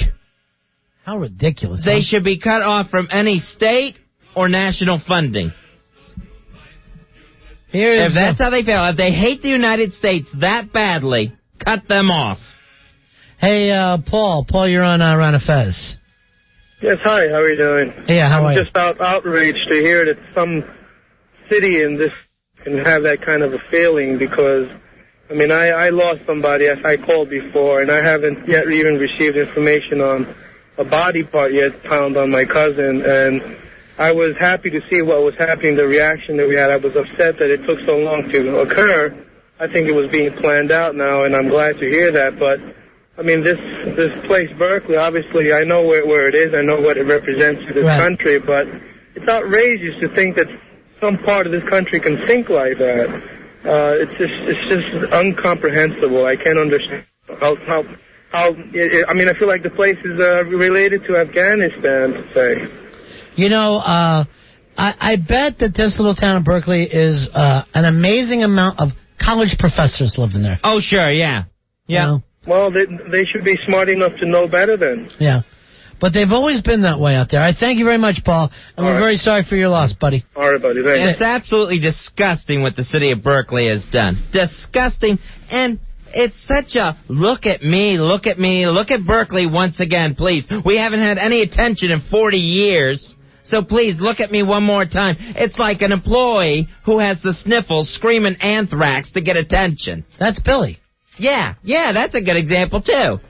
How ridiculous. They should be cut off from any state or national funding. If that's how they feel, if they hate the United States that badly, cut them off. Hey, Paul. Paul, you're on Ron Fez. Yes, hi. How are you doing? Yeah, how are you? I'm just outraged to hear that some city in this can have that kind of a feeling because... I mean, I lost somebody, as I called before, and I haven't yet even received information on a body part yet found on my cousin, and I was happy to see what was happening, the reaction that we had. I was upset that it took so long to occur. I think it was being planned out now, and I'm glad to hear that, but, I mean, this place, Berkeley, obviously, I know where it is, I know what it represents to this country, but it's outrageous to think that some part of this country can think like that. It's just incomprehensible. I can't understand how I mean, I feel like the place is related to Afghanistan, to say. You know, I bet that this little town of Berkeley is an amazing amount of college professors living there. Oh, sure, yeah. Yeah. You know? Well, they should be smart enough to know better then. Yeah. But they've always been that way out there. I thank you very much, Paul, and we're very sorry for your loss, buddy. All right, buddy. Thanks. It's absolutely disgusting what the city of Berkeley has done. Disgusting, and it's such a look at me, look at Berkeley once again, please. We haven't had any attention in 40 years, so please look at me one more time. It's like an employee who has the sniffles screaming Anthrax to get attention. That's Billy. Yeah, that's a good example, too.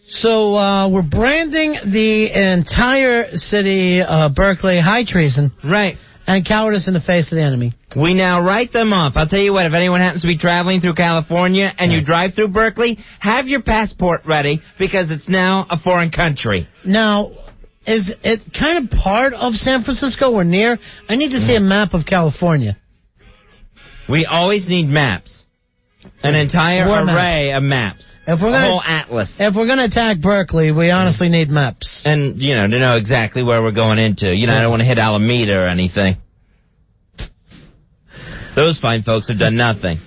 So we're branding the entire city of Berkeley high treason. Right. And cowardice in the face of the enemy. We now write them off. I'll tell you what, if anyone happens to be traveling through California and you drive through Berkeley, have your passport ready because it's now a foreign country. Now, is it kind of part of San Francisco or near? I need to see a map of California. We always need maps. An entire array of maps. If we're whole atlas. If we're going to attack Berkeley, we honestly need maps. And, you know, to know exactly where we're going into. You know, I don't want to hit Alameda or anything. Those fine folks have done nothing.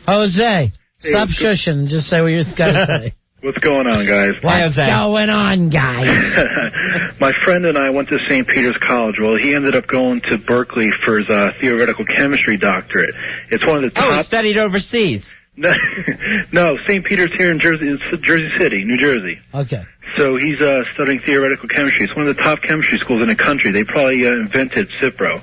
Jose, stop shushing and just say what you've got to say. What's going on, guys? What's going on, guys? My friend and I went to St. Peter's College. Well, he ended up going to Berkeley for his theoretical chemistry doctorate. It's one of the top... Oh, he studied overseas. No, St. Peter's here in Jersey City, New Jersey. Okay. So he's studying theoretical chemistry. It's one of the top chemistry schools in the country. They probably invented Cipro.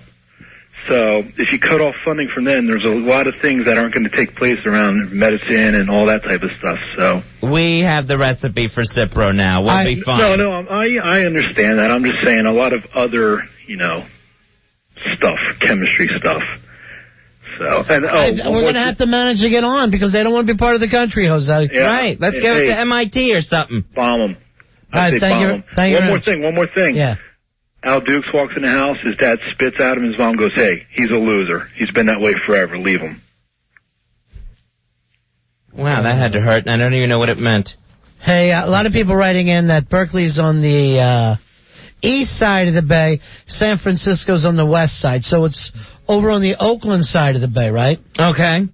So if you cut off funding from them, there's a lot of things that aren't going to take place around medicine and all that type of stuff. So we have the recipe for Cipro now. We'll be fine. No, I understand that. I'm just saying a lot of other, stuff, chemistry stuff. So we're going to have to manage to get on because they don't want to be part of the country, Jose. Yeah. Right. Let's give it to MIT or something. Bomb them. All right, thank you. One more thing. Yeah. Al Dukes walks in the house, his dad spits at him, his mom goes, "Hey, he's a loser. He's been that way forever. Leave him." Wow, that had to hurt, and I don't even know what it meant. Hey, a lot of people writing in that Berkeley's on the east side of the bay, San Francisco's on the west side, so it's over on the Oakland side of the bay, right? Okay.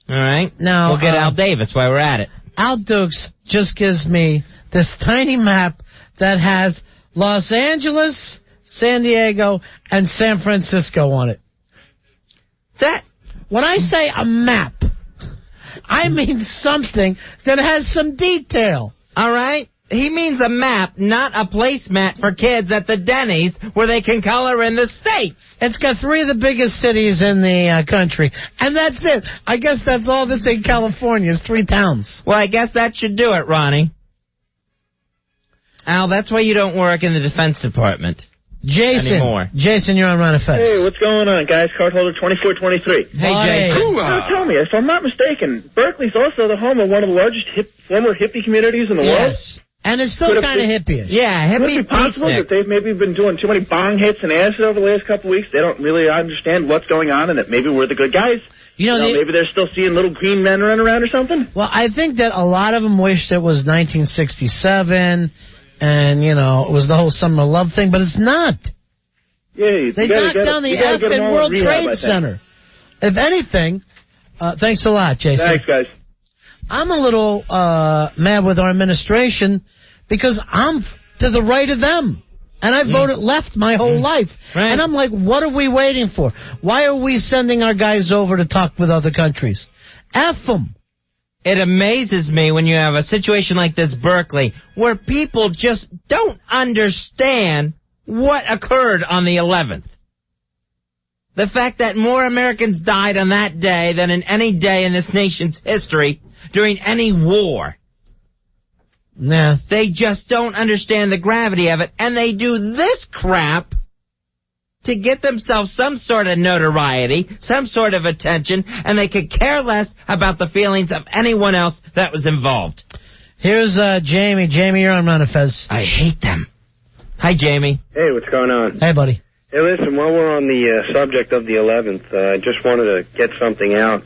All right. Now, we'll get Al Davis while we're at it. Al Dukes just gives me this tiny map that has Los Angeles, San Diego, and San Francisco on it. When I say a map, I mean something that has some detail. All right? He means a map, not a placemat for kids at the Denny's where they can color in the states. It's got 3 of the biggest cities in the country, and that's it. I guess that's all that's in California is 3 towns. Well, I guess that should do it, Ronnie. Al, that's why you don't work in the Defense Department. Jason, anymore. Jason, you're on Ron and Fez. Hey, what's going on, guys? Card holder 2423. Hey, Jason. Tell me, if I'm not mistaken, Berkeley's also the home of one of the largest former hippie communities in the world. Yes, and it's still kind of hippie-ish. Yeah, Could hippie. it be possible that they've maybe been doing too many bong hits and acid over the last couple of weeks? They don't really understand what's going on, and that maybe we're the good guys. You know, maybe they're still seeing little green men running around or something. Well, I think that a lot of them wished it was 1967, and it was the whole Summer of Love thing, but it's not. Yeah, they knocked down the effing World Trade Center. If anything, thanks a lot, Jason. Thanks, guys. I'm a little mad with our administration because I'm to the right of them. And I voted left my whole life. Right. And I'm like, what are we waiting for? Why are we sending our guys over to talk with other countries? F them. It amazes me when you have a situation like this, Berkeley, where people just don't understand what occurred on the 11th. The fact that more Americans died on that day than in any day in this nation's history during any war. Nah. They just don't understand the gravity of it, and they do this crap to get themselves some sort of notoriety, some sort of attention, and they could care less about the feelings of anyone else that was involved. Here's Jamie. Jamie, you're on Ron and Fez. I hate them. Hi, Jamie. Hey, what's going on? Hey, buddy. Hey, listen, while we're on the subject of the 11th, I just wanted to get something out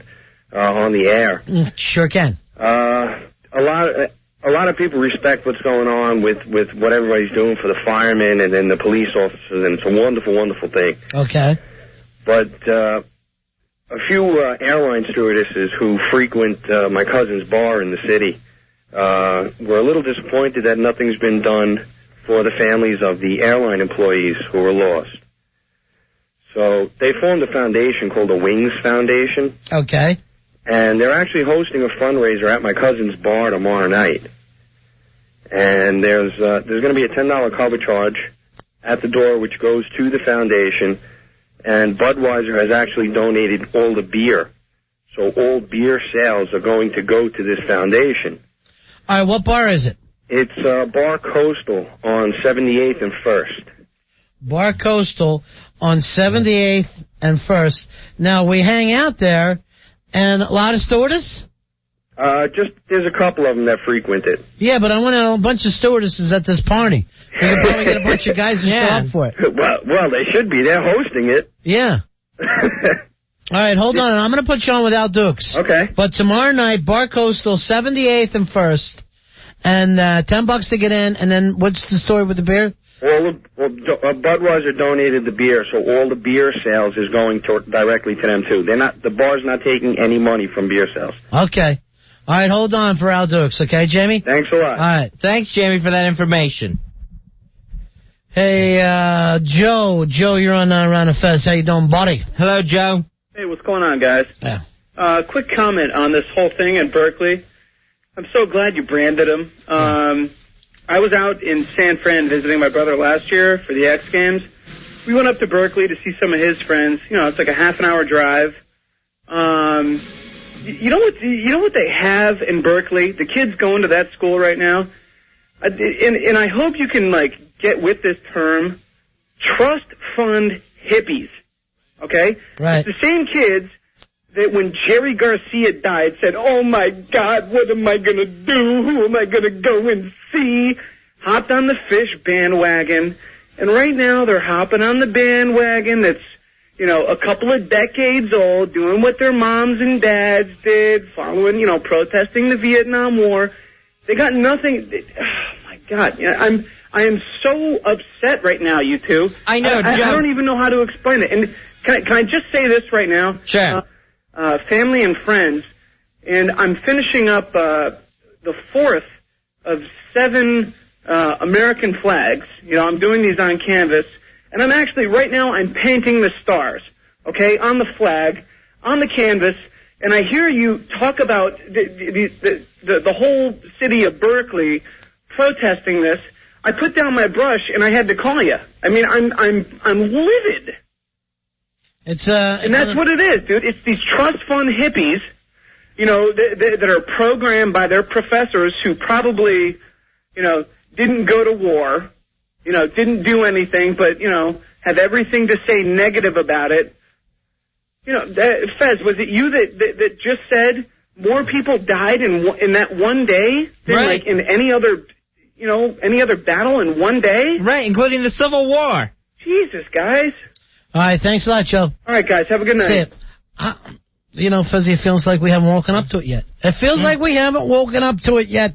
on the air. Sure can. A lot of people respect what's going on with what everybody's doing for the firemen and then the police officers, and it's a wonderful, wonderful thing. Okay. But a few airline stewardesses who frequent my cousin's bar in the city were a little disappointed that nothing's been done for the families of the airline employees who were lost. So they formed a foundation called the Wings Foundation. Okay. And they're actually hosting a fundraiser at my cousin's bar tomorrow night. And there's going to be a $10 cover charge at the door, which goes to the foundation. And Budweiser has actually donated all the beer. So all beer sales are going to go to this foundation. All right, what bar is it? It's Bar Coastal on 78th and 1st. Bar Coastal on 78th and 1st. Now, we hang out there, and a lot of stewardess? There's a couple of them that frequent it. Yeah, but I want a bunch of stewardesses at this party. We could probably get a bunch of guys to show up for it. Well, they should be. They're hosting it. Yeah. All right, hold on. I'm going to put you on with Al Dukes. Okay. But tomorrow night, Bar Coastal, 78th and 1st, and $10 to get in, and then what's the story with the beer? Well, Budweiser donated the beer, so all the beer sales is going directly to them, too. The bar's not taking any money from beer sales. Okay. All right, hold on for Al Dukes, okay, Jamie? Thanks a lot. All right. Thanks, Jamie, for that information. Hey, Joe. Joe, you're on Ron and Fez. How you doing, buddy? Hello, Joe. Hey, what's going on, guys? Yeah. Quick comment on this whole thing in Berkeley. I'm so glad you branded him. I was out in San Fran visiting my brother last year for the X Games. We went up to Berkeley to see some of his friends. You know, it's like a half-an-hour drive. You know what they have in Berkeley? The kids going to that school right now. And I hope you can get with this term, trust fund hippies. Okay? Right. It's the same kids that when Jerry Garcia died said, oh, my God, what am I going to do? Who am I going to go and see? Hopped on the Fish bandwagon. And right now they're hopping on the bandwagon that's, a couple of decades old, doing what their moms and dads did, following, protesting the Vietnam War. They got nothing. Oh, my God. I am so upset right now, you two. I know, Joe. I don't even know how to explain it. And can I just say this right now? Sure. Family and friends, and I'm finishing up the 4th of 7 American flags. You know, I'm doing these on canvas, and I'm actually, right now, I'm painting the stars, okay, on the flag, on the canvas, and I hear you talk about the whole city of Berkeley protesting this. I put down my brush, and I had to call you. I mean, I'm livid. And that's what it is, dude. It's these trust fund hippies, you know, that are programmed by their professors who probably, you know, didn't go to war, you know, didn't do anything, but, you know, have everything to say negative about it. You know, Fez, was it you that just said more people died in that one day than like in any other, you know, any other battle in one day? Right, including the Civil War. Jesus, guys. All right, thanks a lot, Joe. All right, guys, have a good night. See it. You know, Fuzzy, it feels like we haven't woken up to it yet. It feels like we haven't woken up to it yet.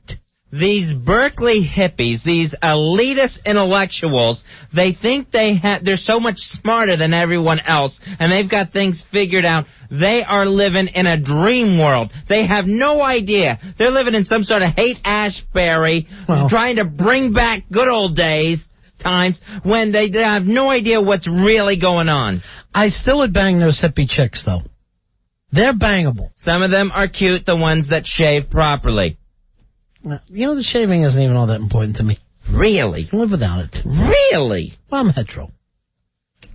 These Berkeley hippies, these elitist intellectuals, they think they're so much smarter than everyone else, and they've got things figured out. They are living in a dream world. They have no idea. They're living in some sort of Haight-Ashbury, trying to bring back good old times when they have no idea what's really going on. I still would bang those hippie chicks, though. They're bangable. Some of them are cute, the ones that shave properly. You know, the shaving isn't even all that important to me. Really? I can live without it. Really? Well, I'm hetero.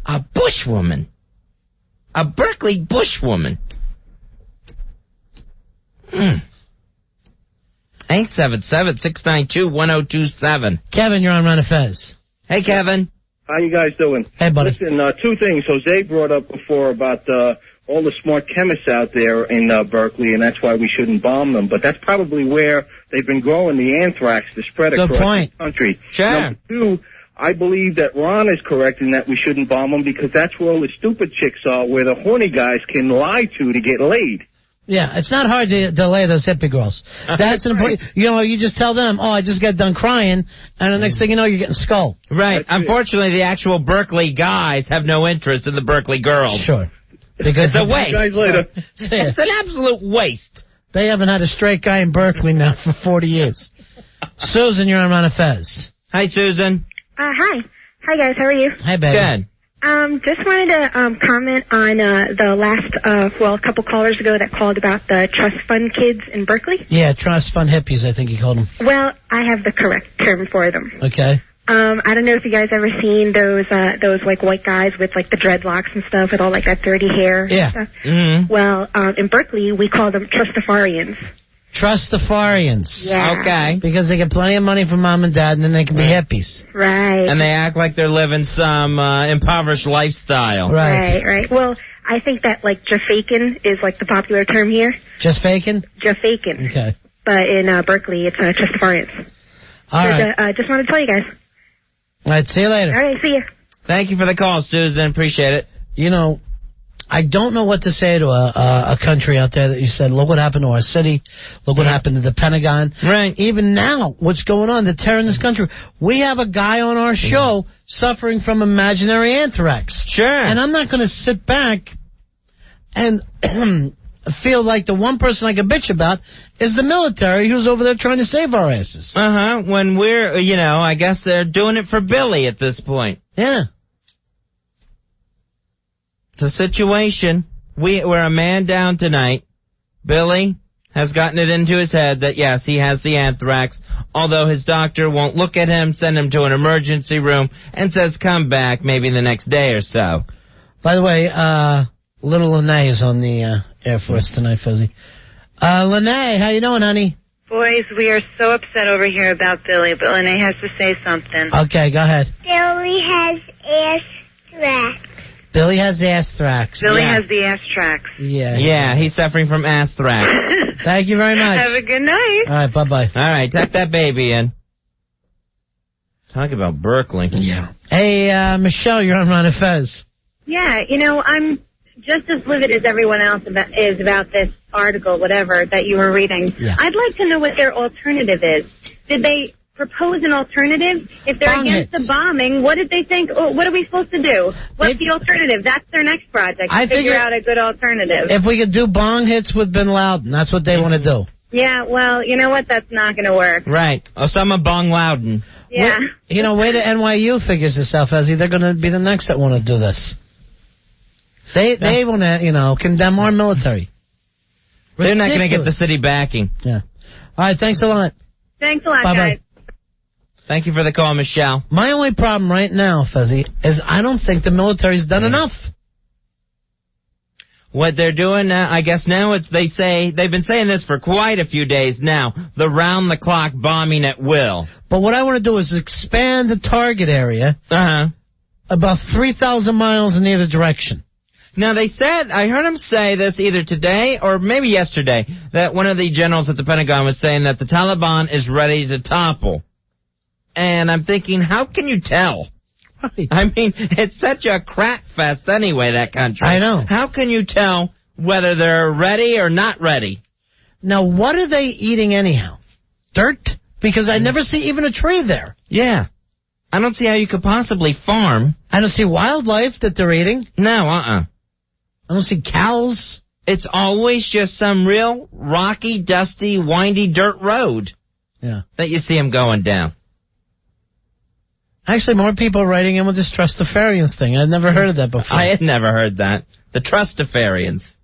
A bushwoman. A Berkeley bushwoman. 877-692-1027. Kevin, you're on Run of Fez. Hey, Kevin. How you guys doing? Hey, buddy. Listen, 2 things. Jose brought up before about all the smart chemists out there in Berkeley, and that's why we shouldn't bomb them. But that's probably where they've been growing the anthrax to spread across the country. Sure. Number 2, I believe that Ron is correct in that we shouldn't bomb them because that's where all the stupid chicks are, where the horny guys can lie to get laid. Yeah, it's not hard to delay those hippie girls. That's an important. You know, you just tell them, "Oh, I just got done crying," and the next thing you know, you're getting skulled. Right. Unfortunately, the actual Berkeley guys have no interest in the Berkeley girls. Sure. Because it's a waste. Guys later. It's an absolute waste. They haven't had a straight guy in Berkeley now for 40 years. Susan, you're on Ron of Fez. Hi, Susan. Hi. Hi, guys. How are you? Hi, baby. Good. Just wanted to comment on the last, a couple callers ago that called about the trust fund kids in Berkeley. Yeah, trust fund hippies, I think he called them. Well, I have the correct term for them. Okay. I don't know if you guys ever seen those like white guys with like the dreadlocks and stuff with all like that dirty hair. Yeah. And stuff. Mm-hmm. Well, in Berkeley we call them Trustafarians. Trustafarians. Yeah. Okay. Because they get plenty of money from mom and dad, and then they can be hippies. Right. And they act like they're living some impoverished lifestyle. Right. Well, I think that like Jafakin is like the popular term here. Just faking? Jafakin. Okay. But in Berkeley it's Trustafarians. All right. Just wanted to tell you guys. All right, see you later. All right, see you. Thank you for the call, Susan. Appreciate it. You know, I don't know what to say to a country out there that you said, look what happened to our city, look what happened to the Pentagon. Right. Even now, what's going on, the terror in this country. We have a guy on our show suffering from imaginary anthrax. Sure. And I'm not going to sit back and feel like the one person I can bitch about is the military who's over there trying to save our asses. Uh-huh. When we're, I guess they're doing it for Billy at this point. Yeah. It's a situation. We're a man down tonight. Billy has gotten it into his head that, yes, he has the anthrax, although his doctor won't look at him, send him to an emergency room, and says come back maybe the next day or so. By the way, little Lene is on the air for us tonight, Fuzzy. Lene, how you doing, honey? Boys, we are so upset over here about Billy, but Lene has to say something. Okay, go ahead. Billy has anthrax. Billy has anthrax. Billy has the anthrax. Yeah. Yeah, he's suffering from anthrax. Thank you very much. Have a good night. All right, bye-bye. All right, tuck that baby in. Talk about Berkeley. Yeah. Hey, Michelle, you're on Ron and Fez. Yeah, I'm just as livid as everyone else is about this article, whatever, that you were reading. Yeah. I'd like to know what their alternative is. Did they propose an alternative. If they're against the bombing, what did they think? Oh, what are we supposed to do? What's the alternative? That's their next project. Figure out a good alternative. If we could do bong hits with Bin Laden, that's what they want to do. Yeah, well, you know what? That's not going to work. Right. Osama Bin Laden. Yeah. Wait till NYU figures this out, Fezzy. They're going to be the next that want to do this. They want to, condemn our military. They're not going to get the city backing. Yeah. All right, thanks a lot. Thanks a lot, Bye-bye. guys. Thank you for the call, Michelle. My only problem right now, Fezzy, is I don't think the military's done enough. What they're doing now, I guess now they've been saying this for quite a few days now, the round-the-clock bombing at will. But what I want to do is expand the target area about 3,000 miles in either direction. Now, they said, I heard him say this either today or maybe yesterday, that one of the generals at the Pentagon was saying that the Taliban is ready to topple. And I'm thinking, how can you tell? Right. I mean, it's such a crap fest anyway, that country. I know. How can you tell whether they're ready or not ready? Now, what are they eating anyhow? Dirt? Because I never see even a tree there. Yeah. I don't see how you could possibly farm. I don't see wildlife that they're eating. No, I don't see cows. It's always just some real rocky, dusty, windy dirt road. Yeah. That you see them going down. Actually, more people are writing in with this Trustafarians thing. I'd never heard of that before. I had never heard that. The Trustafarians.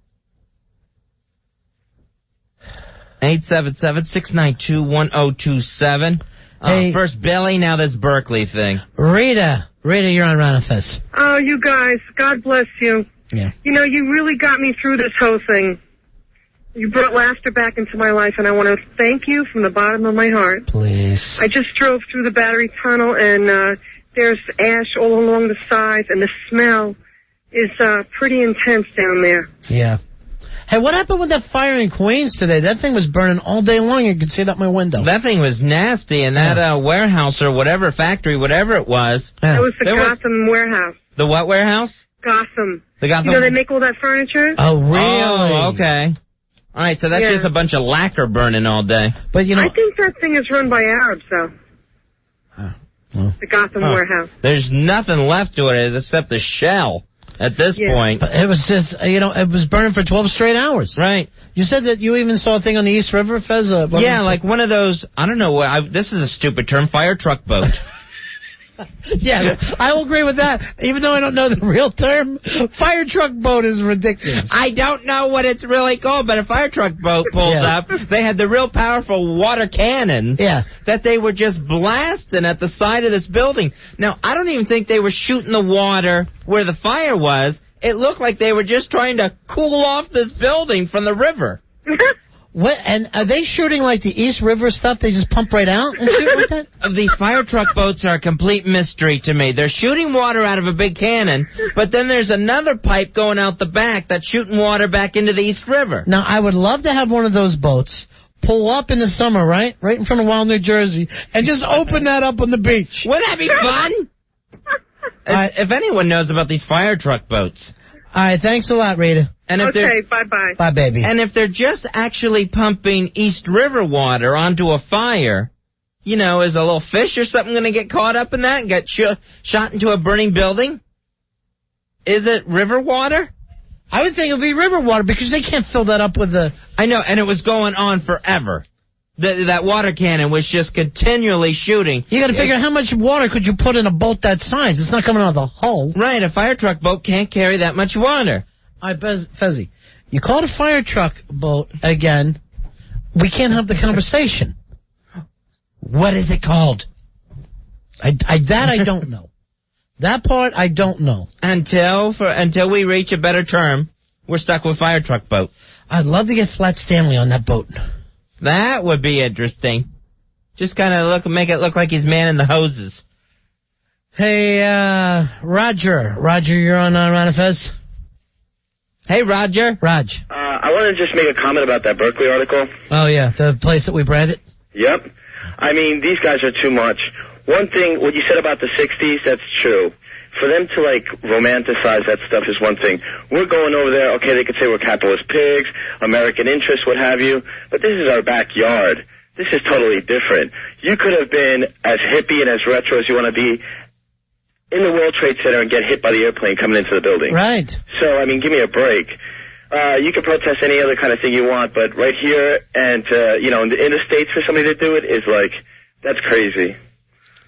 877-692-1027. Hey. First Billy, now this Berkeley thing. Rita, you're on Ron and Fez. Oh, you guys, God bless you. Yeah. You really got me through this whole thing. You brought laughter back into my life, and I want to thank you from the bottom of my heart. Please. I just drove through the Battery Tunnel, and there's ash all along the sides, and the smell is pretty intense down there. Yeah. Hey, what happened with that fire in Queens today? That thing was burning all day long. You could see it out my window. That thing was nasty, and that warehouse or whatever, factory, whatever it was. That was the Gotham warehouse. The what warehouse? Gotham. The Gotham. They make all that furniture? Oh, really? Oh, okay. All right, so that's just a bunch of lacquer burning all day. But I think that thing is run by Arabs, though. The Gotham warehouse. There's nothing left to it except the shell at this point. But it was just, it was burning for 12 straight hours. Right. You said that you even saw a thing on the East River, Fez? Yeah, like one of those, I don't know, this is a stupid term, fire truck boat. Yeah, I will agree with that. Even though I don't know the real term, fire truck boat is ridiculous. I don't know what it's really called, but a fire truck boat pulled up. They had the real powerful water cannons that they were just blasting at the side of this building. Now, I don't even think they were shooting the water where the fire was. It looked like they were just trying to cool off this building from the river. What? And are they shooting like the East River stuff? They just pump right out and shoot like that? These fire truck boats are a complete mystery to me. They're shooting water out of a big cannon, but then there's another pipe going out the back that's shooting water back into the East River. Now, I would love to have one of those boats pull up in the summer, right in front of Wild, New Jersey, and just open that up on the beach. Wouldn't that be fun? If anyone knows about these fire truck boats. All right, thanks a lot, Rita. And if bye-bye. Bye, baby. And if they're just actually pumping East River water onto a fire, is a little fish or something going to get caught up in that and get shot into a burning building? Is it river water? I would think it would be river water because they can't fill that up with the... I know, and it was going on forever. That water cannon was just continually shooting. You got to figure how much water could you put in a boat that size? It's not coming out of the hull. Right, a fire truck boat can't carry that much water. All right, Fezzy, you call it a fire truck boat again. We can't have the conversation. What is it called? I don't know. That part I don't know. Until we reach a better term, we're stuck with fire truck boat. I'd love to get Flat Stanley on that boat. That would be interesting. Just kind of make it look like he's manning the hoses. Hey, Roger. Roger, you're on Ron and Fez. Hey, Roger. Raj. I want to just make a comment about that Berkeley article. Oh, yeah, the place that we branded? Yep. I mean, these guys are too much. One thing, what you said about the 60s, that's true. For them to, romanticize that stuff is one thing. We're going over there, okay, they could say we're capitalist pigs, American interests, what have you, but this is our backyard. This is totally different. You could have been as hippie and as retro as you want to be in the World Trade Center and get hit by the airplane coming into the building. Right. So, I mean, give me a break. You can protest any other kind of thing you want, but right here and, you know, in the States for somebody to do it is like, that's crazy.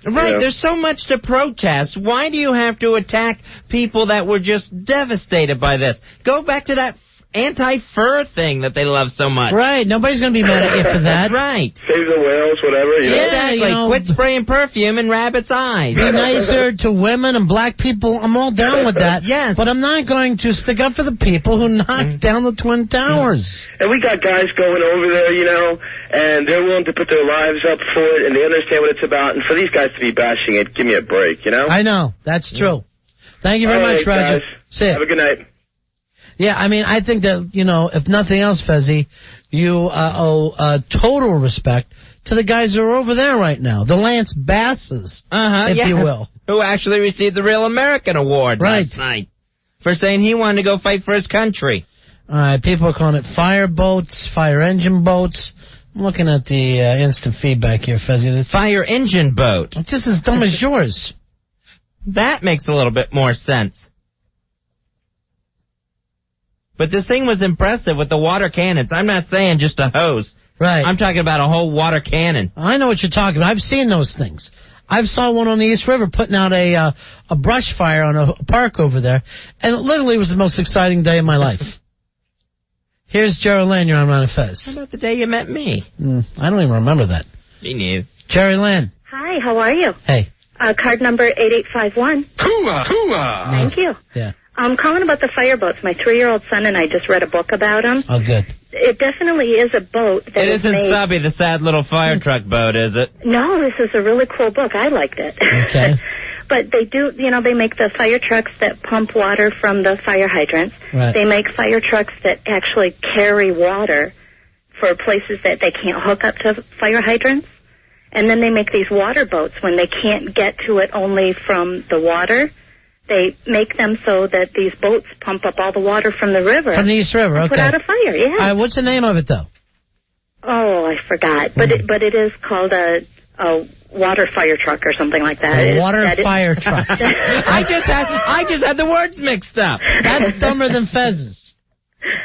Right, You know? there's so much to protest. Why do you have to attack people that were just devastated by this? Go back to that anti-fur thing that they love so much. Right, nobody's going to be mad at you for that. Right. Save the whales, whatever, you know? Exactly. you know, Quit spraying perfume in rabbits' eyes. Be nicer to women and black people. I'm all down with that. Yes. But I'm not going to stick up for the people who knocked down the Twin Towers. And we got guys going over there, you know, and they're willing to put their lives up for it, and they understand what it's about. And for these guys to be bashing it, give me a break, you know? I know. That's true. Thank you very All much, right, Roger. guys. See ya. Have a good night. Yeah, I mean, I think that, you know, if nothing else, Fezzi, you owe total respect to the guys who are over there right now, the Lance Basses, if you will. Who actually received the Real American Award last night for saying he wanted to go fight for his country. All right, people are calling it fire boats, fire engine boats. I'm looking at the instant feedback here, Fezzi. Fire engine boat. It's just as dumb as yours. That makes a little bit more sense. But this thing was impressive with the water cannons. I'm not saying just a hose. Right. I'm talking about a whole water cannon. I know what you're talking about. I've seen those things. I've saw one on the East River putting out a brush fire on a park over there, and it literally was the most exciting day of my life. Here's Jerry Lynn. You're on Ron and Fez. How about the day you met me? I don't even remember that. Me neither. Jerry Lynn. Hi, how are you? Hey. Card number 8851. Hooah! Thank you. Yeah. I'm calling about the fireboats. My 3-year-old son and I just read a book about them. Oh, good. It definitely is a boat that It is isn't made... Subby, the sad little fire truck boat, is it? No, this is a really cool book. I liked it. Okay. But they do, you know, they make the fire trucks that pump water from the fire hydrants. Right. They make fire trucks that actually carry water for places that they can't hook up to fire hydrants. And then they make these water boats when they can't get to it only from the water. They make them so that these boats pump up all the water from the river. From the East River, okay. Put out a fire, yeah. All right, what's the name of it, though? Oh, I forgot. But it is called a water fire truck or something like that. A water fire truck. I just had the words mixed up. That's dumber than Fez's.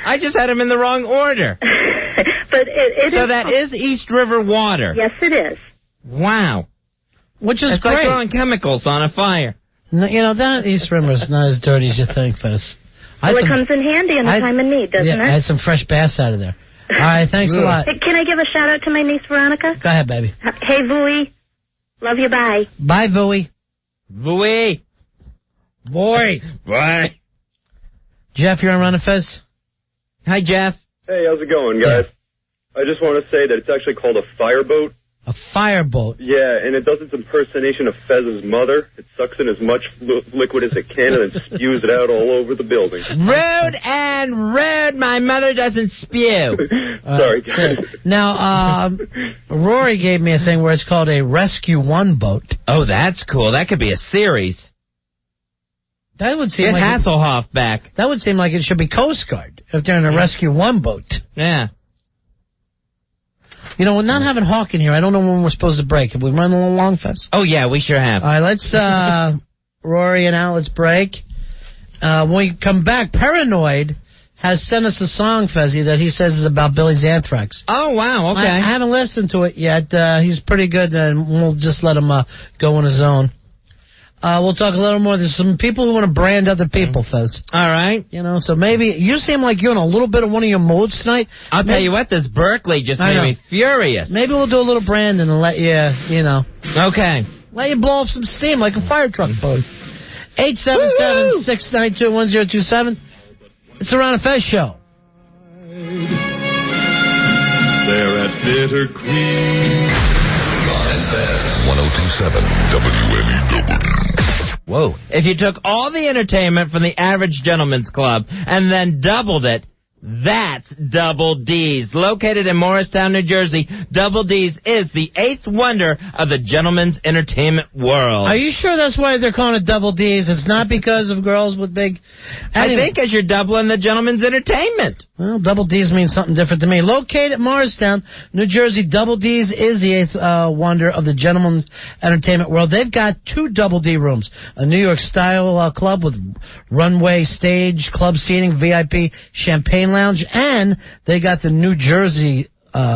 I just had them in the wrong order. But it so is... that is East River water. Yes, it is. Wow. Which is it's great. It's like throwing chemicals on a fire. No, you know, that East River is not as dirty as you think, Fez. Well, it comes in handy in the time of need, doesn't it? I had some fresh bass out of there. All right, thanks a lot. Hey, can I give a shout-out to my niece, Veronica? Go ahead, baby. Hey, Vui. Love you, bye. Bye, Vui. Vui. Boy. Bye. Jeff, you're on Ron and Fez? Hi, Jeff. Hey, how's it going, guys? I just want to say that it's actually called a fireboat. A fireboat? Yeah, and it does its impersonation of Fez's mother. It sucks in as much liquid as it can and then spews it out all over the building. Rude and rude. My mother doesn't spew. Sorry, guys. Now, Rory gave me a thing where it's called a Rescue One boat. Oh, that's cool. That could be a series. That would seem Get like Hasselhoff back. That would seem like it should be Coast Guard if they're in a Rescue One boat. Yeah. You know, we're not having Hawk in here. I don't know when we're supposed to break. Have we run a little long, Fez? Oh, yeah, we sure have. All right, let's, Rory and Al, let's break. When we come back, Paranoid has sent us a song, Fezzy, that he says is about Billy's Anthrax. Oh, wow, okay. I haven't listened to it yet. He's pretty good, and we'll just let him go on his own. We'll talk a little more. There's some people who want to brand other people, Fez. All right. You know, so maybe you seem like you're in a little bit of one of your modes tonight. I'll tell you what, this Berkeley just made me furious. Maybe we'll do a little branding and let you know. Okay. Let you blow off some steam like a fire truck boat. 877-692-1027. It's the Ron and Fez Show. They're at Bitter Queen. Ron and Fez, 1027 WNEW. Whoa. If you took all the entertainment from the average gentleman's club and then doubled it, That's Double D's. Located in Morristown, New Jersey, Double D's is the 8th wonder of the gentleman's entertainment world. Are you sure that's why they're calling it Double D's? It's not because of girls with big... Anyway. I think as you're doubling the gentleman's entertainment. Well, Double D's means something different to me. Located at Morristown, New Jersey, Double D's is the 8th wonder of the gentleman's entertainment world. They've got 2 Double D rooms, a New York-style club with runway, stage, club seating, VIP, champagne lounge, and they got the New Jersey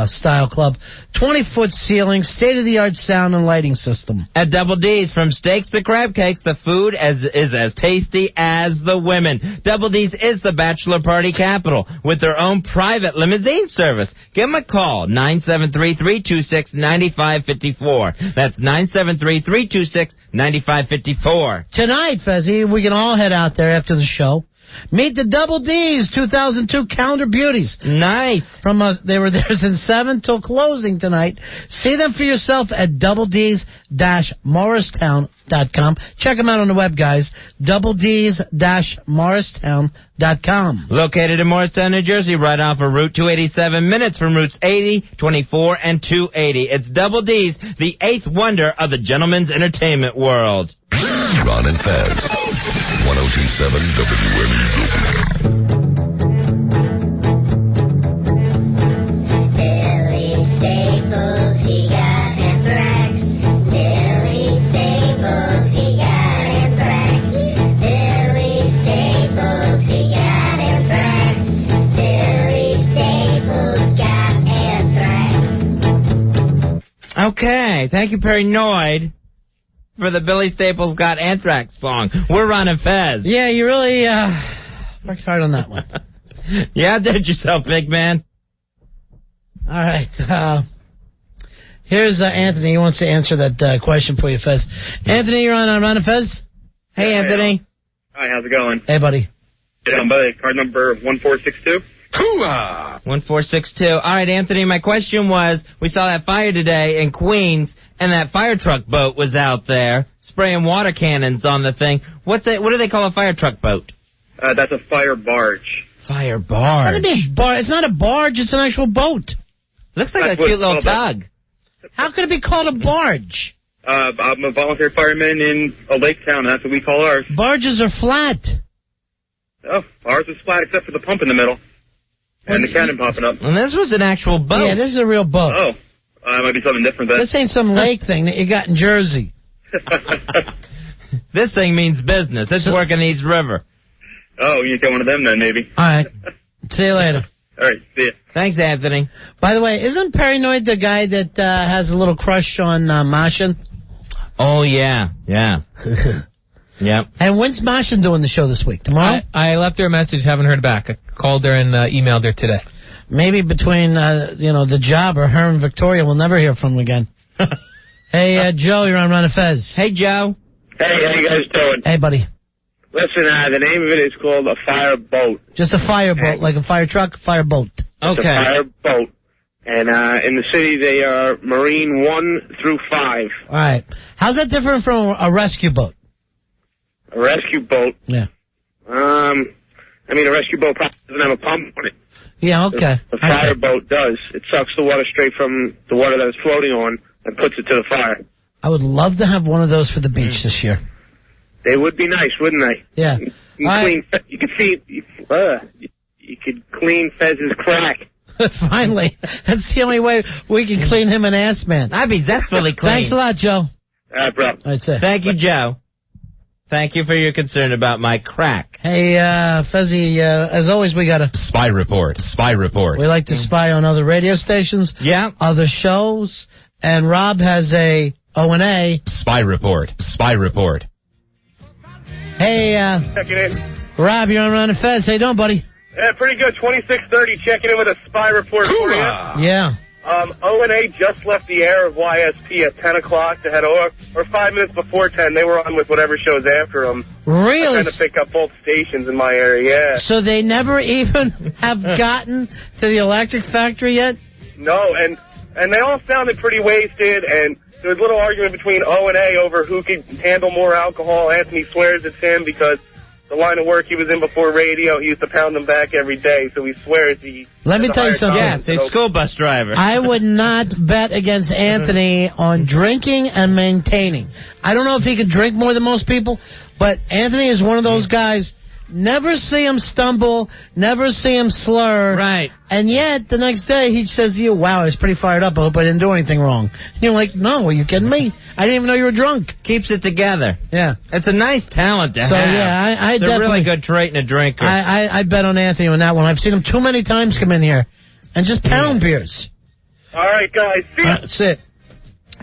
style club, 20-foot ceiling, state-of-the-art sound and lighting system. At Double D's, from steaks to crab cakes, the food is as tasty as the women. Double D's is the bachelor party capital with their own private limousine service. Give them a call, 973-326-9554. That's 973-326-9554. Tonight, Fezzy, we can all head out there after the show. Meet the Double D's 2002 Calendar Beauties. Nice. They were there since 7 till closing tonight. See them for yourself at doubleds-morristown.com. Check them out on the web, guys. doubleds-morristown.com. Located in Morristown, New Jersey, right off of Route 287, minutes from routes 80, 24, and 280. It's Double D's, the 8th wonder of the gentleman's entertainment world. Ron and Fez, 1027 WNEW. Billy Staples, he got anthrax. Billy Staples, he got anthrax. Billy Staples, he got anthrax. Billy Staples got anthrax. Okay, thank you, Perry Noyd, for the Billy Staples Got Anthrax song. We're Ron and Fez. Yeah, you really worked hard on that one. Yeah, did yourself, big man. All right. Here's Anthony. He wants to answer that question for you, Fez. Anthony, you're on Ron and Fez. Hey, yeah, Anthony. Hi, how's it going? Hey, buddy. Card number 1462. 1462. All right, Anthony, my question was, we saw that fire today in Queens, and that fire truck boat was out there spraying water cannons on the thing. What do they call a fire truck boat? That's a fire barge. Fire barge? It's not a barge, it's an actual boat. Looks like a cute little tug. How could it be called a barge? I'm a volunteer fireman in a lake town. That's what we call ours. Barges are flat. Oh, ours is flat except for the pump in the middle. And the cannon popping up. And this was an actual boat. Yeah, this is a real boat. Oh, it might be something different then. This ain't some lake thing that you got in Jersey. This thing means business. It's working East River. Oh, you get one of them then, maybe. All right. See you later. All right, see ya. Thanks, Anthony. By the way, isn't Paranoid the guy that has a little crush on Martian? Oh, yeah. Yeah. Yep. And when's Martian doing the show this week? Tomorrow? I left her a message, haven't heard back. I called her and emailed her today. Maybe between, the job or her and Victoria, we'll never hear from him again. Hey, Joe, you're on Ron and Fez. Hey, Joe. Hey, how you guys doing? Hey, buddy. Listen, the name of it is called a fire boat. Just a fire boat, like a fire truck, fire boat. It's a fire boat. And in the city, they are Marine 1 through 5. All right. How's that different from a rescue boat? A rescue boat? Yeah. A rescue boat probably doesn't have a pump on it. Yeah, okay. The fire boat does. It sucks the water straight from the water that it's floating on and puts it to the fire. I would love to have one of those for the beach this year. They would be nice, wouldn't they? Yeah. You could clean Fez's crack. Finally. That's the only way we can clean him an ass man. I'd be zestfully clean. Thanks a lot, Joe. Bro. I'd say. Thank you, Joe. Thank you for your concern about my crack. Hey, Fezzy, as always, we got a spy report. Spy report. We like to spy on other radio stations. Yeah. Other shows. And Rob has a O&A. Spy report. Spy report. Hey, checking in. Rob, you're on Ron and Fez. How you doing, buddy? Yeah, pretty good. 2630 checking in with a spy report for you. Yeah. O&A just left the air of YSP at 10 o'clock to head over, or 5 minutes before 10. They were on with whatever show's after them. Really? Trying to pick up both stations in my area, yeah. So they never even have gotten to the electric factory yet? No, and they all sounded pretty wasted, and there was a little argument between O&A over who could handle more alcohol. Anthony swears it's him because the line of work he was in before radio, he used to pound them back every day, so he swears he... Let me tell you something. Yes, a school bus driver. I would not bet against Anthony on drinking and maintaining. I don't know if he could drink more than most people, but Anthony is one of those guys... Never see him stumble, never see him slur. Right. And yet, the next day, he says to you, wow, I was pretty fired up. I hope I didn't do anything wrong. And you're like, no, are you kidding me? I didn't even know you were drunk. Keeps it together. Yeah. It's a nice talent to have. So, yeah, it's a really good trait in a drinker. I bet on Anthony on that one. I've seen him too many times come in here and just pound beers. All right, guys. See ya. That's it.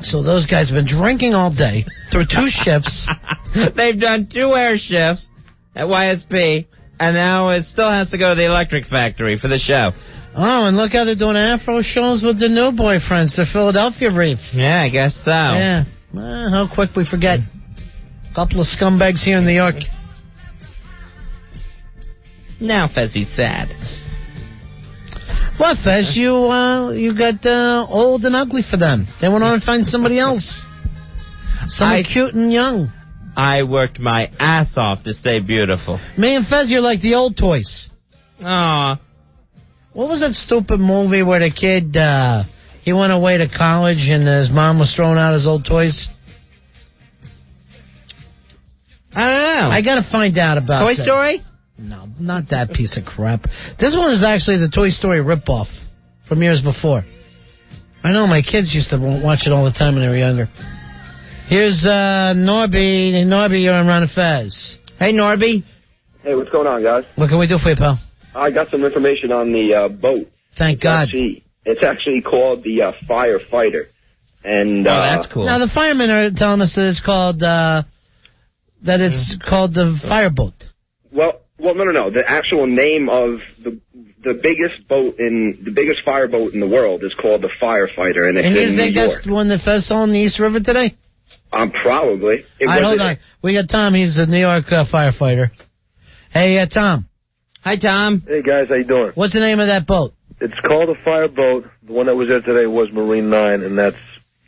So those guys have been drinking all day through 2 shifts. They've done 2 air shifts at YSP, and now it still has to go to the electric factory for the show. Oh, and look how they're doing Afro shows with their new boyfriends, the Philadelphia Reef. Yeah, I guess so. Yeah. Well, how quick we forget. A couple of scumbags here in New York. Now Fezzy's sad. What, Fez? You got old and ugly for them. They went on and find somebody else. Someone cute and young. I worked my ass off to stay beautiful. Me and Fez, you're like the old toys. Aw. What was that stupid movie where the kid, he went away to college and his mom was throwing out his old toys? I don't know. I got to find out about Toy that. Story? No, not that piece of crap. This one is actually the Toy Story ripoff from years before. I know my kids used to watch it all the time when they were younger. Here's Norby. Norby, you're on Ron and Fez. Hey, Norby. Hey, what's going on, guys? What can we do for you, pal? I got some information on the boat. Thank God. It's actually called the Firefighter. And, that's cool. Now, the firemen are telling us that it's called, called the Fireboat. Well, no. The actual name of the biggest fireboat in the world is called the Firefighter, and it's in New York. And you think that's the one that Fez saw in the East River today? Probably. All right, hold on. We got Tom. He's a New York firefighter. Hey, Tom. Hi, Tom. Hey, guys. How you doing? What's the name of that boat? It's called a Fireboat. The one that was there today was Marine 9, and that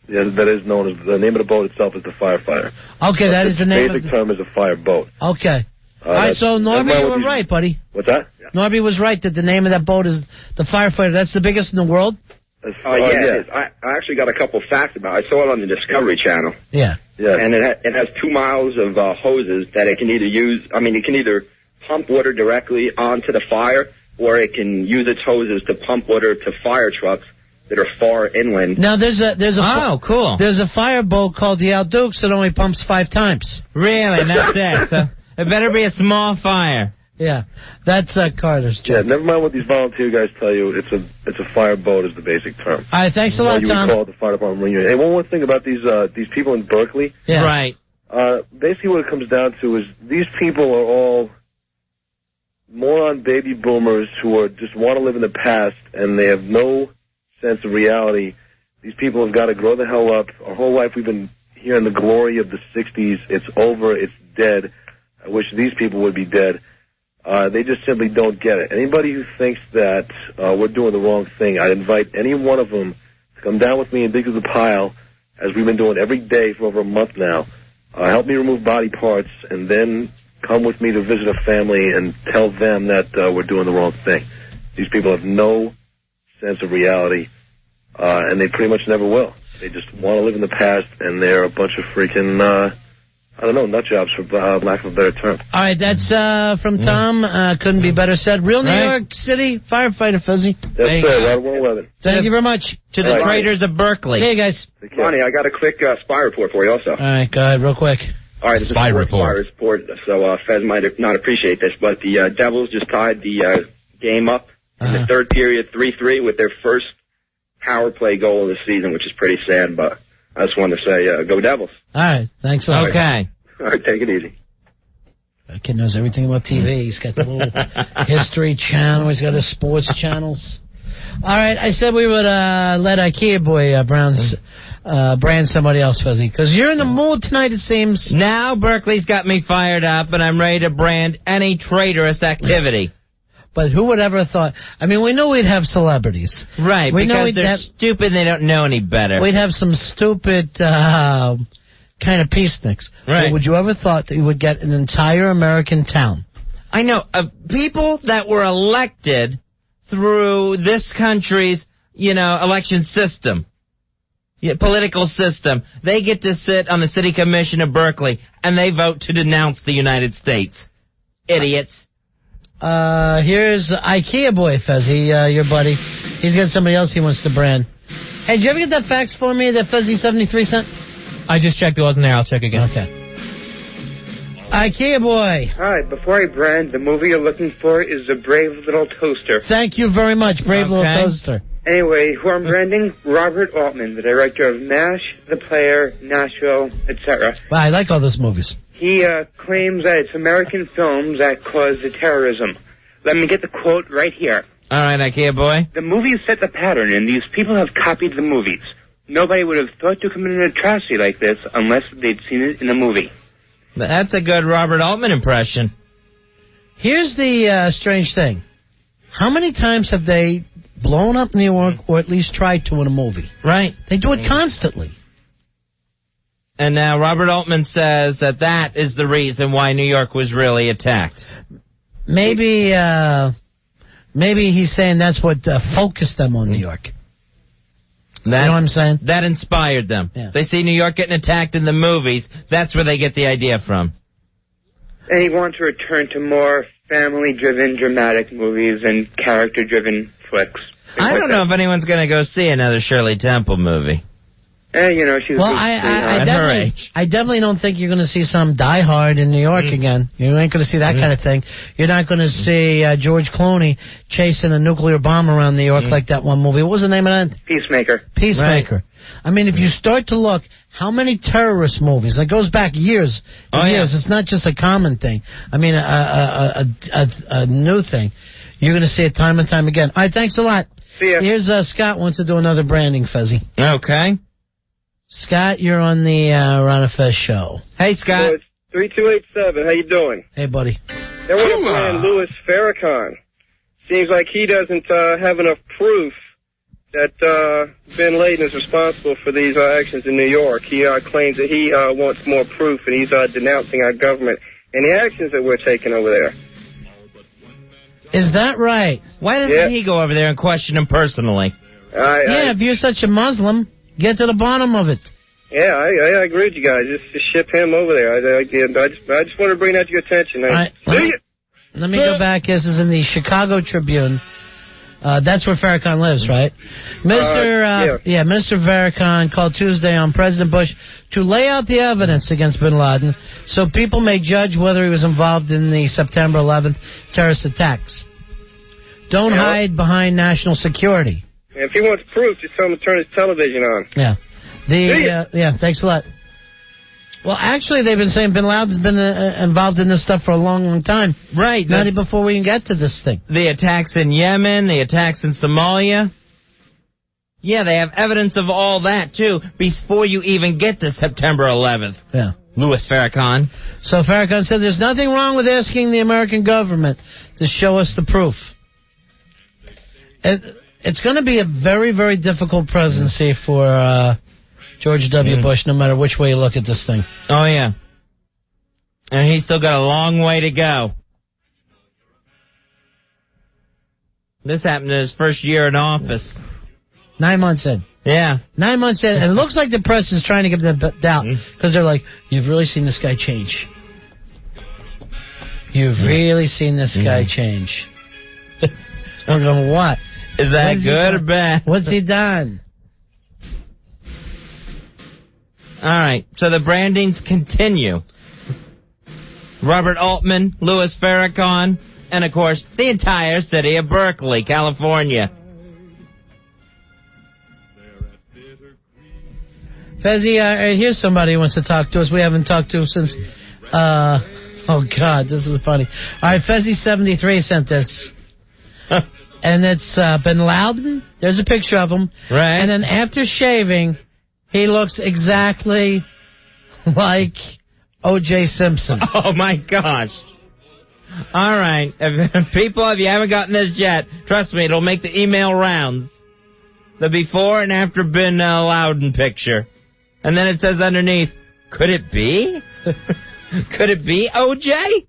is known as the name of the boat itself is the Firefighter. Okay, that is the name of the basic term is a fireboat. Okay. All right, so Norby, you were right, buddy. What's that? Norby was right that the name of that boat is the Firefighter. That's the biggest in the world? Yeah. I actually got a couple facts about it. I saw it on the Discovery Channel. Yeah. And it has 2 miles of hoses that it can either use. I mean, it can either pump water directly onto the fire, or it can use its hoses to pump water to fire trucks that are far inland. Now, there's a cool. There's a fireboat called the Aldukes that only pumps 5 times. Really? That's it. So it better be a small fire. Yeah, that's Carter's joke. Yeah, never mind what these volunteer guys tell you. It's a fireboat is the basic term. All right, thanks a lot, Tom. You would call it the fire department reunion. Hey, one more thing about these people in Berkeley. Yeah. Right. Basically, what it comes down to is these people are all moron baby boomers who are just want to live in the past, and they have no sense of reality. These people have got to grow the hell up. Our whole life we've been hearing the glory of the 60s. It's over. It's dead. I wish these people would be dead. They just simply don't get it. Anybody who thinks that we're doing the wrong thing, I invite any one of them to come down with me and dig through the pile, as we've been doing every day for over a month now. Help me remove body parts, and then come with me to visit a family and tell them that we're doing the wrong thing. These people have no sense of reality, and they pretty much never will. They just want to live in the past, and they're a bunch of freaking... I don't know, nut jobs, for lack of a better term. All right, that's from Tom. Couldn't be better said. Real New York City firefighter, Fuzzy. That's it, 111. Thank you very much. To the traders of Berkeley. See you guys. Ronnie, I got a quick spy report for you also. All right, go ahead, real quick. All right, this is a spy report. So Fez might not appreciate this, but the Devils just tied the game up in the third period 3-3 with their first power play goal of the season, which is pretty sad, but I just wanted to say, go Devils. All right, thanks a lot. Okay. All right, take it easy. That kid knows everything about TV. He's got the little history channel. He's got his sports channels. All right, I said we would let IKEA boy brand somebody else, Fuzzy, because you're in the mood tonight, it seems. Now Berkeley's got me fired up, and I'm ready to brand any traitorous activity. But who would ever thought? I mean, we know we'd have celebrities. Right, because they're stupid and they don't know any better. We'd have some stupid kind of peaceniks. Right. But would you ever thought that you would get an entire American town? I know. People that were elected through this country's, election system, political system, they get to sit on the city commission of Berkeley, and they vote to denounce the United States. Idiots. Here's IKEA boy, Fezzy, your buddy. He's got somebody else he wants to brand. Hey, did you ever get that fax for me that Fezzy73 sent? I just checked. It wasn't there. I'll check again. Okay. IKEA boy. Hi, before I brand, the movie you're looking for is The Brave Little Toaster. Thank you very much, Brave Little Toaster. Anyway, who I'm branding? Robert Altman, the director of MASH, The Player, Nashville, etc. Wow, I like all those movies. He claims that it's American films that caused the terrorism. Let me get the quote right here. All right, IKEA boy. The movies set the pattern, and these people have copied the movies. Nobody would have thought to commit an atrocity like this unless they'd seen it in a movie. That's a good Robert Altman impression. Here's the strange thing. How many times have they blown up New York, or at least tried to in a movie? Right. They do it constantly. And now Robert Altman says that is the reason why New York was really attacked. Maybe he's saying that's what focused them on New York. You know what I'm saying? That inspired them. Yeah. They see New York getting attacked in the movies. That's where they get the idea from. And he wants to return to more family-driven, dramatic movies and character-driven flicks. I don't know if anyone's going to go see another Shirley Temple movie. She's well, I I definitely don't think you're going to see some Die Hard in New York again. You ain't going to see that kind of thing. You're not going to see George Clooney chasing a nuclear bomb around New York like that one movie. What was the name of that? Peacemaker. Peacemaker. Right. I mean, if you start to look, how many terrorist movies? It goes back years and years. Yeah. It's not just a common thing. I mean, a new thing. You're going to see it time and time again. All right, thanks a lot. See ya. Here's Scott wants to do another branding, Fezzy. Okay. Scott, you're on the Ron and Fez show. Hey, Scott. So it's 3287. How you doing? Hey, buddy. They want to brand Louis Farrakhan. Seems like he doesn't have enough proof that Ben Laden is responsible for these actions in New York. He claims that he wants more proof, and he's denouncing our government and the actions that we're taking over there. Is that right? Why doesn't he go over there and question him personally? If you're such a Muslim, get to the bottom of it. Yeah, I agree with you guys. Just ship him over there. I just want to bring that to your attention. Let me go back. This is in the Chicago Tribune. That's where Farrakhan lives, right? Minister Farrakhan called Tuesday on President Bush to lay out the evidence against bin Laden so people may judge whether he was involved in the September 11th terrorist attacks. Don't hide behind national security. If he wants proof, just tell him to turn his television on. Yeah. Thanks a lot. Well, actually, they've been saying bin Laden's been involved in this stuff for a long, long time. Right. Not even before we can get to this thing. The attacks in Yemen, the attacks in Somalia. Yeah, they have evidence of all that, too, before you even get to September 11th. Yeah. Louis Farrakhan. So Farrakhan said there's nothing wrong with asking the American government to show us the proof. It's going to be a very, very difficult presidency for George W. Bush, no matter which way you look at this thing. Oh, yeah. And he's still got a long way to go. This happened in his first year in office. 9 months in. Yeah. 9 months in. And it looks like the press is trying to give them doubt. Because they're like, you've really seen this guy change. You've really seen this guy change. We're going, what? Is that good or bad? What's he done? All right, so the brandings continue. Robert Altman, Louis Farrakhan, and, of course, the entire city of Berkeley, California. Fezzy, here's somebody who wants to talk to us. We haven't talked to since... oh, God, this is funny. All right, Fezzy73 sent this. And it's bin Laden. There's a picture of him. Right. And then after shaving, he looks exactly like O.J. Simpson. Oh, my gosh. All right. People, if you haven't gotten this yet, trust me, it'll make the email rounds. The before and after bin Laden picture. And then it says underneath, Could it be? Could it be OJ?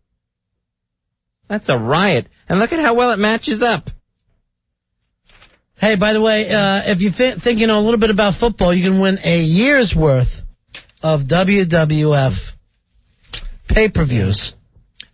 That's a riot. And look at how well it matches up. Hey, by the way, if you think you know a little bit about football, you can win a year's worth of WWF pay-per-views.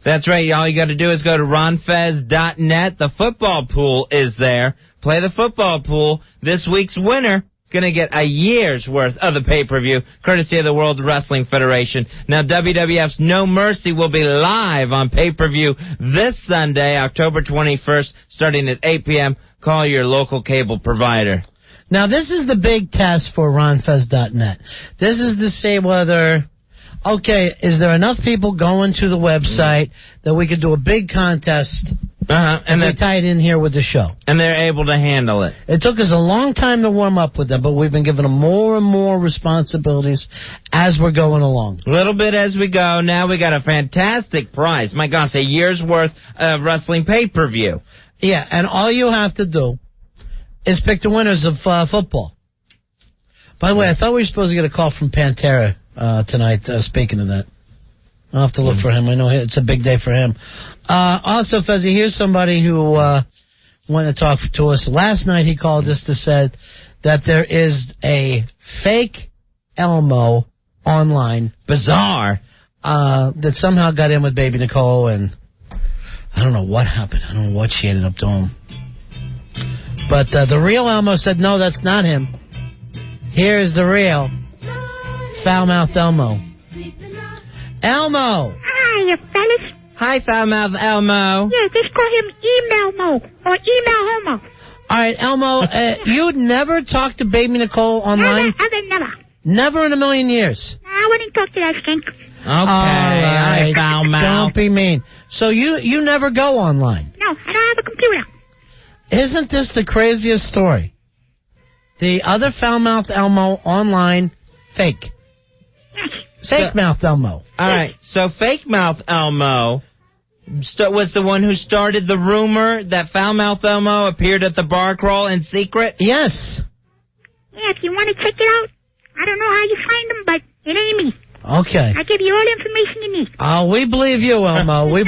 That's right. All you got to do is go to ronfez.net. The football pool is there. Play the football pool. This week's winner going to get a year's worth of the pay-per-view, courtesy of the World Wrestling Federation. Now, WWF's No Mercy will be live on pay-per-view this Sunday, October 21st, starting at 8 p.m. Call your local cable provider. Now, this is the big test for ronfez.net. This is to say whether, okay, is there enough people going to the website that we could do a big contest and we tie it in here with the show? And they're able to handle it. It took us a long time to warm up with them, but we've been giving them more and more responsibilities as we're going along. Little bit as we go. Now we got a fantastic prize. My gosh, a year's worth of wrestling pay-per-view. Yeah, and all you have to do is pick the winners of football. By the way, I thought we were supposed to get a call from Pantera tonight, speaking of that. I'll have to look for him. I know it's a big day for him. Also, Fezzi, here's somebody who wanted to talk to us. Last night he called us to say that there is a fake Elmo online. Bizarre. That somehow got in with Baby Nicole, and I don't know what happened. I don't know what she ended up doing. But the real Elmo said, no, that's not him. Here's the real foul-mouthed Elmo. Elmo! Hi, fellas. Hi, foul-mouthed Elmo. Yeah, just call him Email-mo or Email-homo. All right, Elmo, you'd never talk to Baby Nicole online? Never. Never in a million years? I wouldn't talk to that skink. Okay, all right, foul-mouthed. Don't be mean. So you never go online? No, I don't have a computer. Isn't this the craziest story? The other foul-mouthed Elmo online, fake. Fake-mouthed Elmo. All right, so fake-mouthed Elmo was the one who started the rumor that foul-mouthed Elmo appeared at the bar crawl in secret? Yes. Yeah, if you want to check it out, I don't know how you find him, but it ain't me. Okay. I give you all the information you need. Oh, we believe you, Elmo. We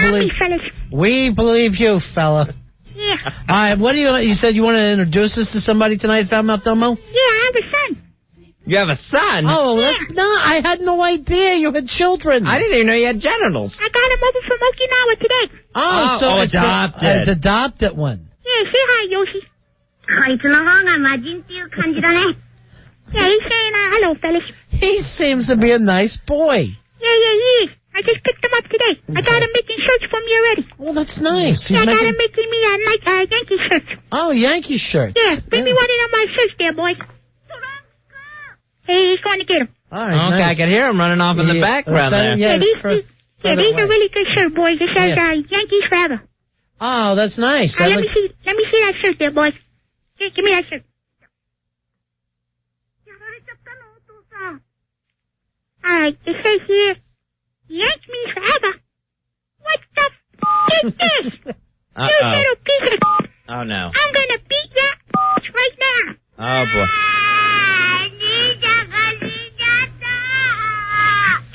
believe you, fella. Yeah. All right, what do you said you want to introduce us to somebody tonight, foul-mouthed Elmo? Yeah, I have a son. You have a son? Oh, that's not. I had no idea you had children. I didn't even know you had genitals. I got him over from Okinawa today. So it's adopted. It's adopted one. Yeah, say hi, Yoshi. Yeah, he's saying hello, fellas. He seems to be a nice boy. Yeah, he is. I just picked him up today. I got him making shirts for me already. Well, that's nice. Yeah, I got him making me Yankee shirts. Oh, Yankee shirt. Yeah, bring me one of my shirts there, boy. Hey, he's going to get him. All right, okay, nice. I can hear him running off in the background there. Yeah, these are really good shirts, boys. It says Yankees forever. Oh, that's nice. Let me see that shirt there, boys. Here, give me that shirt. All right, it says here, Yank me forever. What the f*** is this? You little piece of Oh, no. I'm going to beat that right now. Oh, boy.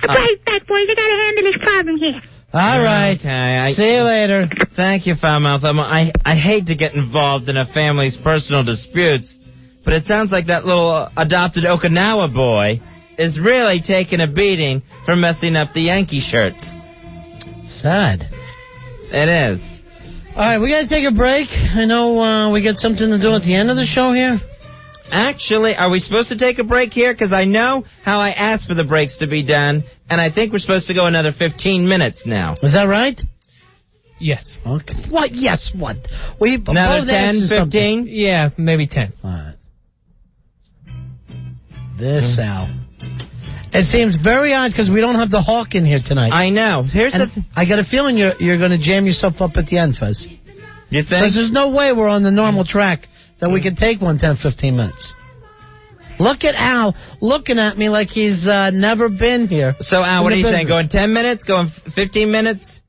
I'll be right back, boys. I got to handle this problem here. All right. Okay. See you later. Thank you, foul-mouthed Elmo. I hate to get involved in a family's personal disputes, but it sounds like that little adopted Okinawa boy is really taking a beating for messing up the Yankee shirts. Sad. It is. All right, we got to take a break. I know we got something to do at the end of the show here. Actually, are we supposed to take a break here? Because I know how I asked for the breaks to be done, and I think we're supposed to go another 15 minutes now. Is that right? Yes. Okay. What? Yes, what? We another 10, 15? Yeah, maybe 10. All right. This, Al. It seems very odd because we don't have the Hawk in here tonight. I know. I got a feeling you're going to jam yourself up at the end, Fez. You think? Because there's no way we're on the normal track that we can take 10, 15 minutes. Look at Al looking at me like he's never been here. So, Al, what do you think? Going 10 minutes? Going 15 minutes?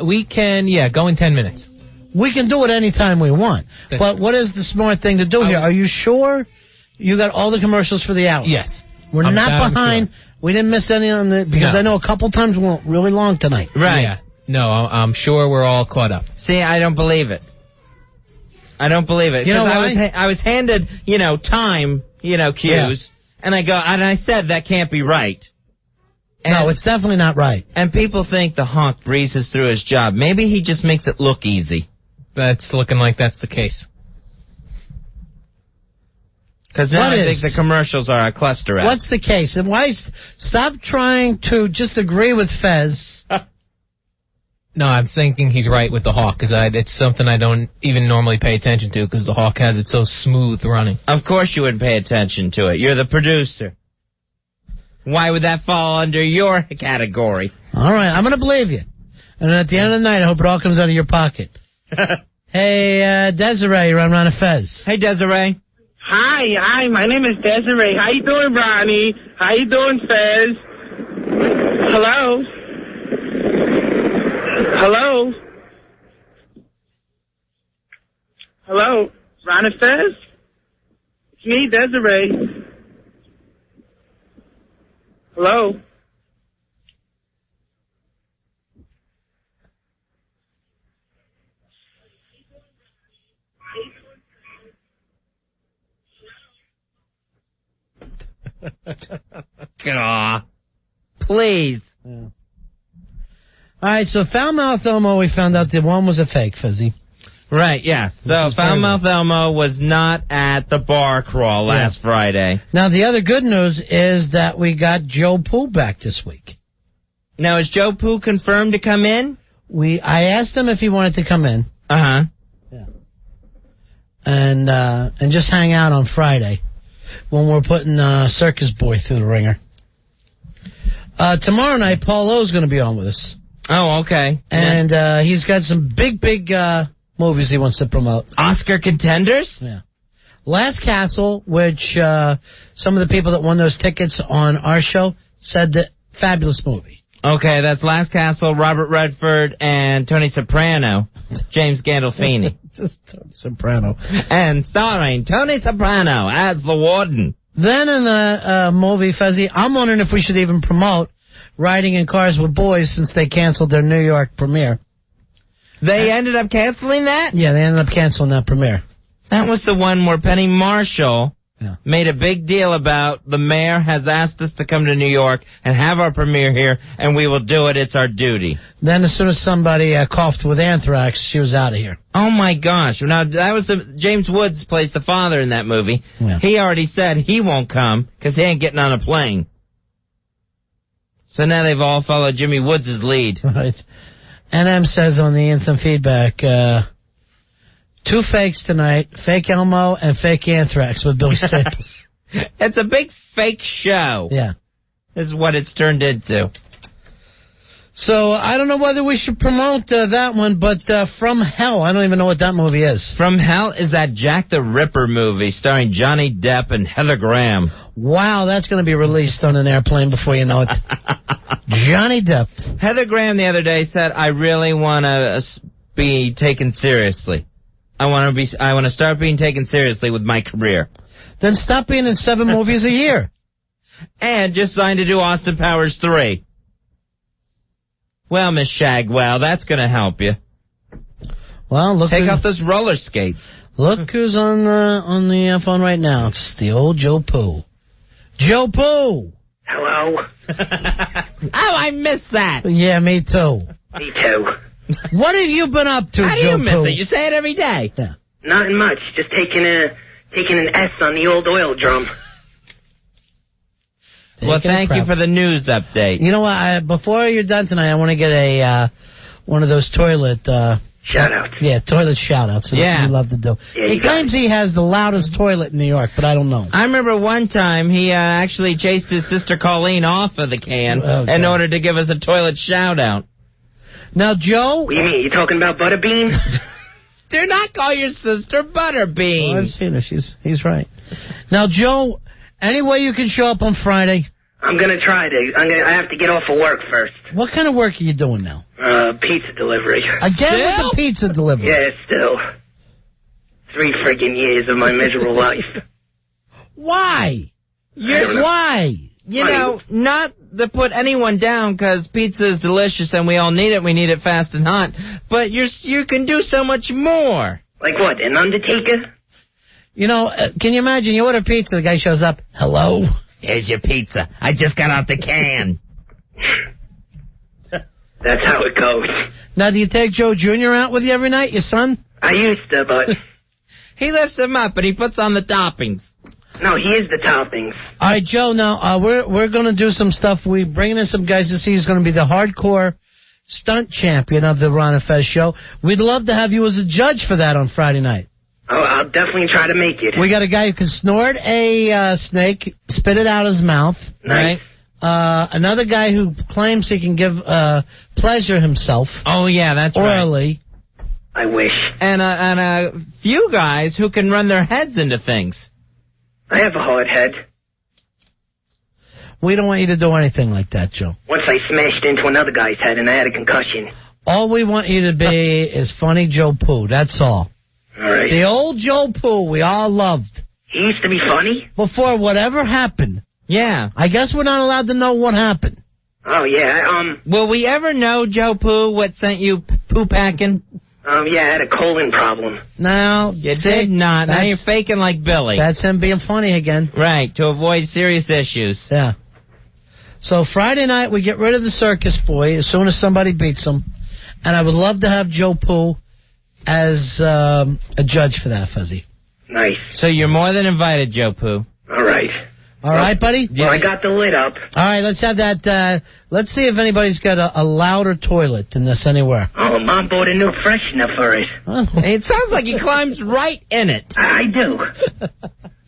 We can, go in 10 minutes. We can do it any time we want. But what is the smart thing to do here? Are you sure you got all the commercials for the hour? Yes. We're not behind We didn't miss any on the because I know a couple times we went really long tonight. Right. Yeah. No, I'm sure we're all caught up. See, I don't believe it. I don't believe it. You know why? I was handed, time, cues, and I said that can't be right. And, no, it's definitely not right. And people think the honk breezes through his job. Maybe he just makes it look easy. That's looking like that's the case. Because now I think the commercials are a cluster F. What's the case? And why? Stop trying to just agree with Fez. No, I'm thinking he's right with the Hawk, because it's something I don't even normally pay attention to, because the Hawk has it so smooth running. Of course you would pay attention to it. You're the producer. Why would that fall under your category? All right, I'm going to believe you. And at the end of the night, I hope it all comes out of your pocket. Hey, Desiree, you're on Ron and Fez. Hey, Desiree. Hi, my name is Desiree. How you doing, Ronnie? How you doing, Fez? Hello? Hello? Hello? Ron and Fez? It's me, Desiree. Hello? Aw. Please. Yeah. All right, so Foulmouth Elmo, we found out that one was a fake, Fizzy. Right, yes. So Foulmouth Elmo was not at the bar crawl last Friday. Now, the other good news is that we got Joe Pooh back this week. Now, is Joe Pooh confirmed to come in? I asked him if he wanted to come in. Uh-huh. Yeah. And just hang out on Friday when we're putting Circus Boy through the ringer. Tomorrow night, Paul O's going to be on with us. Oh, okay. And he's got some big movies he wants to promote. Oscar contenders? Yeah. Last Castle, which some of the people that won those tickets on our show said that fabulous movie. Okay, that's Last Castle, Robert Redford, and Tony Soprano, James Gandolfini. Just Tony Soprano. And starring Tony Soprano as the warden. Then in the movie, Fezzy, I'm wondering if we should even promote Riding in Cars with Boys since they canceled their New York premiere. They ended up canceling that? Yeah, they ended up canceling that premiere. That was the one where Penny Marshall made a big deal about the mayor has asked us to come to New York and have our premiere here, and we will do it. It's our duty. Then as soon as somebody coughed with Anthrax, she was out of here. Oh, my gosh. Now, that was James Woods plays the father in that movie. Yeah. He already said he won't come because he ain't getting on a plane. So now they've all followed Jimmy Woods' lead. Right. NM says on the instant feedback, 2 fakes tonight, fake Elmo and fake Anthrax with Billy Staples. It's a big fake show. Yeah. Is what it's turned into. So I don't know whether we should promote that one, but From Hell, I don't even know what that movie is. From Hell is that Jack the Ripper movie starring Johnny Depp and Heather Graham. Wow, that's going to be released on an airplane before you know it. Johnny Depp. Heather Graham the other day said, I really want to be taken seriously. I want to start being taken seriously with my career. Then stop being in 7 movies a year. And just signed to do Austin Powers 3. Well, Miss Shagwell, that's going to help you. Well, look. Take off those roller skates. Look who's on the phone right now. It's the old Joe Pooh. Joe Pooh! Hello? Oh, I missed that. Yeah, me too. Me too. What have you been up to, How Joe do you miss Pooh? it? You say it every day. Yeah. Nothing much. Just taking an S on the old oil drum. Well, thank you for the news update. You know what? Before you're done tonight, I want to get one of those toilet... shout-outs. Yeah, toilet shout-outs. Yeah. You love to do. Yeah, he claims he has the loudest toilet in New York, but I don't know. I remember one time he actually chased his sister Colleen off of the can in order to give us a toilet shout-out. Now, Joe... What do you mean? You talking about Butterbean? Do not call your sister Butterbean. Oh, I've seen her. He's right. Now, Joe, any way you can show up on Friday? I'm going to try to. I have to get off of work first. What kind of work are you doing now? Pizza delivery. Again with the pizza delivery? Yeah, still. 3 friggin' years of my miserable life. Why? Why? You know, not to put anyone down, because pizza is delicious and we all need it. We need it fast and hot. But you can do so much more. Like what, an undertaker? You know, can you imagine? You order pizza, the guy shows up. Hello? Here's your pizza. I just got out the can. That's how it goes. Now, do you take Joe Jr. out with you every night, your son? I used to, but... He lifts them up and he puts on the toppings. No, he is the toppings. All right, Joe, now, we're going to do some stuff. We're bringing in some guys to see who's going to be the hardcore stunt champion of the Ron and Fez show. We'd love to have you as a judge for that on Friday night. Oh, I'll definitely try to make it. We got a guy who can snort a snake, spit it out his mouth. Nice. Another guy who claims he can give pleasure himself. Oh, yeah, that's orally. Right. I wish. And a few guys who can run their heads into things. I have a hard head. We don't want you to do anything like that, Joe. Once I smashed into another guy's head and I had a concussion. All we want you to be is funny Joe Pooh, that's all. All right. The old Joe Pooh we all loved. He used to be funny? Before whatever happened. Yeah. I guess we're not allowed to know what happened. Oh, yeah, Will we ever know, Joe Pooh, what sent you poo packing? Yeah, I had a colon problem. No. You did not. Now you're faking like Billy. That's him being funny again. Right, to avoid serious issues. Yeah. So Friday night, we get rid of the circus boy as soon as somebody beats him. And I would love to have Joe Pooh as a judge for that, Fuzzy. Nice. So you're more than invited, Joe Pooh. All right. All right, buddy? Well, I got the lid up. All right, let's have that. Let's see if anybody's got a louder toilet than this anywhere. Oh, Mom bought a new freshener for it. It sounds like he climbs right in it. I do.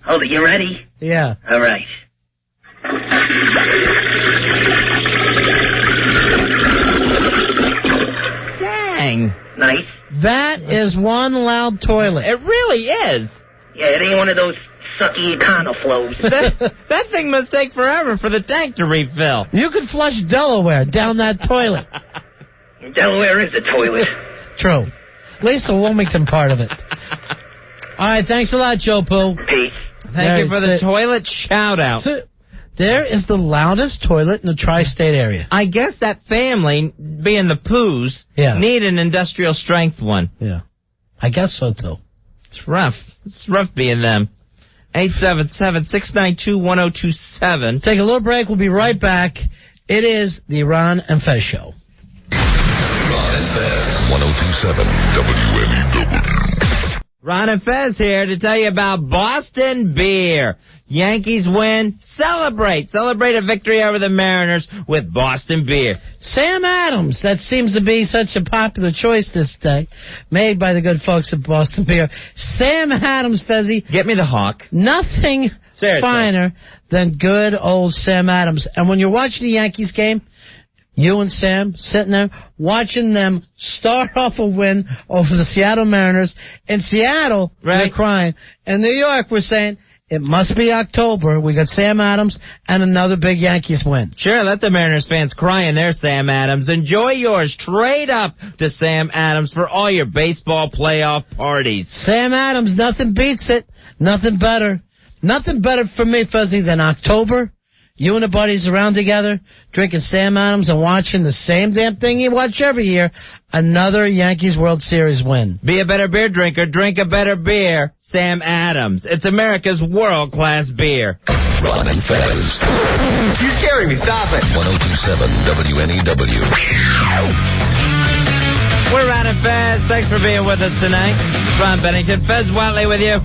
Hold it, you ready? Yeah. All right. Dang. Nice. That is one loud toilet. It really is. Yeah, it ain't one of those sucky Econo flows. That thing must take forever for the tank to refill. You could flush Delaware down that toilet. Delaware is a toilet. True. At least the Wilmington part of it. All right, thanks a lot, Joe Pooh. Peace. Thank you for the toilet shout-out. So, there is the loudest toilet in the tri-state area. I guess that family, being the Poohs, need an industrial strength one. Yeah. I guess so, too. It's rough. It's rough being them. 877-692-1027. Take a little break. We'll be right back. It is the Ron and Fez Show. Ron and Fez, 1027 WNEW. Ron and Fez here to tell you about Boston Beer. Yankees win. Celebrate. Celebrate a victory over the Mariners with Boston Beer. Sam Adams. That seems to be such a popular choice this day. Made by the good folks at Boston Beer. Sam Adams, Fezzy. Get me the hawk. Nothing finer than good old Sam Adams. And when you're watching the Yankees game, you and Sam sitting there watching them start off a win over the Seattle Mariners. In Seattle, they're crying. In New York, we're saying, it must be October. We got Sam Adams and another big Yankees win. Sure, let the Mariners fans cry in there, Sam Adams. Enjoy yours. Trade up to Sam Adams for all your baseball playoff parties. Sam Adams, nothing beats it. Nothing better. Nothing better for me, Fuzzy, than October. You and the buddies around together, drinking Sam Adams and watching the same damn thing you watch every year, another Yankees World Series win. Be a better beer drinker. Drink a better beer. Sam Adams. It's America's world-class beer. Ron and Fez. You're scaring me. Stop it. 1027 WNEW. We're Ron and Fez. Thanks for being with us tonight. Ron Bennington, Fez WNEW with you.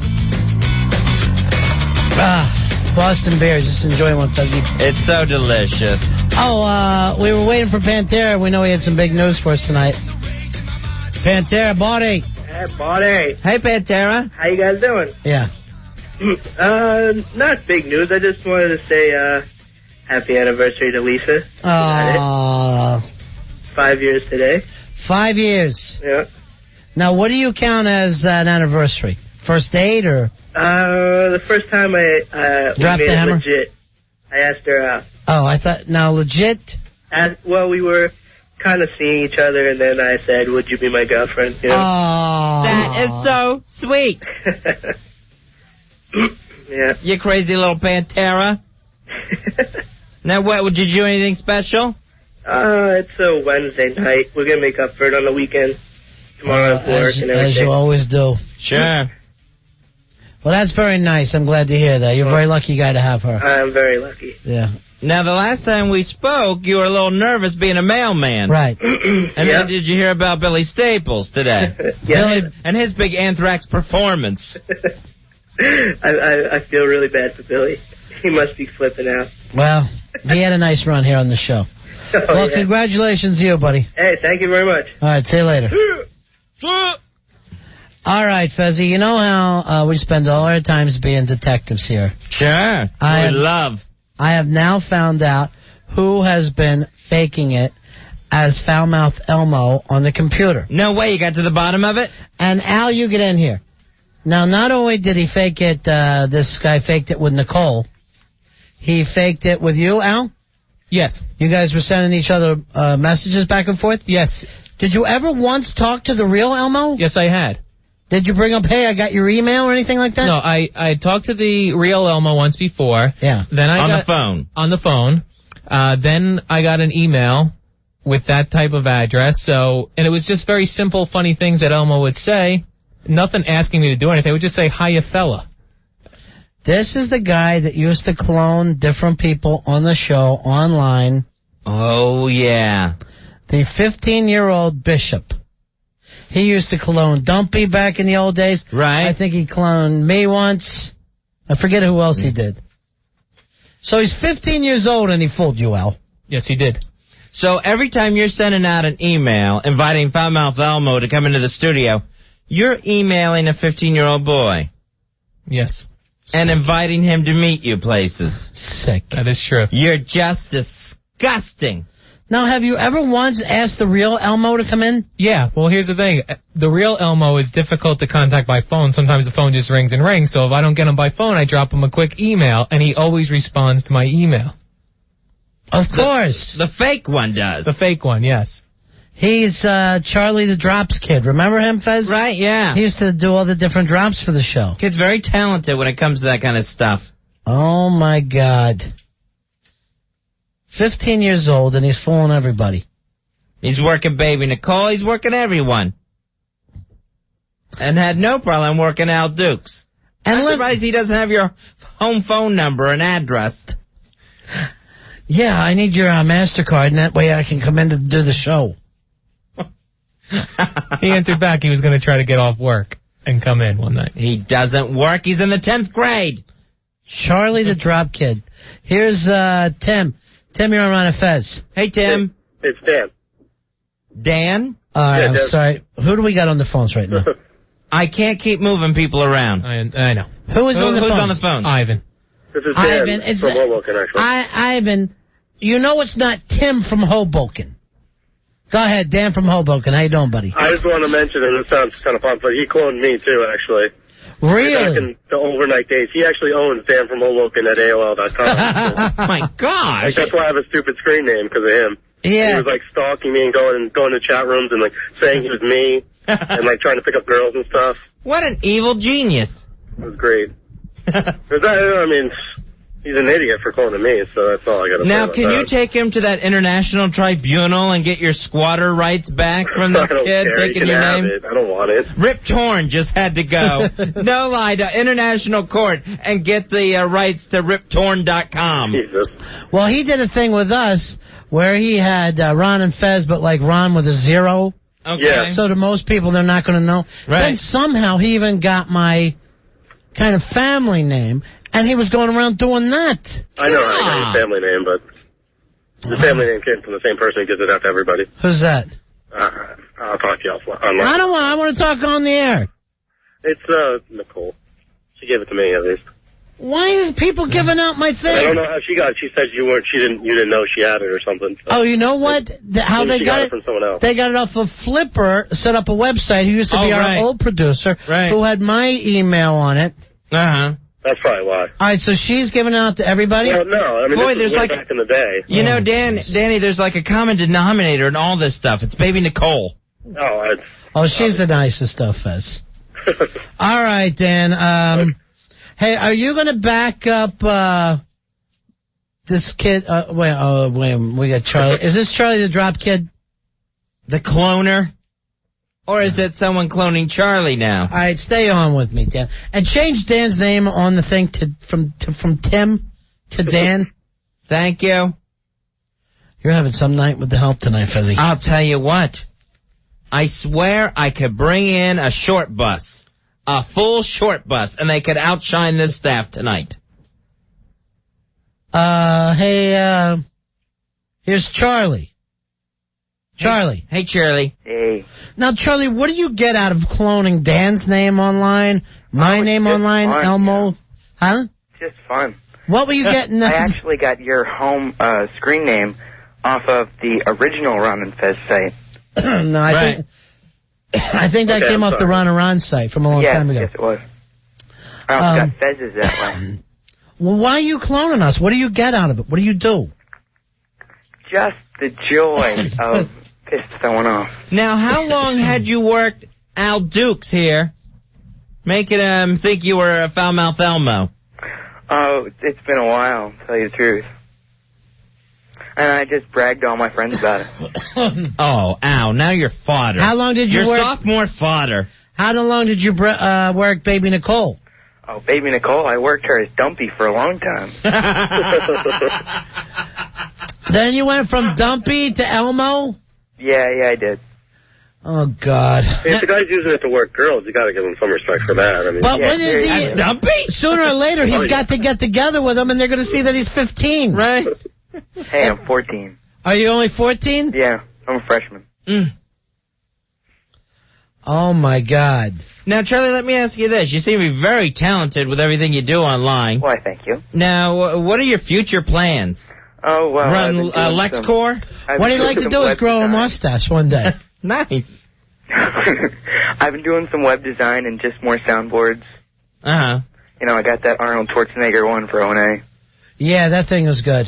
Boston Beer. Just enjoy one, Fuzzy. It's so delicious. Oh, we were waiting for Pantera. We know he had some big news for us tonight. Pantera, Barty. Hey, Barty. Hey, Pantera. How you guys doing? Yeah. Not big news. I just wanted to say happy anniversary to Lisa. 5 years today. 5 years. Yeah. Now, what do you count as an anniversary? First date or? The first time we Drop made the it hammer? legit. I asked her out. Oh, I thought, now legit? Well, we were kind of seeing each other, and then I said, would you be my girlfriend? You know? Oh. That is so sweet. Yeah. You crazy little Pantera. Now, what, did you do anything special? It's a Wednesday night. We're going to make up for it on the weekend. Tomorrow at work and everything. As you always do. Sure. Well, that's very nice. I'm glad to hear that. You're a very lucky guy to have her. I'm very lucky. Yeah. Now, the last time we spoke, you were a little nervous being a mailman. Right. And then did you hear about Billy Staples today? And his big Anthrax performance. I feel really bad for Billy. He must be flipping out. Well, he had a nice run here on the show. Well, congratulations to you, buddy. Hey, thank you very much. All right, see you later. All right, Fezzy, you know how we spend all our times being detectives here? Sure. I have now found out who has been faking it as foul-mouthed Elmo on the computer. No way, you got to the bottom of it? And Al, you get in here. Now, not only did he fake it, this guy faked it with Nicole, he faked it with you, Al? Yes. You guys were sending each other messages back and forth? Yes. Did you ever once talk to the real Elmo? Yes, I had. Did you bring up, hey, I got your email or anything like that? No, I talked to the real Elmo once before. Yeah. Then on the phone. On the phone. Then I got an email with that type of address. And it was just very simple, funny things that Elmo would say. Nothing asking me to do anything. It would just say, hiya, fella. This is the guy that used to clone different people on the show online. Oh, yeah. The 15-year-old Bishop. He used to clone Dumpy back in the old days. Right. I think he cloned me once. I forget who else he did. So he's 15 years old and he fooled you, Al. Yes, he did. So every time you're sending out an email inviting Foul-Mouthed Elmo to come into the studio, you're emailing a 15-year-old boy. Yes. And inviting him to meet you places. Sick. That is true. You're just disgusting. Now, have you ever once asked the real Elmo to come in? Yeah, well, here's the thing. The real Elmo is difficult to contact by phone. Sometimes the phone just rings and rings, so if I don't get him by phone, I drop him a quick email, and he always responds to my email. Of course. The fake one does. The fake one, yes. He's Charlie the Drops kid. Remember him, Fez? Right, yeah. He used to do all the different drops for the show. Kid's very talented when it comes to that kind of stuff. Oh, my God. 15 years old, and he's fooling everybody. He's working Baby Nicole. He's working everyone. And had no problem working Al Dukes. And I'm surprised he doesn't have your home phone number and address. Yeah, I need your MasterCard, and that way I can come in to do the show. He answered back he was going to try to get off work and come in one night. He doesn't work. He's in the 10th grade. Charlie the Drop Kid. Here's Tim. Tim, you're on Ron and Fez. Hey, Tim. It's Dan. Dan? I'm sorry. Who do we got on the phones right now? I can't keep moving people around. I know. Who's on the phone? Ivan. This is Dan Ivan. from Hoboken, actually. Ivan, you know it's not Tim from Hoboken. Go ahead, Dan from Hoboken. How you doing, buddy? I just want to mention, and it sounds kind of fun, but he cloned me, too, actually. Really? Back in the overnight days. He actually owns Dan from Hoboken at AOL.com. My gosh. Like, that's why I have a stupid screen name, because of him. Yeah. He was, like, stalking me and going to chat rooms and, like, saying he was me and, like, trying to pick up girls and stuff. What an evil genius. It was great. I mean, he's an idiot for cloning me, so that's all I got to say. Now, can you take him to that international tribunal and get your squatter rights back from this kid taking your name? I don't want it. Rip Torn just had to go. No lie, to international court and get the rights to riptorn.com. Jesus. Well, he did a thing with us where he had Ron and Fez, but like Ron with a 0. Okay. Yeah. So to most people, they're not going to know. Right. Then somehow he even got my kind of family name, and he was going around doing that. I know I got his family name, but the family name came from the same person who gives it out to everybody. Who's that? I'll talk to you online. I want to talk on the air. It's Nicole. She gave it to me, at least. Why is people giving out my thing? I don't know how she got it. She said you didn't know she had it or something. So. Oh, you know what? How they got it? From someone else. They got it off of Flipper, set up a website, who used to be our old producer, who had my email on it. Uh-huh. That's probably why. All right, so she's giving it out to everybody? Well, no. I mean, Boy, this was way back in the day. You know, Danny, there's like a common denominator in all this stuff. It's Baby Nicole. Oh, she's the nicest stuff, Fez. All right, Dan. Hey, are you going to back up this kid... wait, we got Charlie. Is this Charlie the Drop Kid? The cloner? Or is it someone cloning Charlie now? All right, stay on with me, Dan. And change Dan's name on the thing from Tim to Dan. Thank you. You're having some night with the help tonight, Fezzy. I'll tell you what. I swear I could bring in a short bus. A full short bus, and they could outshine this staff tonight. Hey, here's Charlie. Charlie. Hey, Charlie. Hey. Now, Charlie, what do you get out of cloning Dan's name online, my name online, fun, Elmo? Huh? Just fun. What were you getting? I actually got your home screen name off of the original Ron and Fez site. No, I think that came off the Ron and Ron site from a long time ago. Yes, it was. I also got Fez's that way. Well, why are you cloning us? What do you get out of it? What do you do? Just the joy of pissing someone off. Now, how long had you worked Al Dukes here, making him think you were a foul-mouthed Elmo? Oh, it's been a while, to tell you the truth. And I just bragged to all my friends about it. Oh, Al, now you're fodder. How long did you work? You're sophomore fodder. How long did you work Baby Nicole? Oh, Baby Nicole, I worked her as Dumpy for a long time. Then you went from Dumpy to Elmo? Yeah, I did. Oh, God. If the guy's using it to work girls, you got to give him some respect for that. I mean, but when is he? Dumpy? Sooner or later, he's got to get together with him, and they're going to see that he's 15. Right. Hey, I'm 14. Are you only 14? Yeah, I'm a freshman. Oh, my God. Now, Charlie, let me ask you this. You seem to be very talented with everything you do online. Why, thank you. Now, what are your future plans? Oh, well, Run LexCorp? What he'd like to do is grow a mustache one day. Nice. I've been doing some web design and just more soundboards. Uh-huh. You know, I got that Arnold Schwarzenegger one for O&A. Yeah, that thing was good.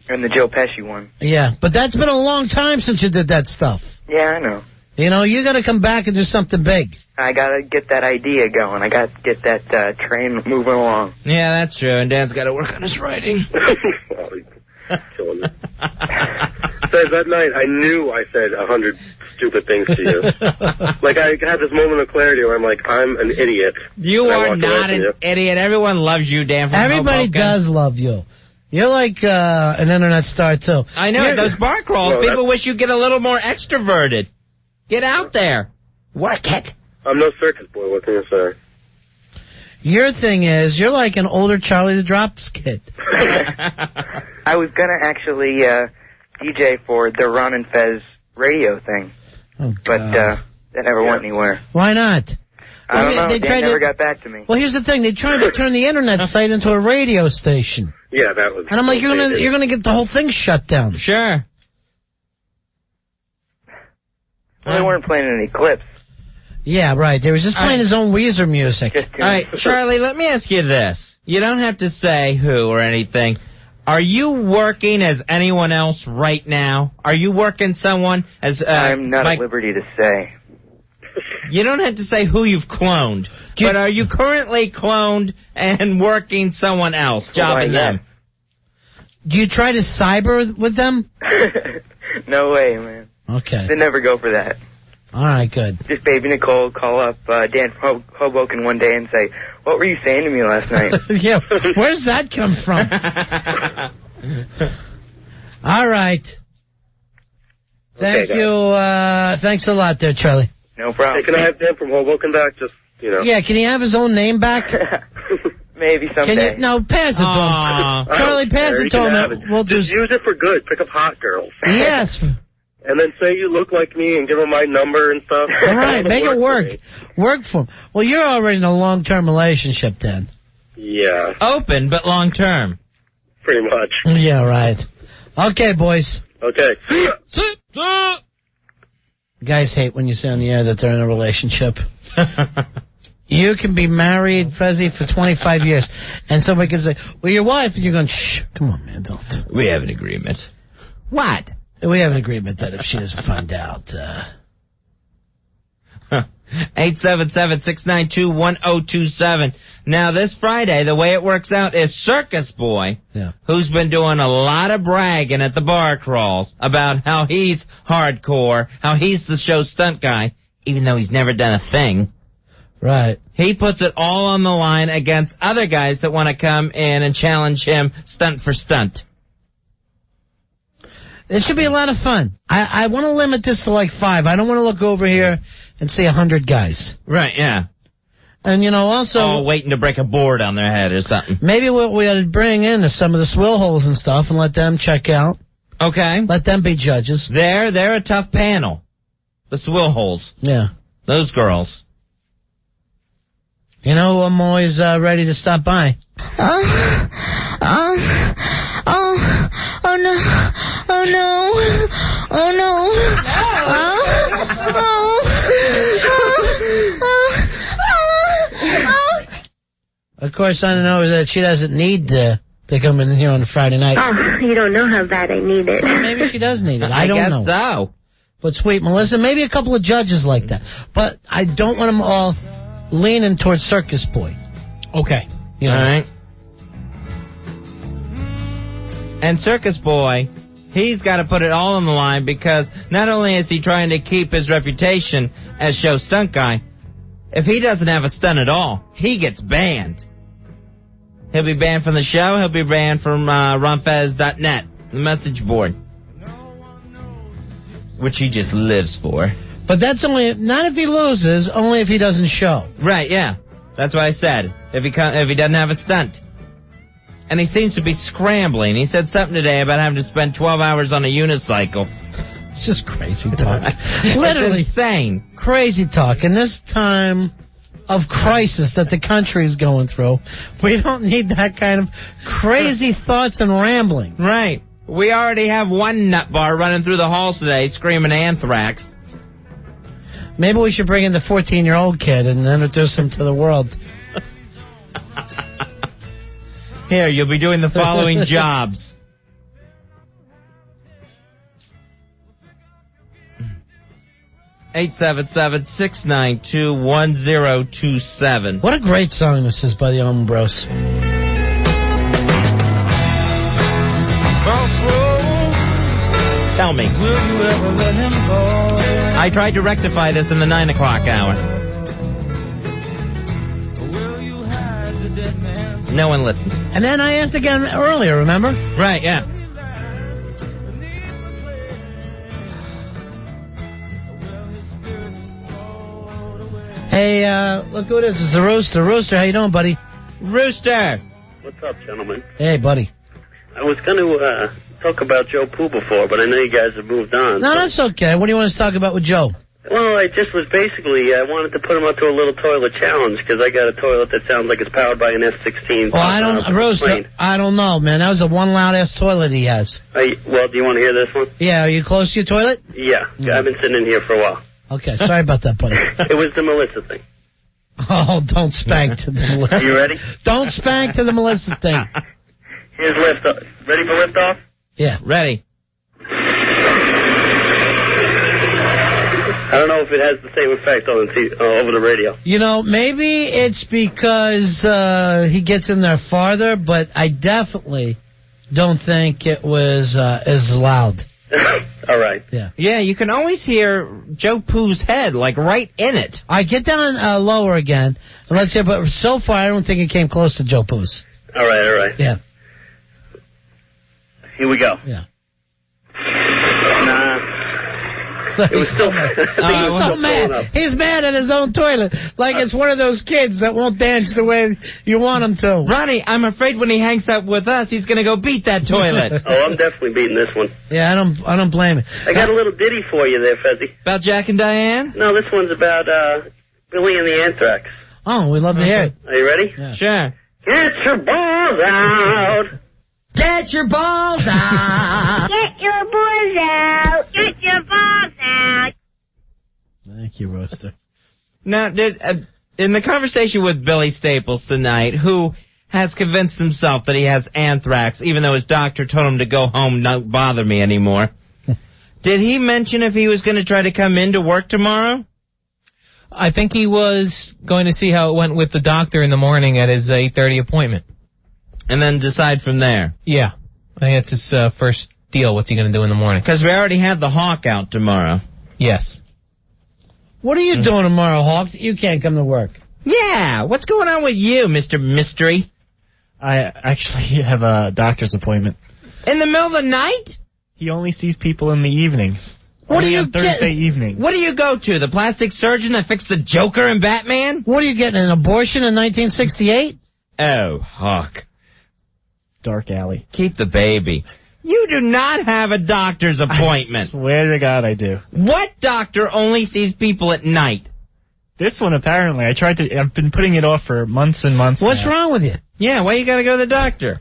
And the Joe Pesci one. Yeah, but that's been a long time since you did that stuff. Yeah, I know. You know, you got to come back and do something big. I got to get that idea going. I got to get that train moving along. Yeah, that's true. And Dan's got to work on his writing. Killing me. So that night, I knew I said 100 stupid things to you. Like, I had this moment of clarity where I'm like, I'm an idiot. You are not an idiot. Everyone loves you, Dan. Everybody does love you. You're like an internet star, too. I know. Those bar crawls, people wish you'd get a little more extroverted. Get out there. Work it. I'm no circus boy. What can you say? Your thing is, you're like an older Charlie the Drops kid. I was going to actually DJ for the Ron and Fez radio thing. Oh, but that never went anywhere. Why not? I don't know. They never got back to me. Well, here's the thing. They tried to turn the internet site into a radio station. Yeah, that was... And I'm like, you're gonna get the whole thing shut down. Sure. Well, they weren't playing any clips. Yeah, right. They were just playing his own Weezer music. All right, Charlie, let me ask you this. You don't have to say who or anything. Are you working as anyone else right now? Are you working someone as... I'm not at liberty to say. You don't have to say who you've cloned. But are you currently cloned and working someone else, jobbing them? Do you try to cyber with them? No way, man. Okay. They never go for that. All right, good. Just Baby Nicole call up Dan from Hoboken one day and say, "What were you saying to me last night?" Yeah, where's that come from? All right. Thank you. Thanks a lot there, Charlie. No problem. Hey, can I have Dan from Hoboken back? Just, you know. Yeah, can he have his own name back? Maybe someday. No, pass it to him. Charlie, pass it to him. We'll just use it for good. Pick up hot girls. Yes. And then say you look like me and give them my number and stuff. All right, make it work. Work for him. Well, you're already in a long-term relationship then. Yeah. Open, but long-term. Pretty much. Yeah, right. Okay, boys. Okay. See ya. Guys hate when you say on the air that they're in a relationship. You can be married, Fezzy, for 25 years, and somebody can say, well, your wife, and you're going, shh, come on, man, don't. We have an agreement. What? We have an agreement that if she doesn't find out... 877-692-1027. Now, this Friday, the way it works out is Circus Boy, who's been doing a lot of bragging at the bar crawls about how he's hardcore, how he's the show's stunt guy, even though he's never done a thing. Right. He puts it all on the line against other guys that want to come in and challenge him stunt for stunt. It should be a lot of fun. I want to limit this to like 5. I don't want to look over here and see 100 guys. Right, yeah. And, you know, also... all waiting to break a board on their head or something. Maybe what we ought to bring in is some of the swill holes and stuff and let them check out. Okay. Let them be judges. They're a tough panel. The swill holes. Yeah. Those girls. You know, I'm always ready to stop by. Oh no. Oh no. Oh no. Of course, I know that she doesn't need to come in here on a Friday night. Oh, you don't know how bad I need it. Maybe she does need it. I don't know. So. But sweet Melissa, maybe a couple of judges like that. But I don't want them all leaning towards Circus Boy. Okay. You know? All right. And Circus Boy, he's got to put it all on the line because not only is he trying to keep his reputation as show stunt guy, if he doesn't have a stunt at all, he gets banned. He'll be banned from the show. He'll be banned from ronfez.net, the message board, which he just lives for. But that's only, not if he loses, only if he doesn't show. Right, yeah. That's what I said. If he doesn't have a stunt. And he seems to be scrambling. He said something today about having to spend 12 hours on a unicycle. It's just crazy talk. Literally. It's insane. Crazy talk. In this time of crisis that the country is going through, we don't need that kind of crazy thoughts and rambling. Right. We already have one nutbar running through the halls today screaming Anthrax. Maybe we should bring in the 14-year-old kid and introduce him to the world. Here, you'll be doing the following jobs. (877-692-1027). What a great song this is by the Elmo Bros. Tell me. Will you ever let him go? I tried to rectify this in the 9 o'clock hour. No one listened. And then I asked again earlier, remember? Right, yeah. Hey, look who it is. It's the Rooster. Rooster, how you doing, buddy? Rooster! What's up, gentlemen? Hey, buddy. I was going to talk about Joe Pooh before, but I know you guys have moved on. No, that's okay. What do you want us to talk about with Joe? Well, I just was basically, I wanted to put him up to a little toilet challenge, because I got a toilet that sounds like it's powered by an F-16. Well, I don't, Rooster, I don't know, man. That was a one loud-ass toilet he has. Well, do you want to hear this one? Yeah, are you close to your toilet? Yeah, I've been sitting in here for a while. Okay, sorry about that, buddy. It was the Melissa thing. Oh, don't spank to the Melissa. You ready? Don't spank to the Melissa thing. Here's lift off. Ready for lift off? Yeah. Ready. I don't know if it has the same effect on over the radio. You know, maybe it's because he gets in there farther, but I definitely don't think it was as loud. All right. Yeah. Yeah, you can always hear Joe Pooh's head, like, right in it. All right, get down lower again, and let's hear, but so far I don't think it came close to Joe Pooh's. All right. Yeah. Here we go. Yeah. Nah. It was still... He's so mad. He's mad at his own toilet. Like it's one of those kids that won't dance the way you want him to. Ronnie, I'm afraid when he hangs out with us, he's going to go beat that toilet. Oh, I'm definitely beating this one. Yeah, I don't blame him. I got a little ditty for you there, Fezzy. About Jack and Diane? No, this one's about Billy and the Anthrax. Oh, we'd love to hear it. Are you ready? Yeah. Sure. Get your balls out. Get your balls out. Get your balls out. Get your balls out. Thank you, Roaster. Now, in the conversation with Billy Staples tonight, who has convinced himself that he has anthrax, even though his doctor told him to go home, don't bother me anymore, did he mention if he was going to try to come in to work tomorrow? I think he was going to see how it went with the doctor in the morning at his 8:30 appointment. And then decide from there. Yeah. I think that's his first deal. What's he going to do in the morning? Because we already have the Hawk out tomorrow. Yes. What are you doing tomorrow, Hawk? You can't come to work. Yeah, what's going on with you, Mr. Mystery? I actually have a doctor's appointment. In the middle of the night? He only sees people in the evenings. What do you on Thursday evening? What do you go to? The plastic surgeon that fixed the Joker and Batman? What are you getting, an abortion in 1968? Oh, Hawk. Dark alley. Keep the baby. You do not have a doctor's appointment. I swear to God I do. What doctor only sees people at night? This one, apparently. I've been putting it off for months and months What's now. wrong with you? Yeah, why you gotta go to the doctor?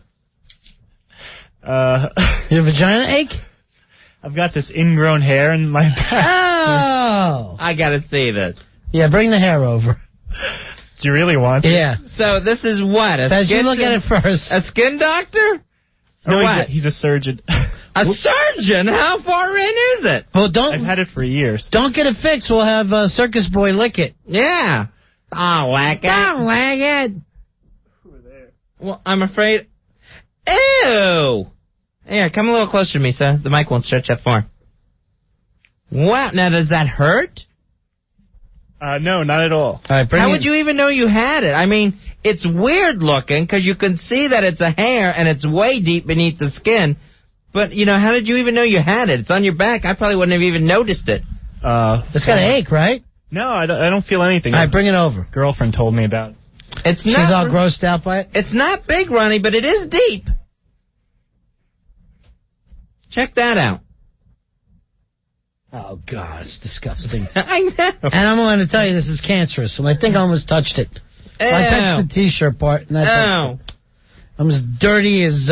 Your vagina ache? I've got this ingrown hair in my back. Oh! I gotta see this. Yeah, bring the hair over. Do you really want it? Yeah. So this is what? You look at it first. A skin doctor? No, what? He's a surgeon. A surgeon? How far in is it? Well, I've had it for years. Don't get it fixed. We'll have Circus Boy lick it. Yeah. Oh, whack it. Don't whack it. Well, I'm afraid... Ew! Here, come a little closer to me, sir. The mic won't stretch that far. Wow, now does that hurt? No, not at all. How would you even know you had it? I mean, it's weird looking because you can see that it's a hair and it's way deep beneath the skin. But, you know, how did you even know you had it? It's on your back. I probably wouldn't have even noticed it. It's got an ache, right? No, I don't feel anything. All right, bring it over. Girlfriend told me about it. She's all grossed out by it? It's not big, Ronnie, but it is deep. Check that out. Oh, God, it's disgusting. I know. And I'm going to tell you this is cancerous, and I think I almost touched it. Ew. I touched the T-shirt part, and I touched it. I'm as dirty as...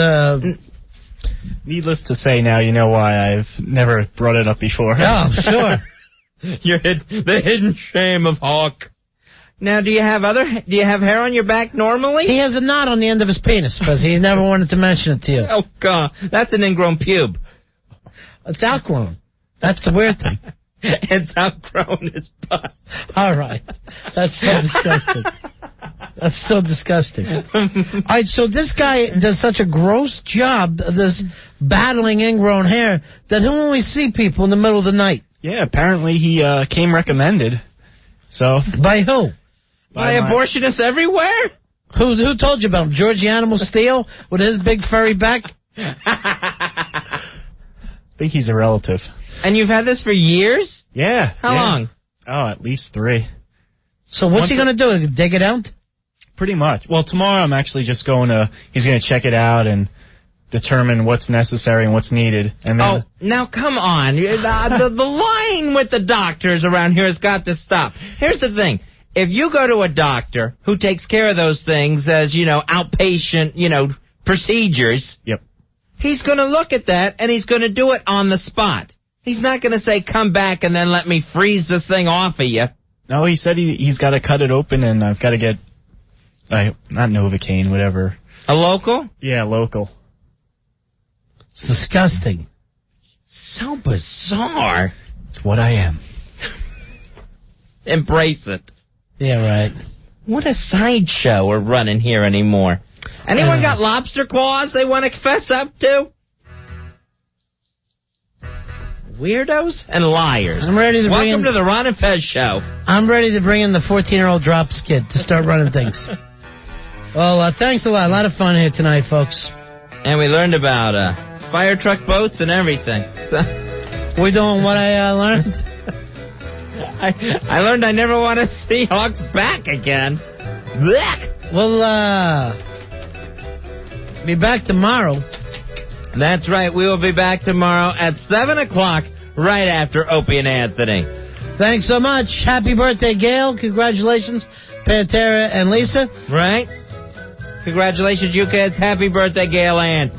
Needless to say now, you know why I've never brought it up before. Oh, sure. The hidden shame of Hawk. Now, do you have hair on your back normally? He has a knot on the end of his penis, because he never wanted to mention it to you. Oh, God. That's an ingrown pube. It's outgrown. That's the weird thing. It's outgrown his butt. All right. That's so disgusting. That's so disgusting. All right, so this guy does such a gross job of this battling ingrown hair that he'll only see people in the middle of the night. Yeah, apparently he came recommended. So by who? By abortionists everywhere? Who told you about him? George the Animal Steel with his big furry back? I think he's a relative. And you've had this for years? Yeah. How long? Oh, at least 3. So what's he going to do? Dig it out? Pretty much. Well, tomorrow I'm actually just he's going to check it out and determine what's necessary and what's needed. And then, oh, now come on. The line with the doctors around here has got to stop. Here's the thing. If you go to a doctor who takes care of those things as, outpatient, procedures, yep, he's going to look at that and he's going to do it on the spot. He's not going to say, come back and then let me freeze this thing off of you. No, he said he's got to cut it open and I've got to get, not Novocaine, whatever. A local? Yeah, local. It's disgusting. So bizarre. It's what I am. Embrace it. Yeah, right. What a sideshow we're running here anymore. Anyone got lobster claws they want to fess up to? Weirdos and liars. I'm ready to Welcome to the Ron and Fez show. I'm ready to bring in the 14-year-old drops kid to start running things. Well, thanks a lot. A lot of fun here tonight, folks. And we learned about fire truck boats and everything. So we're doing what I learned? I learned I never want to see Hawk's back again. Blech. We'll be back tomorrow. That's right. We will be back tomorrow at 7 o'clock, right after Opie and Anthony. Thanks so much. Happy birthday, Gail. Congratulations, Pantera and Lisa. Right. Congratulations, you kids. Happy birthday, Gail Ann.